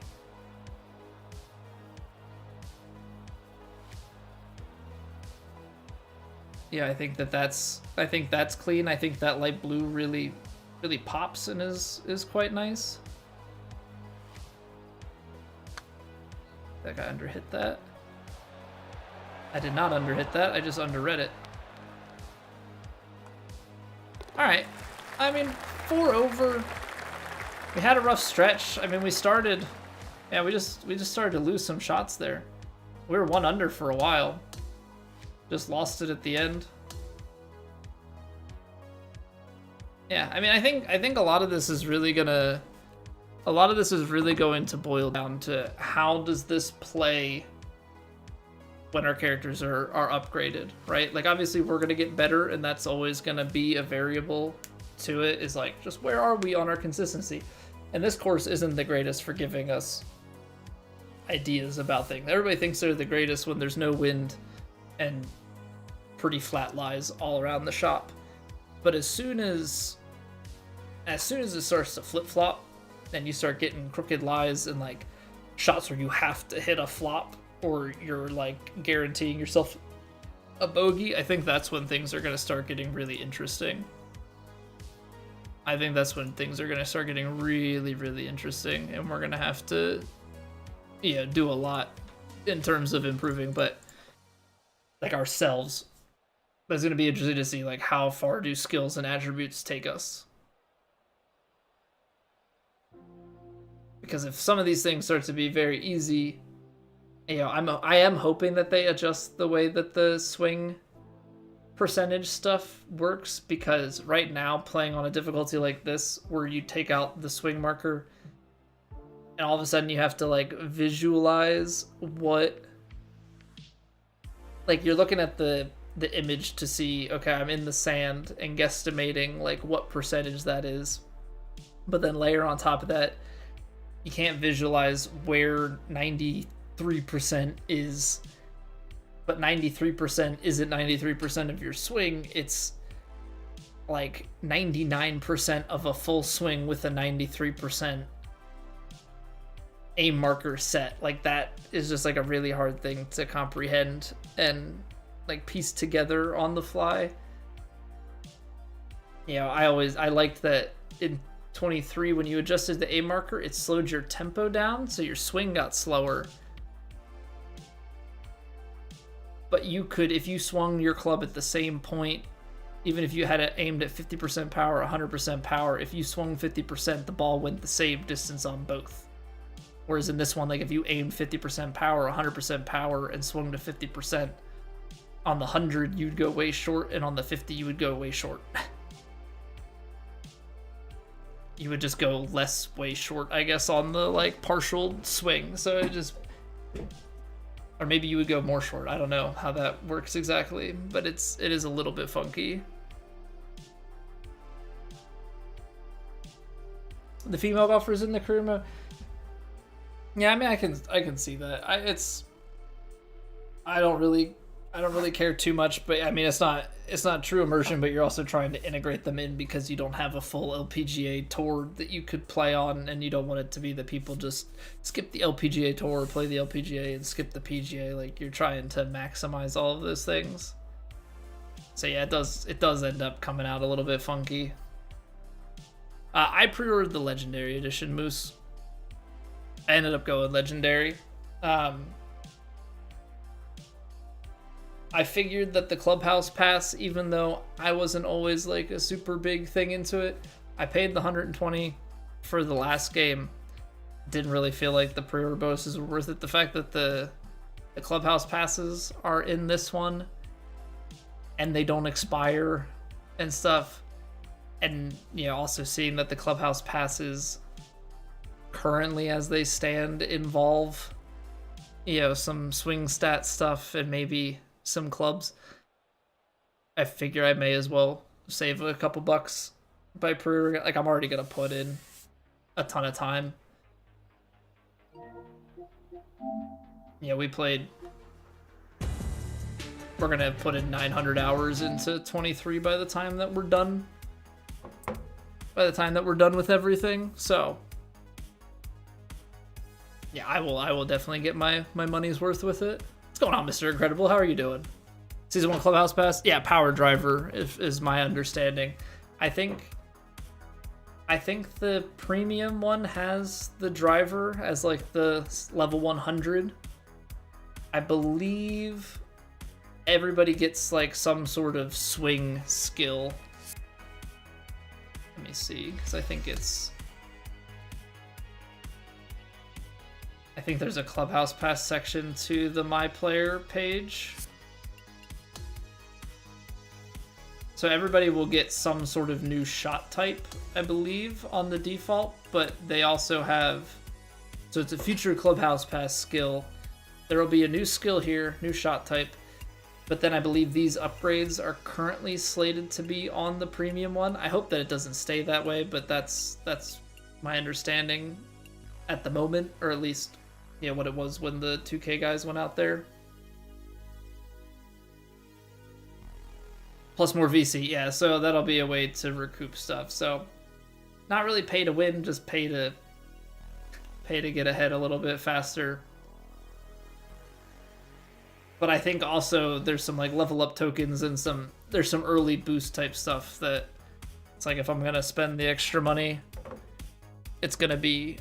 Yeah, I think that's clean. I think that light blue really pops and is quite nice. That guy underhit that. I did not underhit that. I just underread it. All right. I mean, 4 over. We had a rough stretch. I mean, we started. Yeah, we just started to lose some shots there. We were 1 under for a while. Just lost it at the end. Yeah, I mean, I think a lot of this is really going to boil down to how does this play when our characters are upgraded, right? Like, obviously we're going to get better, and that's always going to be a variable to it, is like, just where are we on our consistency? And this course isn't the greatest for giving us ideas about things. Everybody thinks they're the greatest when there's no wind and pretty flat lies all around the shop. But as soon as it starts to flip-flop and you start getting crooked lies and like shots where you have to hit a flop or you're like guaranteeing yourself a bogey, I think that's when things are going to start getting really interesting. I think that's when things are going to start getting really, really interesting, and we're going to have to do a lot in terms of improving, but like ourselves. But it's going to be interesting to see like how far do skills and attributes take us. Because if some of these things start to be very easy, I am hoping that they adjust the way that the swing percentage stuff works, because right now playing on a difficulty like this where you take out the swing marker and all of a sudden you have to like visualize what, like, you're looking at the image to see, okay, I'm in the sand, and guesstimating like what percentage that is, but then layer on top of that, you can't visualize where 93% is, but 93% isn't 93% of your swing. It's like 99% of a full swing with a 93% aim marker set. Like, that is just like a really hard thing to comprehend and like piece together on the fly. I liked that in 23 when you adjusted the aim marker, it slowed your tempo down, so your swing got slower. But you could, if you swung your club at the same point, even if you had it aimed at 50% power, 100% power, if you swung 50%, the ball went the same distance on both. Whereas in this one, like, if you aimed 50% power, 100% power, and swung to 50%, on the 100 you'd go way short, and on the 50 you would go way short. You would just go less way short, I guess, on the like partial swing. So it just, or maybe you would go more short. I don't know how that works exactly, but it is a little bit funky. The female golfers in the career mode. Yeah, I mean, I can see that. I don't really care too much, but I mean, it's not true immersion, but you're also trying to integrate them in because you don't have a full LPGA tour that you could play on, and you don't want it to be that people just skip the LPGA tour, play the LPGA, and skip the PGA. Like, you're trying to maximize all of those things. So yeah, it does end up coming out a little bit funky. I pre-ordered the Legendary Edition, Moose. I ended up going Legendary. I figured that the Clubhouse Pass, even though I wasn't always like a super big thing into it, I paid the $120 for the last game. Didn't really feel like the pre-order bonuses were worth it. The fact that the Clubhouse Passes are in this one and they don't expire and stuff, and also seeing that the Clubhouse Passes currently as they stand involve some swing stat stuff and maybe some clubs, I figure I may as well save a couple bucks by pre-ordering. Like, I'm already gonna put in a ton of time. We're gonna put in 900 hours into 23 by the time that we're done. By the time that we're done with everything, so yeah, I will definitely get my money's worth with it. What's going on, Mr. Incredible? How are you doing? Season 1 Clubhouse Pass? Yeah, Power Driver is my understanding. I think the premium one has the driver as like the level 100. I believe everybody gets like some sort of swing skill. Let me see, because I think there's a Clubhouse Pass section to the My Player page. So everybody will get some sort of new shot type, I believe, on the default, but they also have, so it's a future Clubhouse Pass skill. There will be a new skill here, new shot type, but then I believe these upgrades are currently slated to be on the premium one. I hope that it doesn't stay that way, but that's my understanding at the moment, or at least, yeah, what it was when the 2K guys went out there. Plus more VC, yeah, so that'll be a way to recoup stuff. So not really pay to win, just pay to get ahead a little bit faster. But I think also there's some like level up tokens and there's some early boost type stuff that it's like if I'm gonna spend the extra money, it's gonna be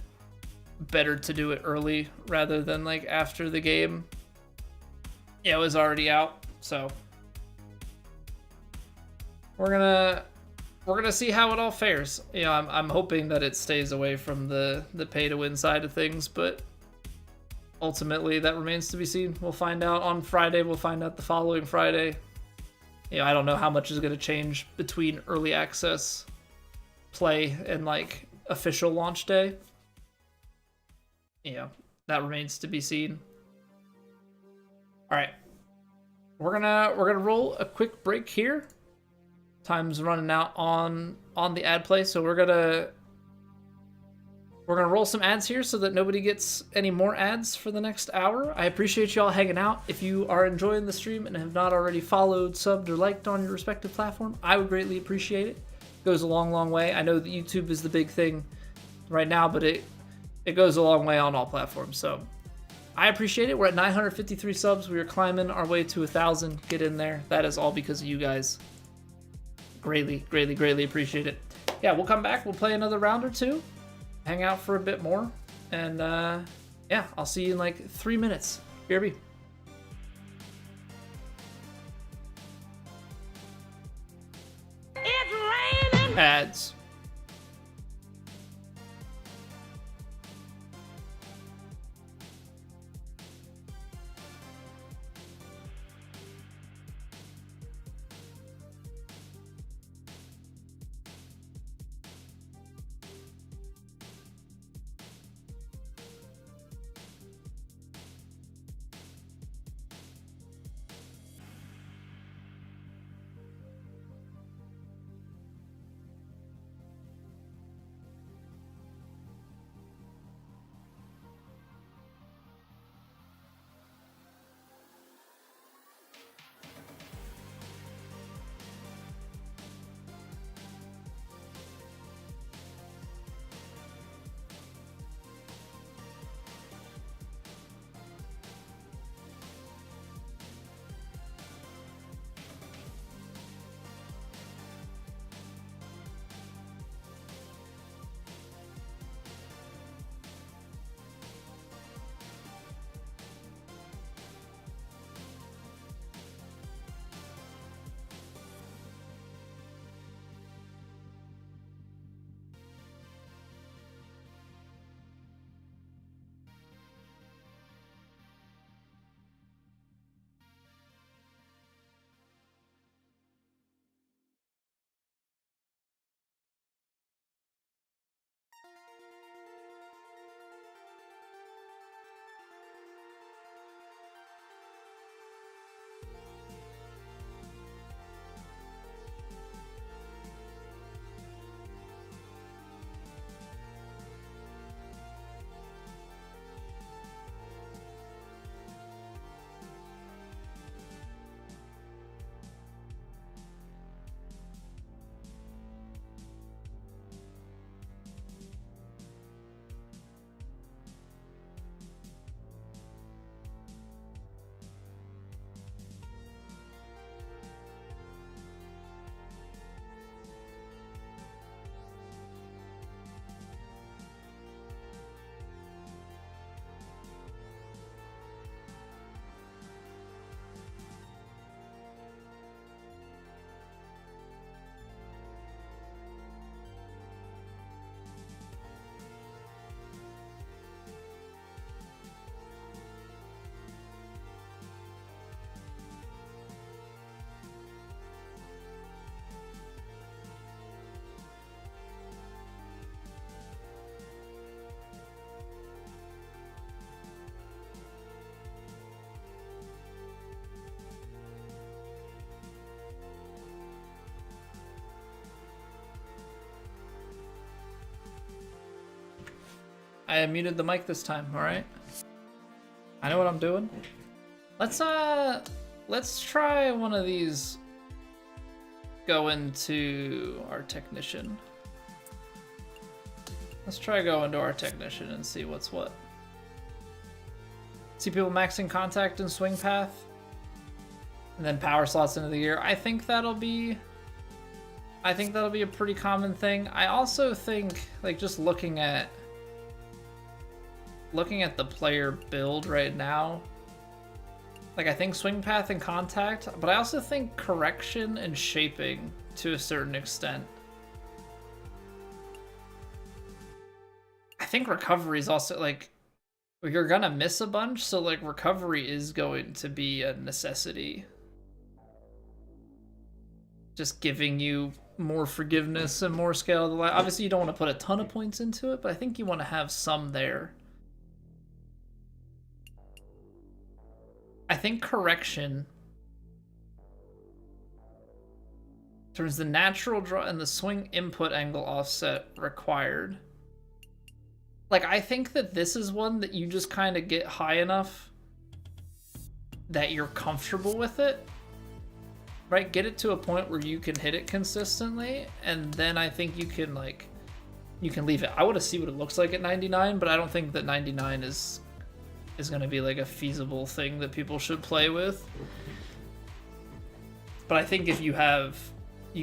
better to do it early rather than like after the game. Yeah, it was already out, so we're gonna see how it all fares. You know, I'm hoping that it stays away from the pay to win side of things, but ultimately that remains to be seen. We'll find out on Friday. We'll find out the following Friday. You know, I don't know how much is going to change between early access play and like official launch day. You know, that remains to be seen. All right, we're gonna roll a quick break here. Time's running out on the ad play, so we're gonna roll some ads here so that nobody gets any more ads for the next hour. I appreciate y'all hanging out. If you are enjoying the stream and have not already followed, subbed, or liked on your respective platform, I would greatly appreciate it. It goes a long, long way. I know that YouTube is the big thing right now, but it goes a long way on all platforms. So I appreciate it. We're at 953 subs. We are climbing our way to 1,000. Get in there. That is all because of you guys. Greatly, greatly, greatly appreciate it. Yeah, we'll come back. We'll play another round or two. Hang out for a bit more. And yeah, I'll see you in like 3 minutes. BRB. It's raining. Ads. I muted the mic this time, alright? I know what I'm doing. Let's try one of these. Go into our technician. Let's try going to our technician and see what's what. See people maxing contact and swing path. And then power slots into the year. I think that'll be a pretty common thing. I also think, like, just looking at the player build right now, like, I think swing path and contact, but I also think correction and shaping to a certain extent. I think recovery is also, like, you're gonna miss a bunch, so, like, recovery is going to be a necessity. Just giving you more forgiveness and more scale of the line. Obviously, you don't want to put a ton of points into it, but I think you want to have some there. I think correction turns the natural draw and the swing input angle offset required. Like, I think that this is one that you just kind of get high enough that you're comfortable with it. Right, get it to a point where you can hit it consistently, and then I think you can, like, you can leave it. I want to see what it looks like at 99, but I don't think that 99 is going to be, like, a feasible thing that people should play with. But I think if you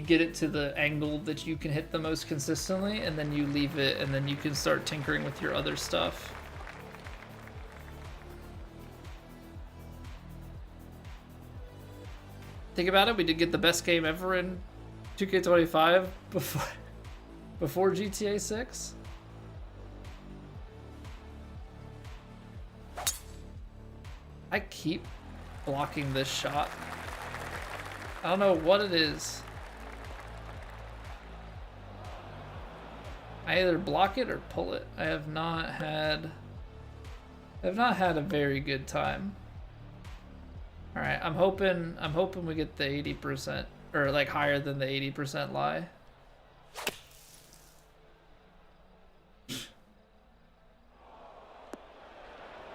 get it to the angle that you can hit the most consistently, and then you leave it, and then you can start tinkering with your other stuff. Think about it, we did get the best game ever in 2K25 before GTA 6. I keep blocking this shot. I don't know what it is. I either block it or pull it. I have not had a very good time. All right, I'm hoping we get the 80%, or like higher than the 80% lie.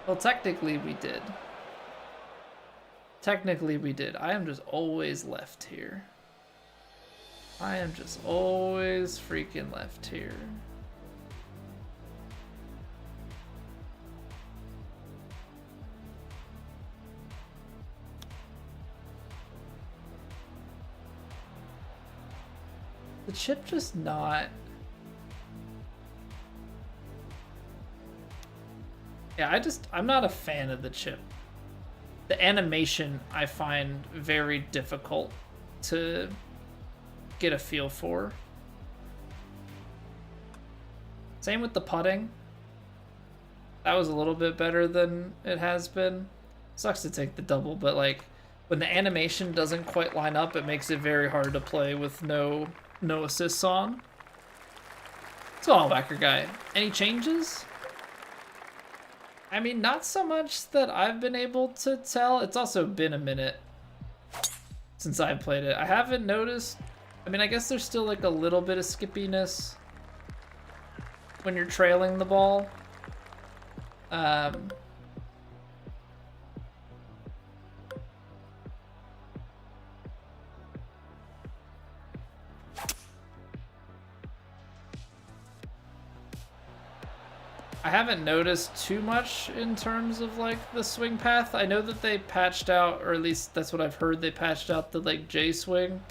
Well, technically we did. Technically we did. I am just always left here. I am just always freaking left here. The chip just not... Yeah, I'm not a fan of the chip. The animation I find very difficult to get a feel for. Same with the putting. That was a little bit better than it has been. Sucks to take the double, but like when the animation doesn't quite line up, it makes it very hard to play with no assists on. Let's go, Allbacker guy. Any changes? I mean, not so much that I've been able to tell. It's also been a minute since I played it. I haven't noticed. I mean, I guess there's still like a little bit of skippiness when you're trailing the ball. I haven't noticed too much in terms of like the swing path. I know that they patched out, or at least that's what I've heard, they patched out the like J swing.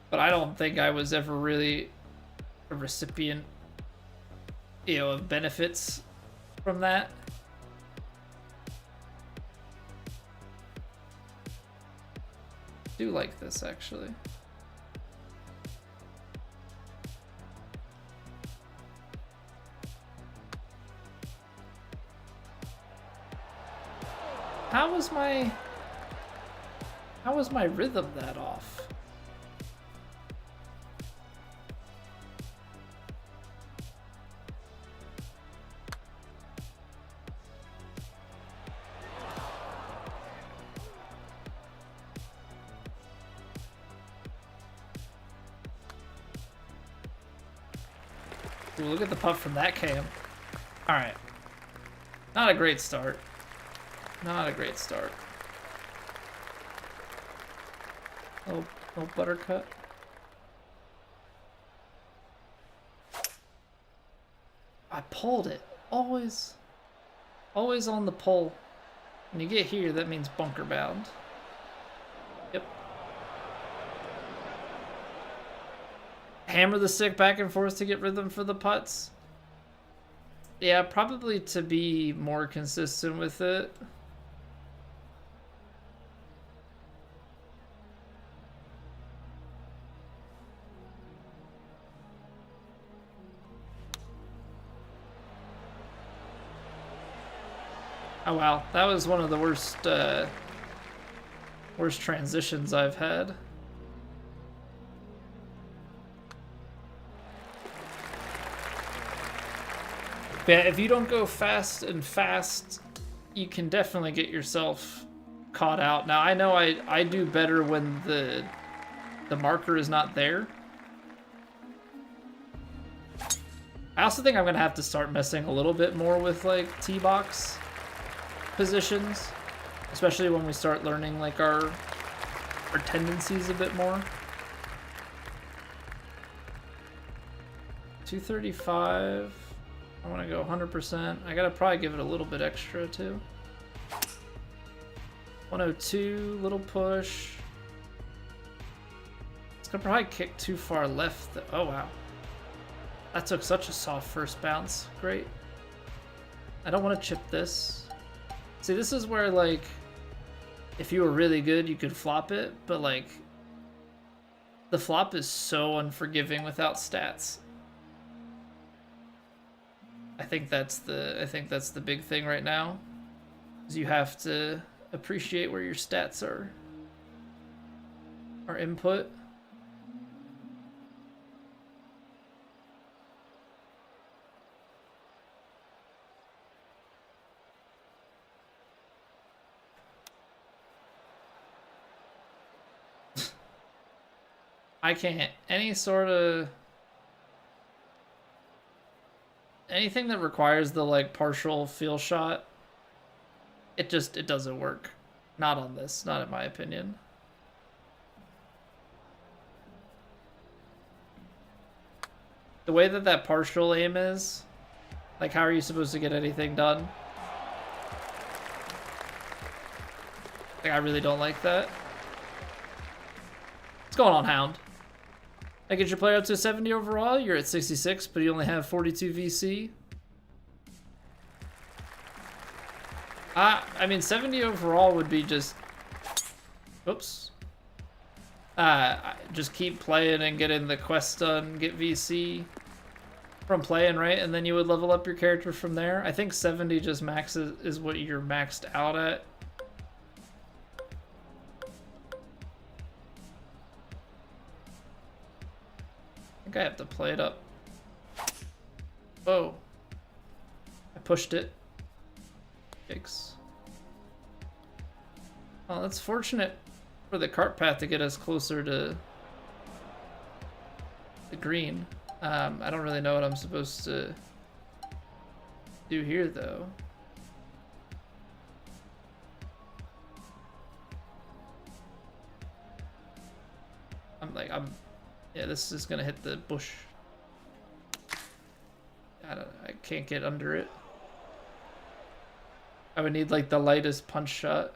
But I don't think I was ever really a recipient, you know, of benefits from that. I do like this actually. How was my rhythm that off? Ooh, look at the putt from that cam. All right. Not a great start. Not a great start. Oh, buttercut. I pulled it. Always on the pole. When you get here, that means bunker bound. Yep. Hammer the stick back and forth to get rhythm for the putts. Yeah, probably to be more consistent with it. Oh wow, that was one of the worst transitions I've had. But yeah, if you don't go fast and fast, you can definitely get yourself caught out. Now I know I do better when the marker is not there. I also think I'm gonna have to start messing a little bit more with like tee box positions, especially when we start learning like our tendencies a bit more. 235. I want to go 100%. I gotta probably give it a little bit extra too. 102, little push. It's gonna probably kick too far left. Oh wow. That took such a soft first bounce. Great. I don't want to chip this. See, this is where, like, if you were really good, you could flop it, but, like, the flop is so unforgiving without stats. I think that's the big thing right now, is you have to appreciate where your stats are input. I can't. Anything that requires the like partial feel shot, it doesn't work. Not on this, not in my opinion. The way that partial aim is, like how are you supposed to get anything done? Like I really don't like that. What's going on, Hound? I get your player up to 70 overall. You're at 66, but you only have 42 VC. I mean, 70 overall would be just... Oops. Just keep playing and getting the quest done, get VC from playing, right? And then you would level up your character from there. I think 70 just is what you're maxed out at. I have to play it up. Whoa. I pushed it. Yikes. Well, that's fortunate for the cart path to get us closer to the green. I don't really know what I'm supposed to do here, though. Yeah, this is gonna hit the bush. I can't get under it. I would need like the lightest punch shot.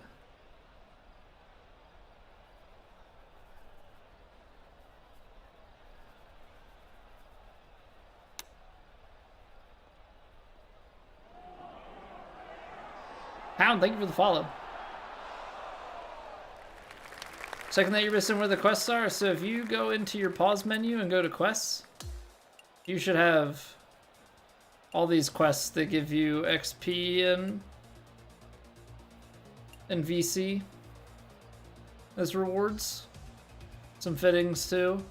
Pound, thank you for the follow. Checking that you're missing where the quests are. So if you go into your pause menu and go to quests, you should have all these quests that give you XP and VC as rewards. Some fittings too.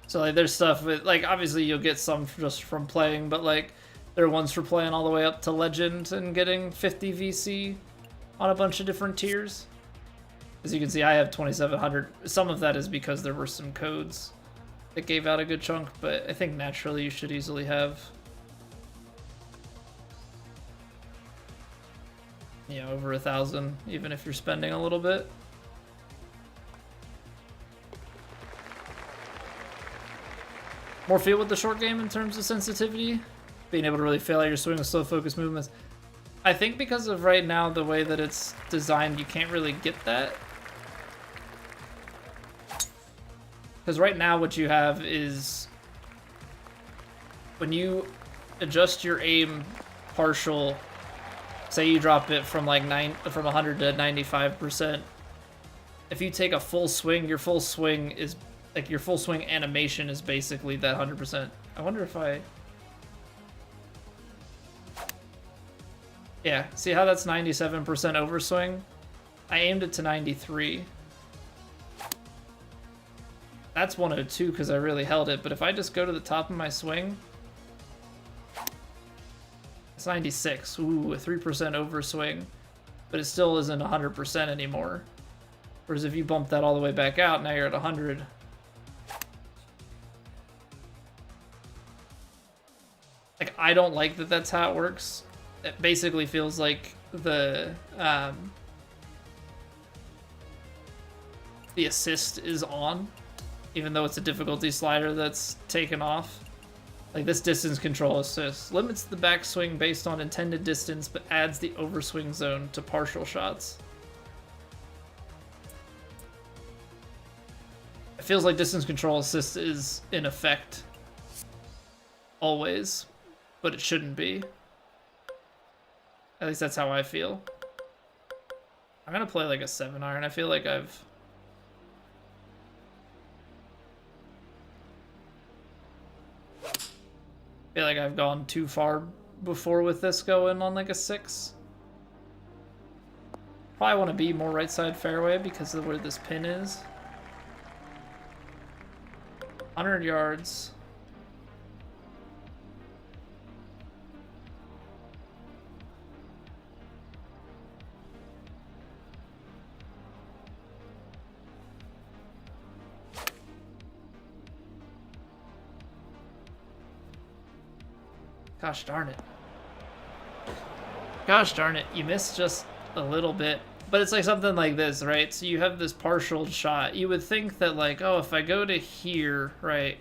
So like there's stuff with like obviously you'll get some just from playing, but like there are ones for playing all the way up to Legend and getting 50 VC on a bunch of different tiers. As you can see, I have 2,700. Some of that is because there were some codes that gave out a good chunk, but I think naturally you should easily have, you know, over 1,000, even if you're spending a little bit. More feel with the short game in terms of sensitivity, being able to really fail out your swing with slow focus movements. I think because of right now the way that it's designed, you can't really get that. Because right now what you have is when you adjust your aim partial, say you drop it from like 100 to 95%. If you take a full swing, your full swing is like your full swing animation is basically that 100%. I wonder if yeah, see how that's 97% overswing? I aimed it to 93. That's 102 because I really held it, but if I just go to the top of my swing, it's 96. Ooh, a 3% overswing, but it still isn't 100% anymore. Whereas if you bump that all the way back out, now you're at 100. Like, I don't like that that's how it works. It basically feels like the assist is on, even though it's a difficulty slider that's taken off. Like, this distance control assist limits the backswing based on intended distance, but adds the overswing zone to partial shots. It feels like distance control assist is in effect always, but it shouldn't be. At least that's how I feel. I'm gonna play like a 7-iron. I feel like I've gone too far before with this going on like a 6. Probably want to be more right side fairway because of where this pin is. 100 yards. Gosh darn it. Gosh darn it. You missed just a little bit. But it's like something like this, right? So you have this partial shot. You would think that like, oh, if I go to here, right,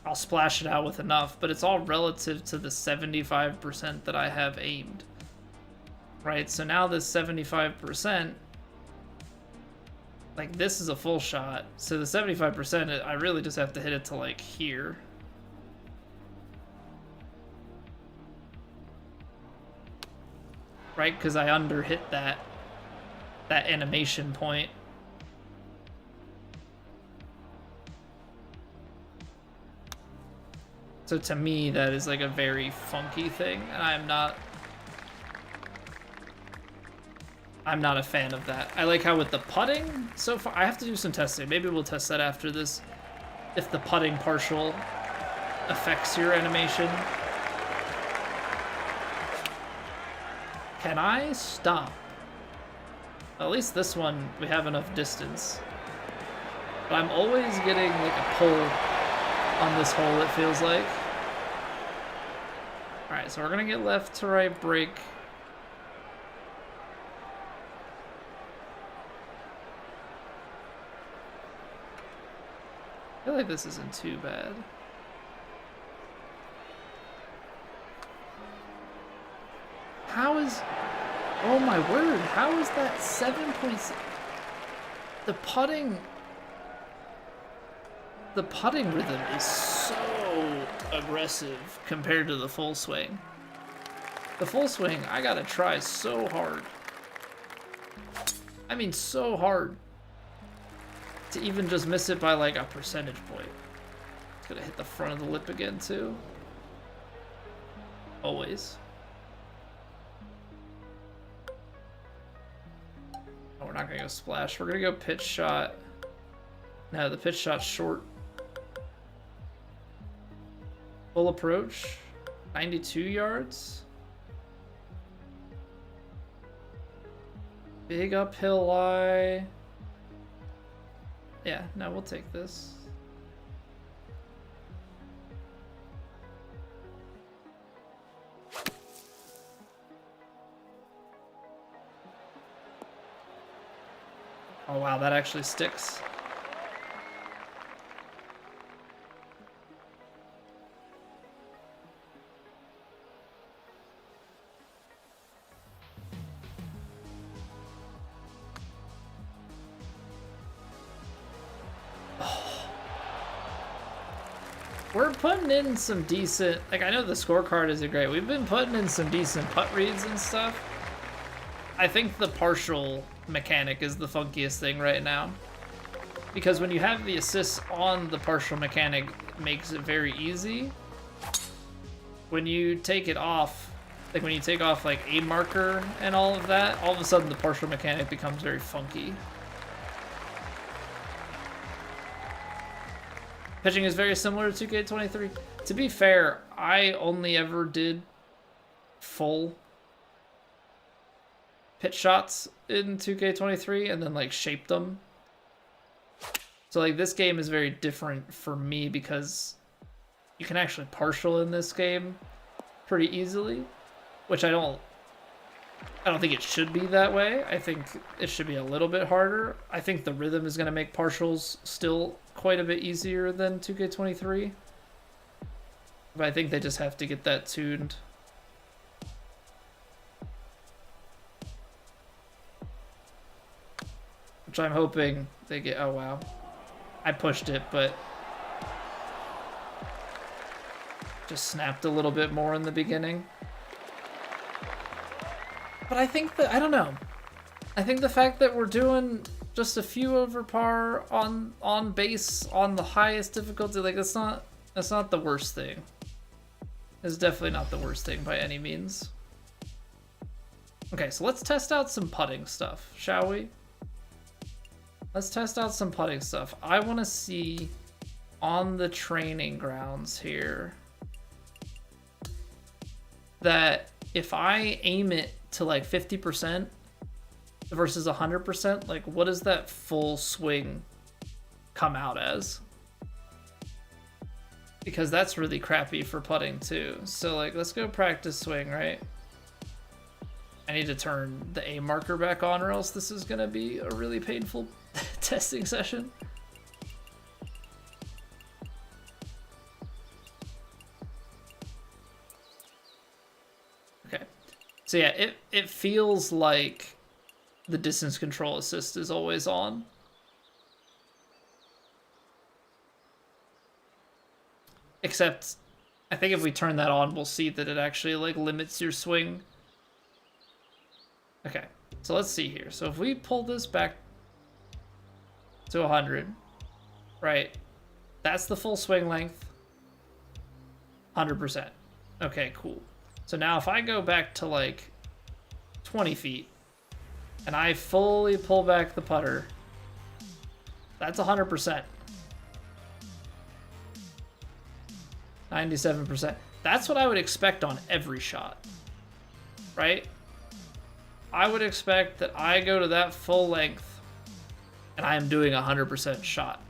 I'll splash it out with enough. But it's all relative to the 75% that I have aimed. Right? So now this 75%, like this is a full shot. So the 75%, I really just have to hit it to like here. Right, because I underhit that animation point. So to me, that is like a very funky thing, and I'm not a fan of that. I like how with the putting so far, I have to do some testing. Maybe we'll test that after this, if the putting partial affects your animation. Can I stop? At least this one, we have enough distance. But I'm always getting like a pull on this hole, it feels like. Alright, so we're gonna get left to right break. I feel like this isn't too bad. How is... Oh my word, how is that 7.6? The putting rhythm is so aggressive compared to the full swing. The full swing, I gotta try so hard. I mean so hard to even just miss it by like a percentage point. It's gonna hit the front of the lip again too. Always. Oh, we're not gonna go splash. We're gonna go pitch shot. No, the pitch shot's short. Full approach. 92 yards. Big uphill lie. Yeah, no, we'll take this. Oh wow, that actually sticks. We're putting in some decent, like I know the scorecard isn't great. We've been putting in some decent putt reads and stuff. I think the partial mechanic is the funkiest thing right now. Because when you have the assists on the partial mechanic, it makes it very easy. When you take it off, like when you take off like a marker and all of that, all of a sudden the partial mechanic becomes very funky. Pitching is very similar to 2K23. To be fair, I only ever did full pitch shots in 2K23 and then like shaped them. So like this game is very different for me because you can actually partial in this game pretty easily, which I don't think it should be that way. I think it should be a little bit harder. I think the rhythm is going to make partials still quite a bit easier than 2K23. But I think they just have to get that tuned. Which I'm hoping they get. Oh wow. I pushed it, but just snapped a little bit more in the beginning. But I think that, I don't know. I think the fact that we're doing just a few over par on base on the highest difficulty, like that's not the worst thing. It's definitely not the worst thing by any means. Okay, so let's test out some putting stuff, shall we? Let's test out some putting stuff. I want to see on the training grounds here that if I aim it to like 50% versus 100%, like what does that full swing come out as? Because that's really crappy for putting too. So like, let's go practice swing, right? I need to turn the A marker back on or else this is gonna be a really painful testing session. Okay. So yeah, it feels like the distance control assist is always on. Except, I think if we turn that on, we'll see that it actually like limits your swing. Okay, so let's see here. So if we pull this back to 100, right? That's the full swing length, 100%. Okay, cool. So now if I go back to like 20 feet and I fully pull back the putter, that's 100%. 97%. That's what I would expect on every shot, right? I would expect that I go to that full length and I am doing a 100% shot.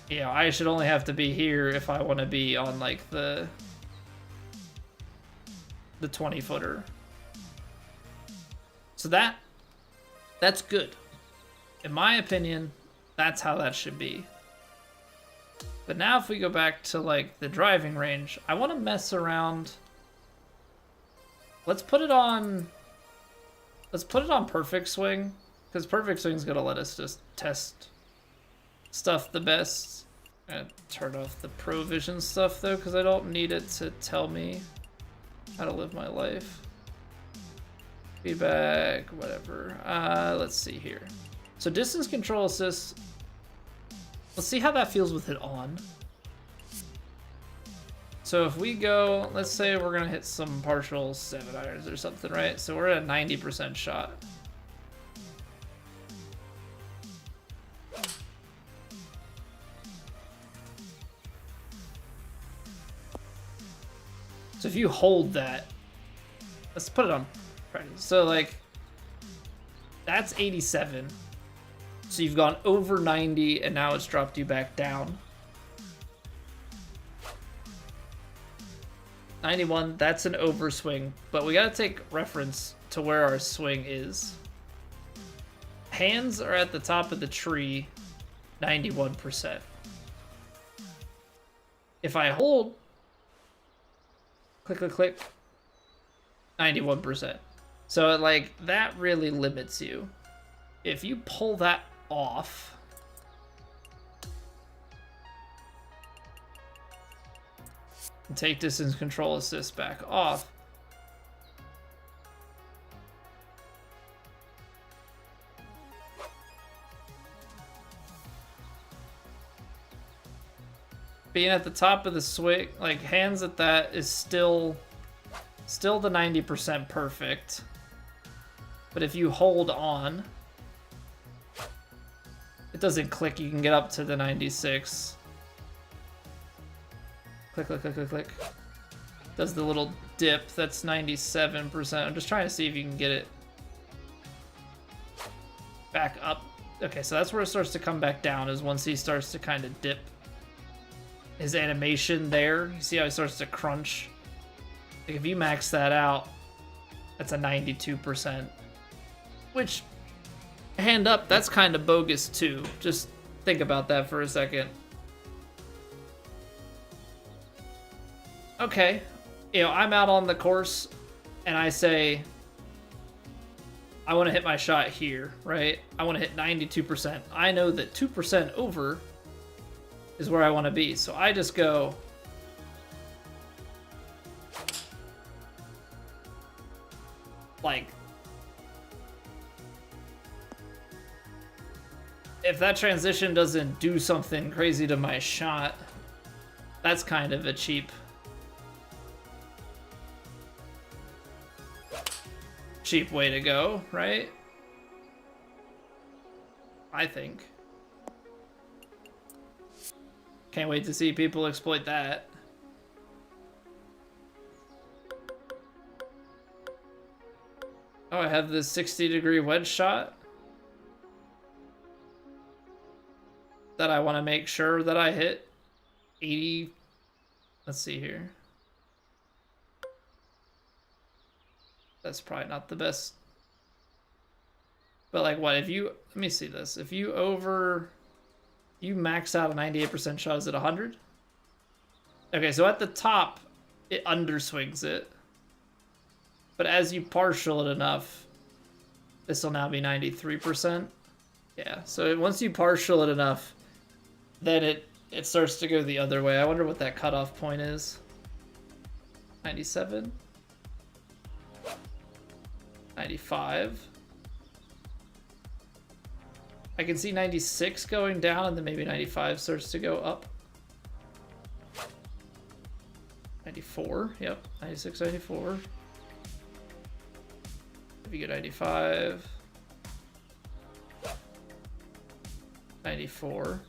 You know, I should only have to be here if I want to be on like the 20 footer. So that's good. In my opinion, that's how that should be. But now if we go back to like the driving range, I want to mess around. Let's put it on perfect swing, because perfect swing is going to let us just test stuff the best. I'm going to turn off the Pro Vision stuff though, because I don't need it to tell me how to live my life. Feedback, whatever. Let's see here. So distance control assist. Let's see how that feels with it on. So if we go, let's say we're gonna hit some partial 7-irons or something, right? So we're at a 90% shot. So if you hold that, let's put it on practice. So like, that's 87. So you've gone over 90 and now it's dropped you back down. 91, that's an overswing, but we gotta take reference to where our swing is. Hands are at the top of the tree, 91%. If I hold, click, click, click, 91%. So like that really limits you. If you pull that off, and take distance control assist back off, being at the top of the swing, like hands at that is still the 90% perfect. But if you hold on, it doesn't click. You can get up to the 96. Click, click, click, click, click. Does the little dip. That's 97%. I'm just trying to see if you can get it back up. Okay, so that's where it starts to come back down, is once he starts to kind of dip. His animation there, you see how he starts to crunch? Like if you max that out, that's a 92%. Which, hand up, that's kind of bogus too. Just think about that for a second. Okay, you know, I'm out on the course and I say, I want to hit my shot here, right? I want to hit 92%. I know that 2% over is where I want to be. So I just go like, if that transition doesn't do something crazy to my shot, that's kind of a cheap way to go, right? I think. Can't wait to see people exploit that. Oh, I have this 60-degree wedge shot that I want to make sure that I hit 80. Let's see here. That's probably not the best. But like what, if you, let me see this. If you max out a 98% shot, is it 100? Okay, so at the top, it underswings it. But as you partial it enough, this will now be 93%. Yeah, so once you partial it enough, then it starts to go the other way. I wonder what that cutoff point is. 97? 95. I can see 96 going down, and then maybe 95 starts to go up. 94, yep, 96, 94. If you get 95. 94.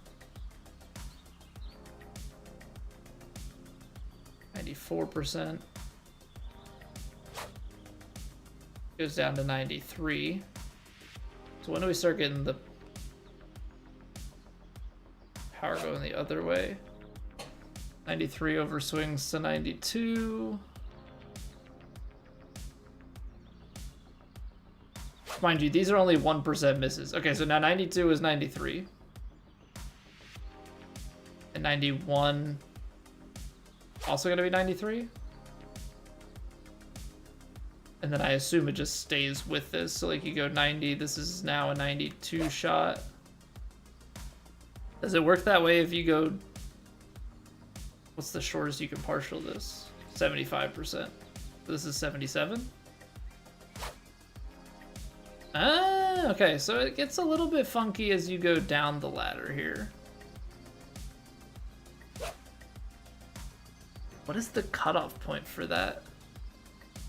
94%. Goes down to 93. So when do we start getting the power going the other way? 93 overswings to 92. Mind you, these are only 1% misses. Okay, so now 92 is 93. And 91 also gonna be 93. And then I assume it just stays with this. So like you go 90, this is now a 92 shot. Does it work that way if you go, what's the shortest you can partial this? 75%. This is 77. Ah, okay, so it gets a little bit funky as you go down the ladder here. What is the cutoff point for that?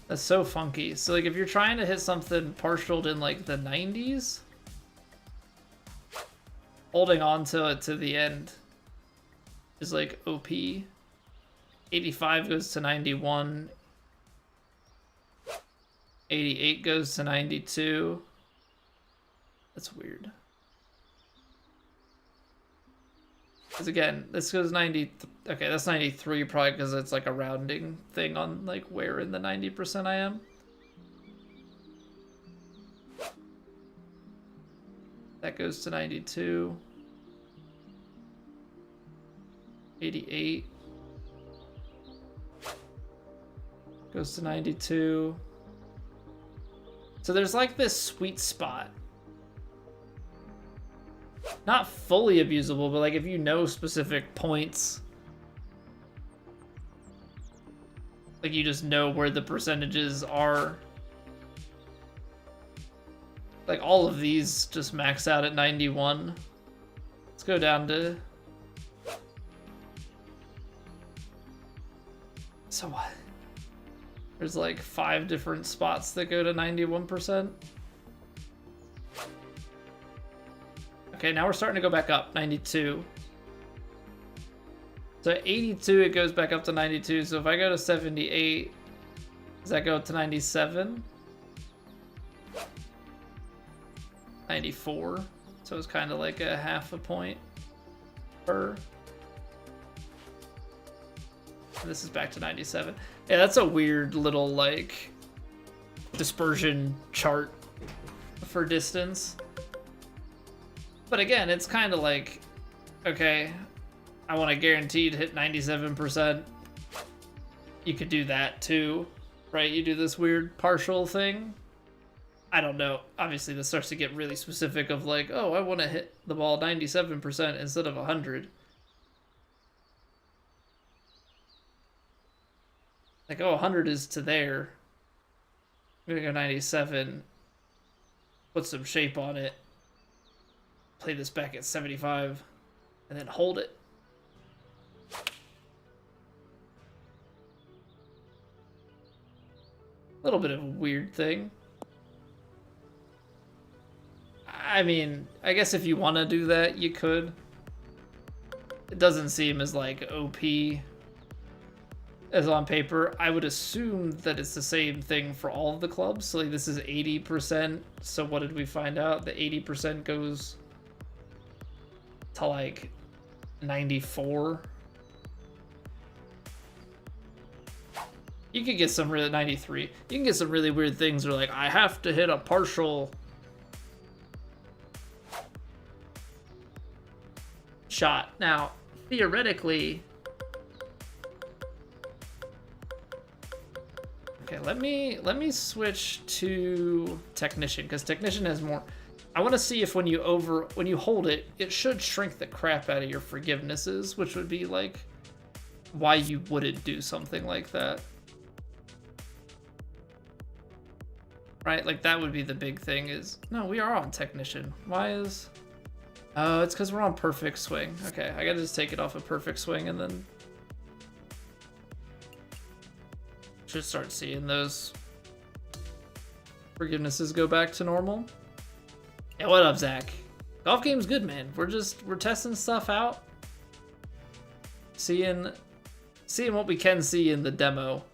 That's so funky. So like if you're trying to hit something partialed in like the 90s, holding on to it to the end is like OP. 85 goes to 91. 88 goes to 92. That's weird. Because again, this goes 90. Okay, that's 93 probably because it's like a rounding thing on like where in the 90% I am. That goes to 92. 88. Goes to 92. So there's like this sweet spot. Not fully abusable, but like if you know specific points, like you just know where the percentages are. Like all of these just max out at 91. Let's go down to... So what? There's like 5 different spots that go to 91%. Okay, now we're starting to go back up, 92. So at 82, it goes back up to 92. So if I go to 78, does that go up to 97? 94. So it's kind of like a half a point per. And this is back to 97. Yeah, that's a weird little like dispersion chart for distance. But again, it's kind of like, okay, I want to guaranteed hit 97%. You could do that too, right? You do this weird partial thing. I don't know. Obviously, this starts to get really specific of like, oh, I want to hit the ball 97% instead of 100. Like, oh, 100 is to there. I'm going to go 97. Put some shape on it. Play this back at 75. And then hold it. A little bit of a weird thing. I mean, I guess if you want to do that, you could. It doesn't seem as like OP as on paper. I would assume that it's the same thing for all of the clubs. So like this is 80%. So what did we find out? The 80% goes to like 94. You could get some really 93. You can get some really weird things where like I have to hit a partial shot. Now, theoretically, okay, let me switch to Technician because Technician has more. I want to see if when you hold it, it should shrink the crap out of your forgivenesses, which would be like why you wouldn't do something like that. Right? Like that would be the big thing is, no, we are on Technician. Why is... Oh, it's because we're on Perfect Swing. Okay, I gotta just take it off of Perfect Swing and then... Should start seeing those forgivenesses go back to normal. Yeah, what up, Zach? Golf game's good, man. We're testing stuff out. Seeing what we can see in the demo.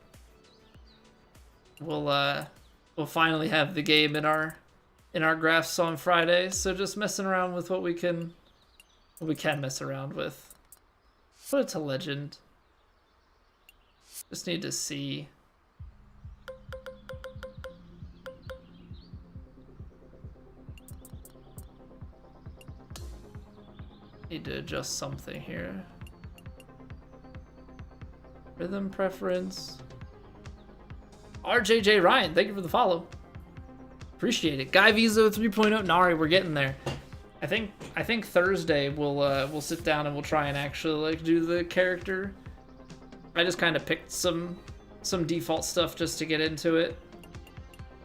We'll finally have the game in our graphs on Friday, so just messing around with what we can mess around with. Put it to Legend. Just need to see. Need to adjust something here. Rhythm preference. RJJ Ryan, thank you for the follow. Appreciate it. Guy Vizo 3.0. Nari, we're getting there. I think Thursday we'll sit down and we'll try and actually like do the character. I just kind of picked some default stuff just to get into it.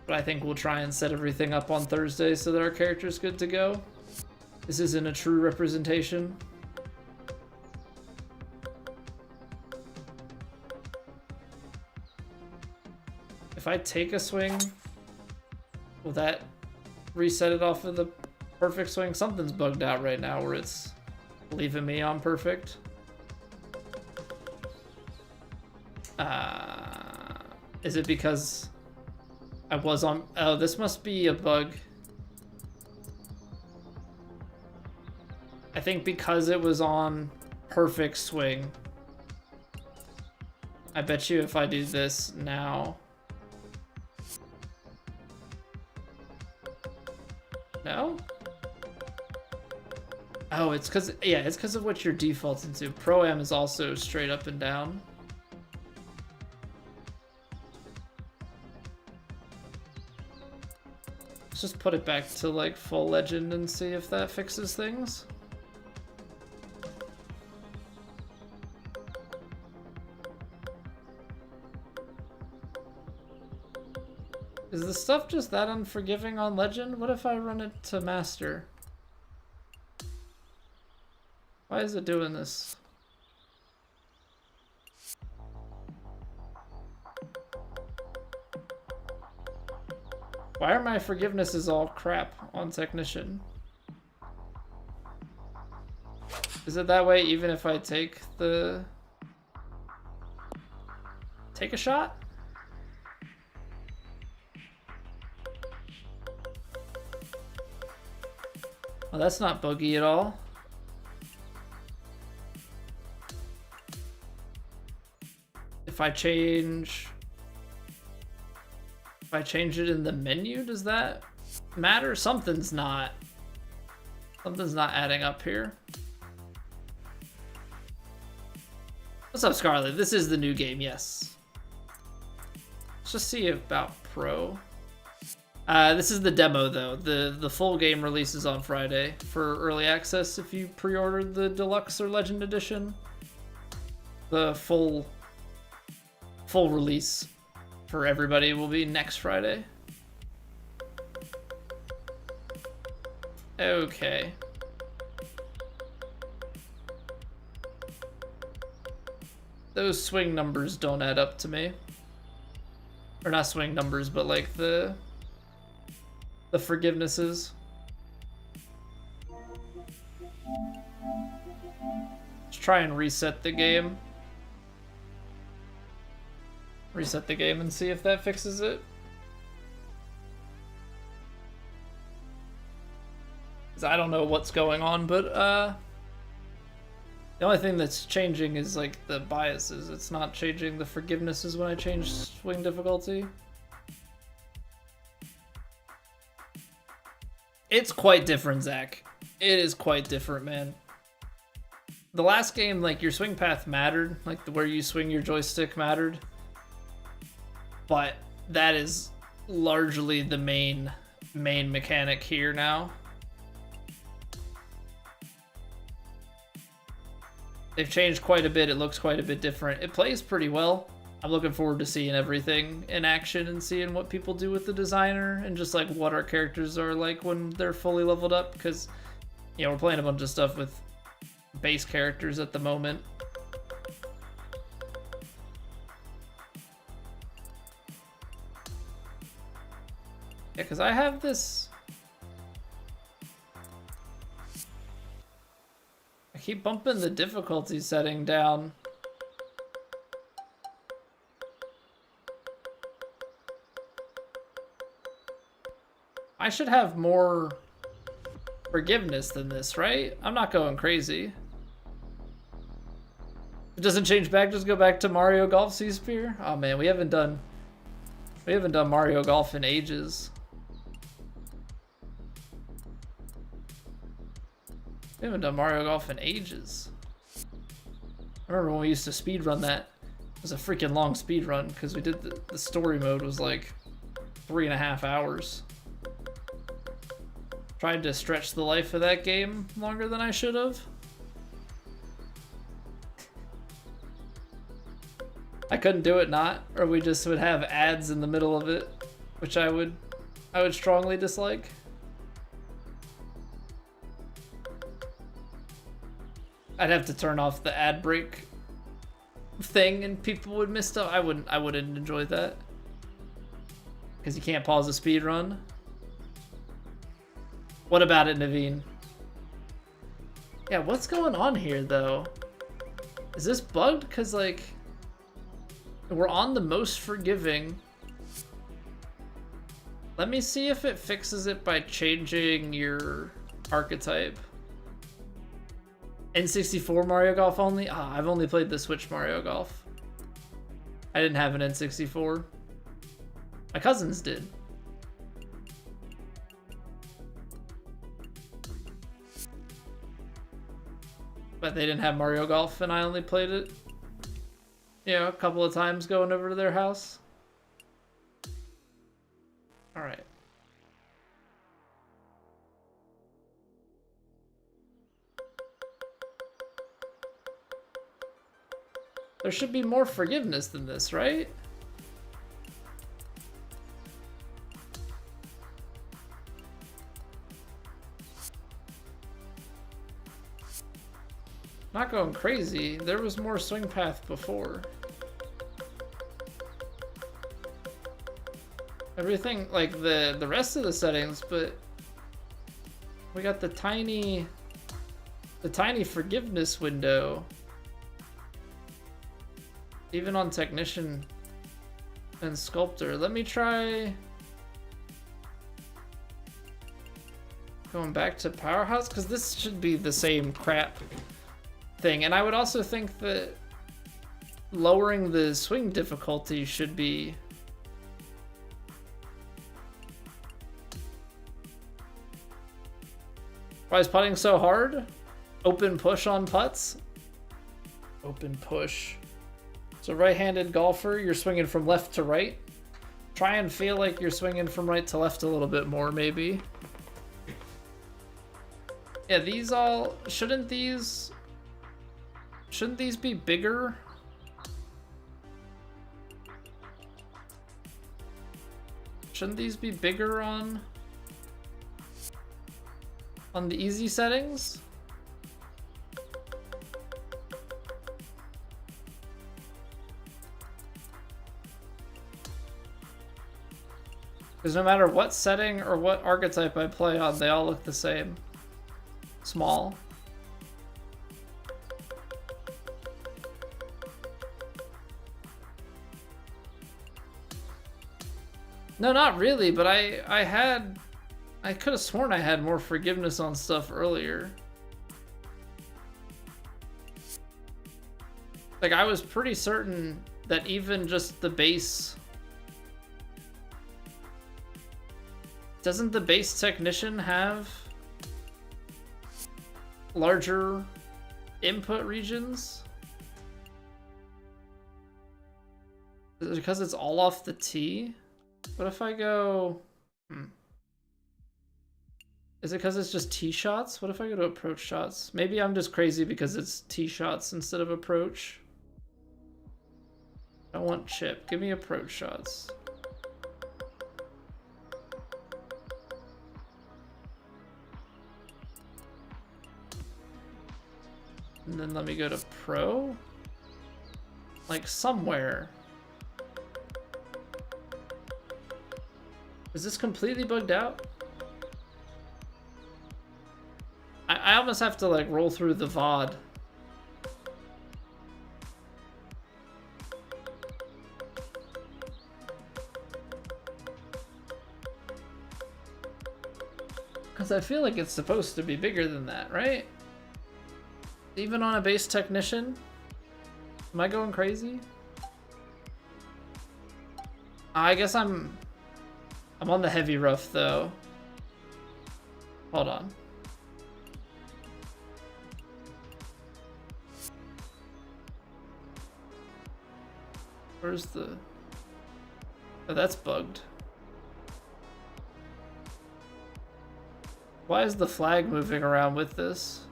But I think we'll try and set everything up on Thursday so that our character's good to go. This isn't a true representation. If I take a swing, will that reset it off of the perfect swing? Something's bugged out right now where it's leaving me on perfect. Is it because I was on... Oh, this must be a bug. I think because it was on perfect swing. I bet you if I do this now. No? Oh, it's because of what you're defaulting to. Pro-Am is also straight up and down. Let's just put it back to like full legend and see if that fixes things. Is the stuff just that unforgiving on legend? What if I run it to master? Why is it doing this? Why are my forgivenesses all crap on technician? Is it that way even if I take a shot? Well, that's not buggy at all. If I change it in the menu, does that matter? Something's not adding up here. What's up, Scarlet? This is the new game, yes. Let's just see about Pro. This is the demo though. The full game releases on Friday for early access if you pre-ordered the Deluxe or Legend Edition. The full release for everybody will be next Friday. Okay. Those swing numbers don't add up to me. Or not swing numbers, but like the forgivenesses. Let's try and reset the game. Reset the game and see if that fixes it. 'Cause I don't know what's going on, but the only thing that's changing is like the biases. It's not changing the forgivenesses when I change swing difficulty. It's quite different, Zach. It is quite different, man. The last game, like, your swing path mattered, like where you swing your joystick mattered. But that is largely the main mechanic here now. They've changed quite a bit. It looks quite a bit different. It plays pretty well. I'm looking forward to seeing everything in action and seeing what people do with the designer and just like what our characters are like when they're fully leveled up, because you know, we're playing a bunch of stuff with base characters at the moment. Yeah, because I have this... I keep bumping the difficulty setting down. I should have more forgiveness than this, right? I'm not going crazy. If it doesn't change back, just go back to Mario Golf Sea Spear. Oh man, we haven't done Mario Golf in ages. We haven't done Mario Golf in ages. I remember when we used to speedrun that. It was a freaking long speedrun because we did the story mode was like 3.5 hours. Tried to stretch the life of that game longer than I should have. I couldn't do it or we just would have ads in the middle of it, which I would strongly dislike. I'd have to turn off the ad break thing and people would miss stuff. I wouldn't enjoy that. Because you can't pause a speed run. What about it, Naveen? Yeah, what's going on here though? Is this bugged? Cause like we're on the most forgiving. Let me see if it fixes it by changing your archetype. N64 Mario Golf only? Ah, I've only played the Switch Mario Golf. I didn't have an N64. My cousins did. But they didn't have Mario Golf, and I only played it, you know, a couple of times going over to their house. All right. There should be more forgiveness than this, right? Not going crazy. There was more swing path before. Everything, like the rest of the settings, but we got the tiny forgiveness window. Even on Technician and Sculptor. Let me try going back to Powerhouse, because this should be the same crap thing. And I would also think that lowering the swing difficulty should be why is putting so hard? Open push on putts? Open push. So right-handed golfer, you're swinging from left to right. Try and feel like you're swinging from right to left a little bit more, maybe. Yeah, these all... Shouldn't these be bigger? Shouldn't these be bigger on the easy settings? Because no matter what setting or what archetype I play on, they all look the same. Small. No, not really, but I could have sworn I had more forgiveness on stuff earlier. Like, I was pretty certain that even just the base... Doesn't the base Technician have larger input regions? Is it because it's all off the tee? What if I go... Is it because it's just tee shots? What if I go to approach shots? Maybe I'm just crazy because it's tee shots instead of approach. I want chip. Give me approach shots. And then let me go to pro. Like somewhere. Is this completely bugged out? I almost have to like roll through the VOD. Because I feel like it's supposed to be bigger than that, right? Even on a base Technician? Am I going crazy? I guess I'm on the heavy rough though. Hold on. Where's the... Oh, that's bugged. Why is the flag moving around with this?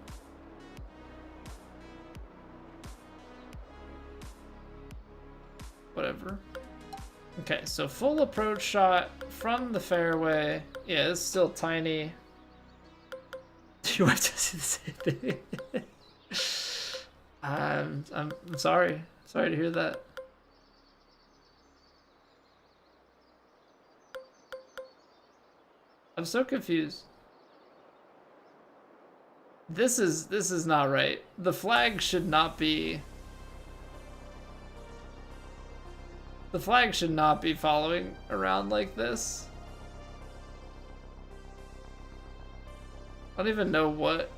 Whatever. Okay, so full approach shot from the fairway. Yeah, it's still tiny. Do you want to see the same thing? I'm sorry. Sorry to hear that. I'm so confused. This is not right. The flag should not be... The flag should not be following around like this. I don't even know what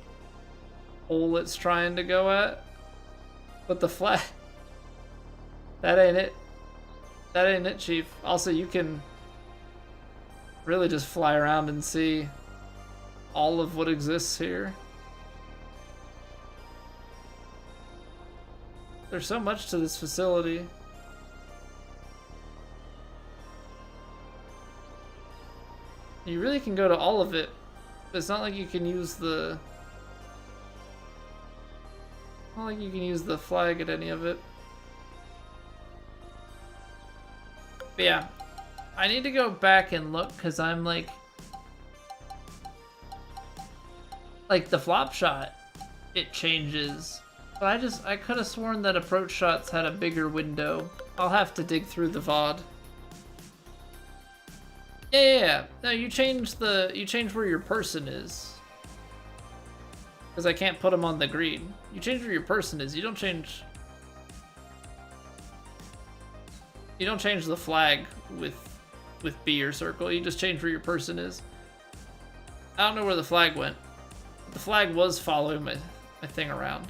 hole it's trying to go at. But the flag, that ain't it. That ain't it, Chief. Also, you can really just fly around and see all of what exists here. There's so much to this facility. You really can go to all of it, but it's not like you can use the... Not like you can use the flag at any of it. But yeah, I need to go back and look because I'm like the flop shot, it changes. But I could have sworn that approach shots had a bigger window. I'll have to dig through the VOD. Yeah. No, you change where your person is. Because I can't put them on the green. You change where your person is. You don't change the flag with B or circle. You just change where your person is. I don't know where the flag went. The flag was following my thing around.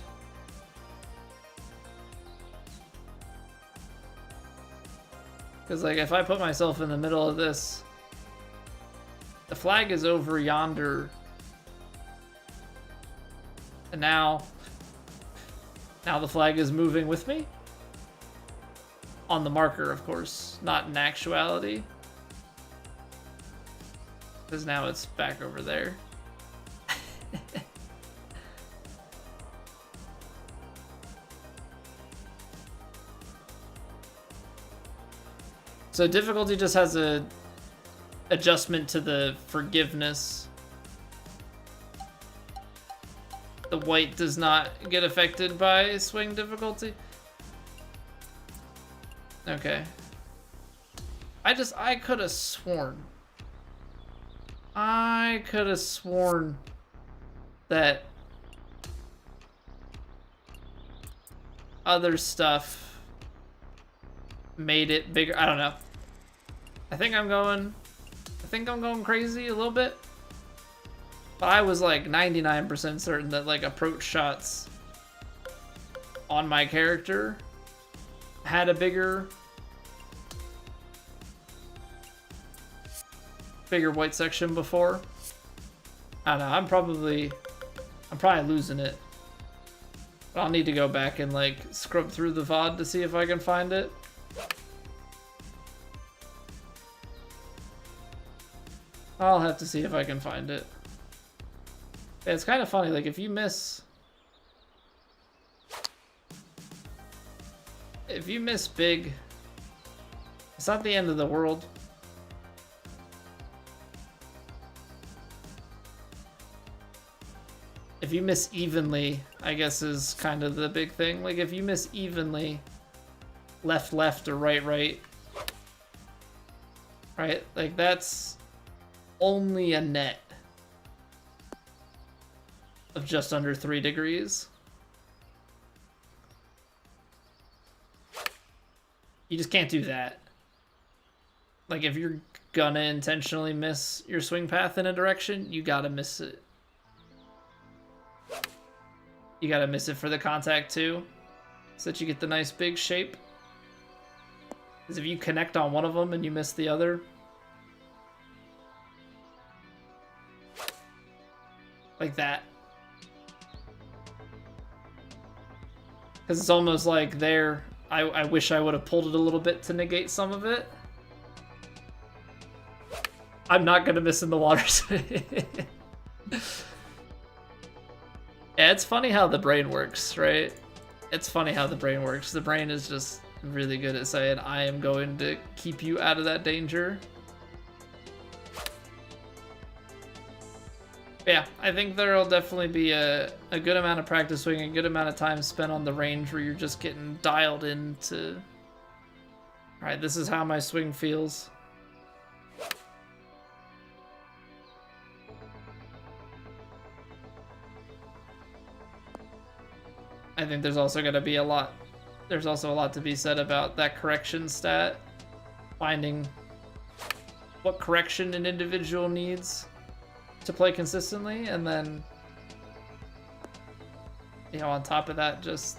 Because, like, if I put myself in the middle of this, the flag is over yonder. And now the flag is moving with me. On the marker, of course, not in actuality. Because now it's back over there. So difficulty just has a adjustment to the forgiveness. The white does not get affected by swing difficulty. Okay. I could have sworn. I could have sworn that other stuff made it bigger. I don't know. I think I'm going crazy a little bit. But I was like 99% certain that like approach shots on my character had a bigger white section before. I don't know, I'm probably losing it. But I'll need to go back and like scrub through the VOD to see if I can find it. I'll have to see if I can find it. Yeah, it's kind of funny, like if you miss big, it's not the end of the world. If you miss evenly, I guess is kind of the big thing. Like if you miss evenly, left, or right, like that's only a net of just under 3 degrees. You just can't do that. Like if you're gonna intentionally miss your swing path in a direction, you gotta miss it. You gotta miss it for the contact too, so that you get the nice big shape. Because if you connect on one of them and you miss the other, like that. Because it's almost like there, I wish I would have pulled it a little bit to negate some of it. I'm not gonna miss in the water. Yeah, it's funny how the brain works, right? It's funny how the brain works. The brain is just really good at saying, I am going to keep you out of that danger. Yeah, I think there'll definitely be a good amount of practice swinging, a good amount of time spent on the range where you're just getting dialed into, alright, this is how my swing feels. I think there's also going to be a lot to be said about that correction stat. Finding what correction an individual needs to play consistently, and then you know, on top of that, just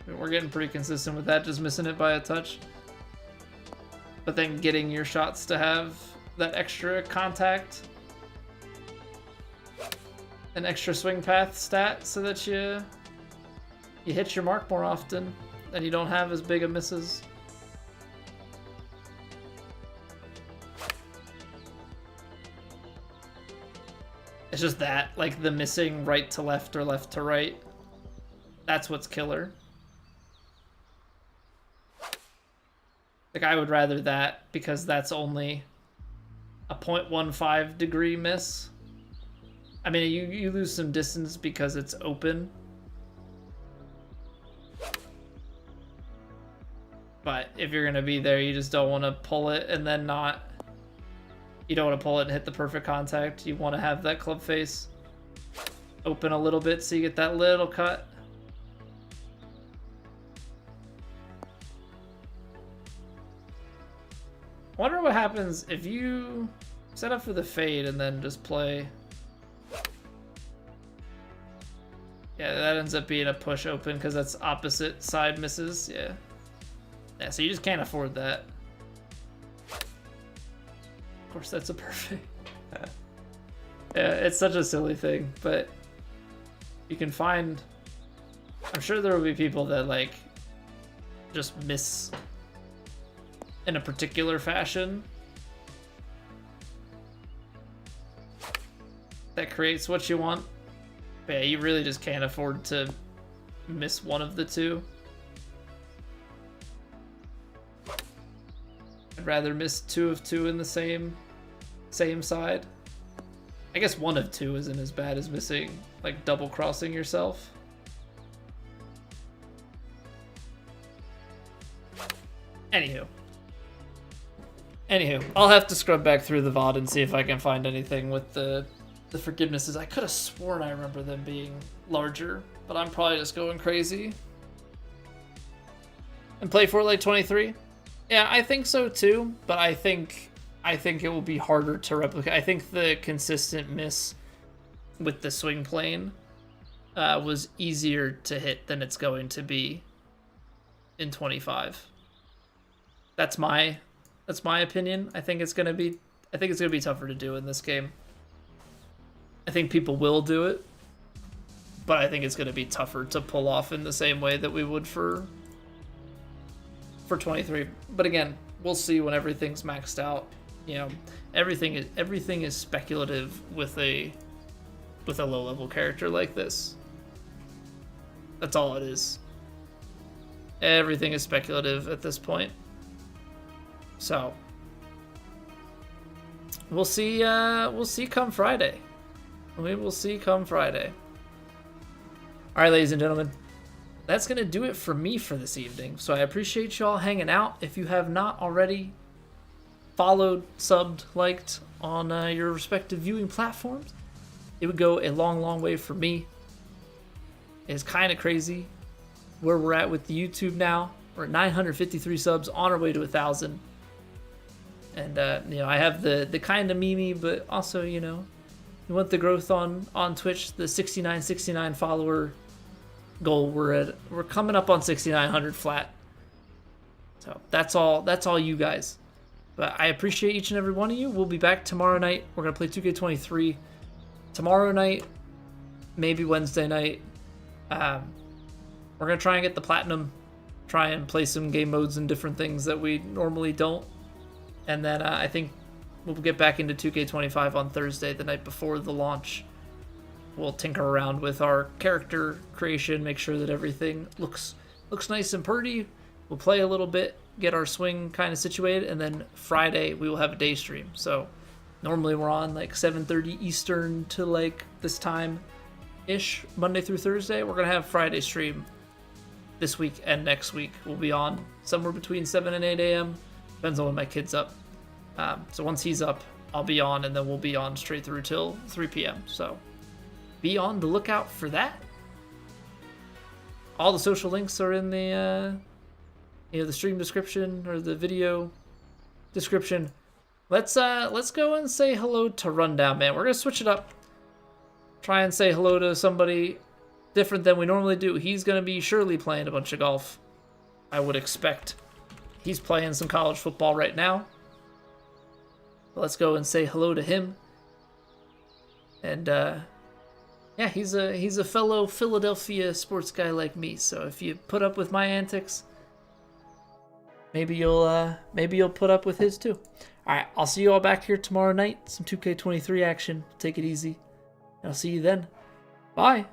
we're getting pretty consistent with that, just missing it by a touch. But then getting your shots to have that extra contact, an extra swing path stat, so that you hit your mark more often and you don't have as big of misses. It's just that, like the missing right to left or left to right, that's what's killer. Like, I would rather that, because that's only a 0.15 degree miss. I mean, you lose some distance because it's open. But if you're going to be there, you just don't want to pull it and then not... You don't want to pull it and hit the perfect contact. You want to have that club face open a little bit so you get that little cut. I wonder what happens if you set up for the fade and then just play. Yeah, that ends up being a push open because that's opposite side misses. Yeah. Yeah, so you just can't afford that. Of course, that's a perfect. Yeah, it's such a silly thing, but you can find. I'm sure there will be people that like just miss in a particular fashion that creates what you want. But yeah, you really just can't afford to miss one of the two. I'd rather miss 2 of 2 in the same side. I guess 1 of 2 isn't as bad as missing, like, double crossing yourself. Anywho, I'll have to scrub back through the VOD and see if I can find anything with the forgivenesses. I could have sworn I remember them being larger, but I'm probably just going crazy. And play for like 23? Yeah, I think so too, but I think it will be harder to replicate. I think the consistent miss with the swing plane was easier to hit than it's going to be in 25. That's my opinion. I think it's gonna be tougher to do in this game. I think people will do it, but I think it's gonna be tougher to pull off in the same way that we would for 23. But again, we'll see when everything's maxed out. You know, everything is speculative with a low level character like this. That's all it is. Everything is speculative at this point. So we'll see come Friday. We will see come Friday. All right, ladies and gentlemen, that's going to do it for me for this evening. So I appreciate y'all hanging out. If you have not already followed, subbed, liked on your respective viewing platforms, it would go a long, long way for me. It's kind of crazy where we're at with the YouTube now. We're at 953 subs, on our way to 1,000. And, you know, I have the kind of meme, but also, you know, you want the growth on Twitch, the 69 follower goal. We're coming up on 6,900 flat. So that's all you guys. But I appreciate each and every one of you. We'll be back tomorrow night. We're going to play 2K23 tomorrow night, maybe Wednesday night. We're going to try and get the platinum, try and play some game modes and different things that we normally don't. And then I think we'll get back into 2K25 on Thursday, the night before the launch. We'll tinker around with our character creation, make sure that everything looks nice and pretty. We'll play a little bit, get our swing kind of situated, and then Friday we will have a day stream. So normally we're on like 7:30 Eastern to like this time-ish, Monday through Thursday. We're going to have Friday stream this week and next week. We'll be on somewhere between 7 and 8 a.m. Depends on when my kid's up. So once he's up, I'll be on, and then we'll be on straight through till 3 p.m. So be on the lookout for that. All the social links are in the the stream description or the video description. Let's go and say hello to Rundown Man. We're gonna switch it up. Try and say hello to somebody different than we normally do. He's gonna be surely playing a bunch of golf, I would expect. He's playing some college football right now. Let's go and say hello to him. And yeah, he's a fellow Philadelphia sports guy like me. So if you put up with my antics, maybe you'll put up with his too. All right, I'll see you all back here tomorrow night. Some 2K23 action. Take it easy. I'll see you then. Bye.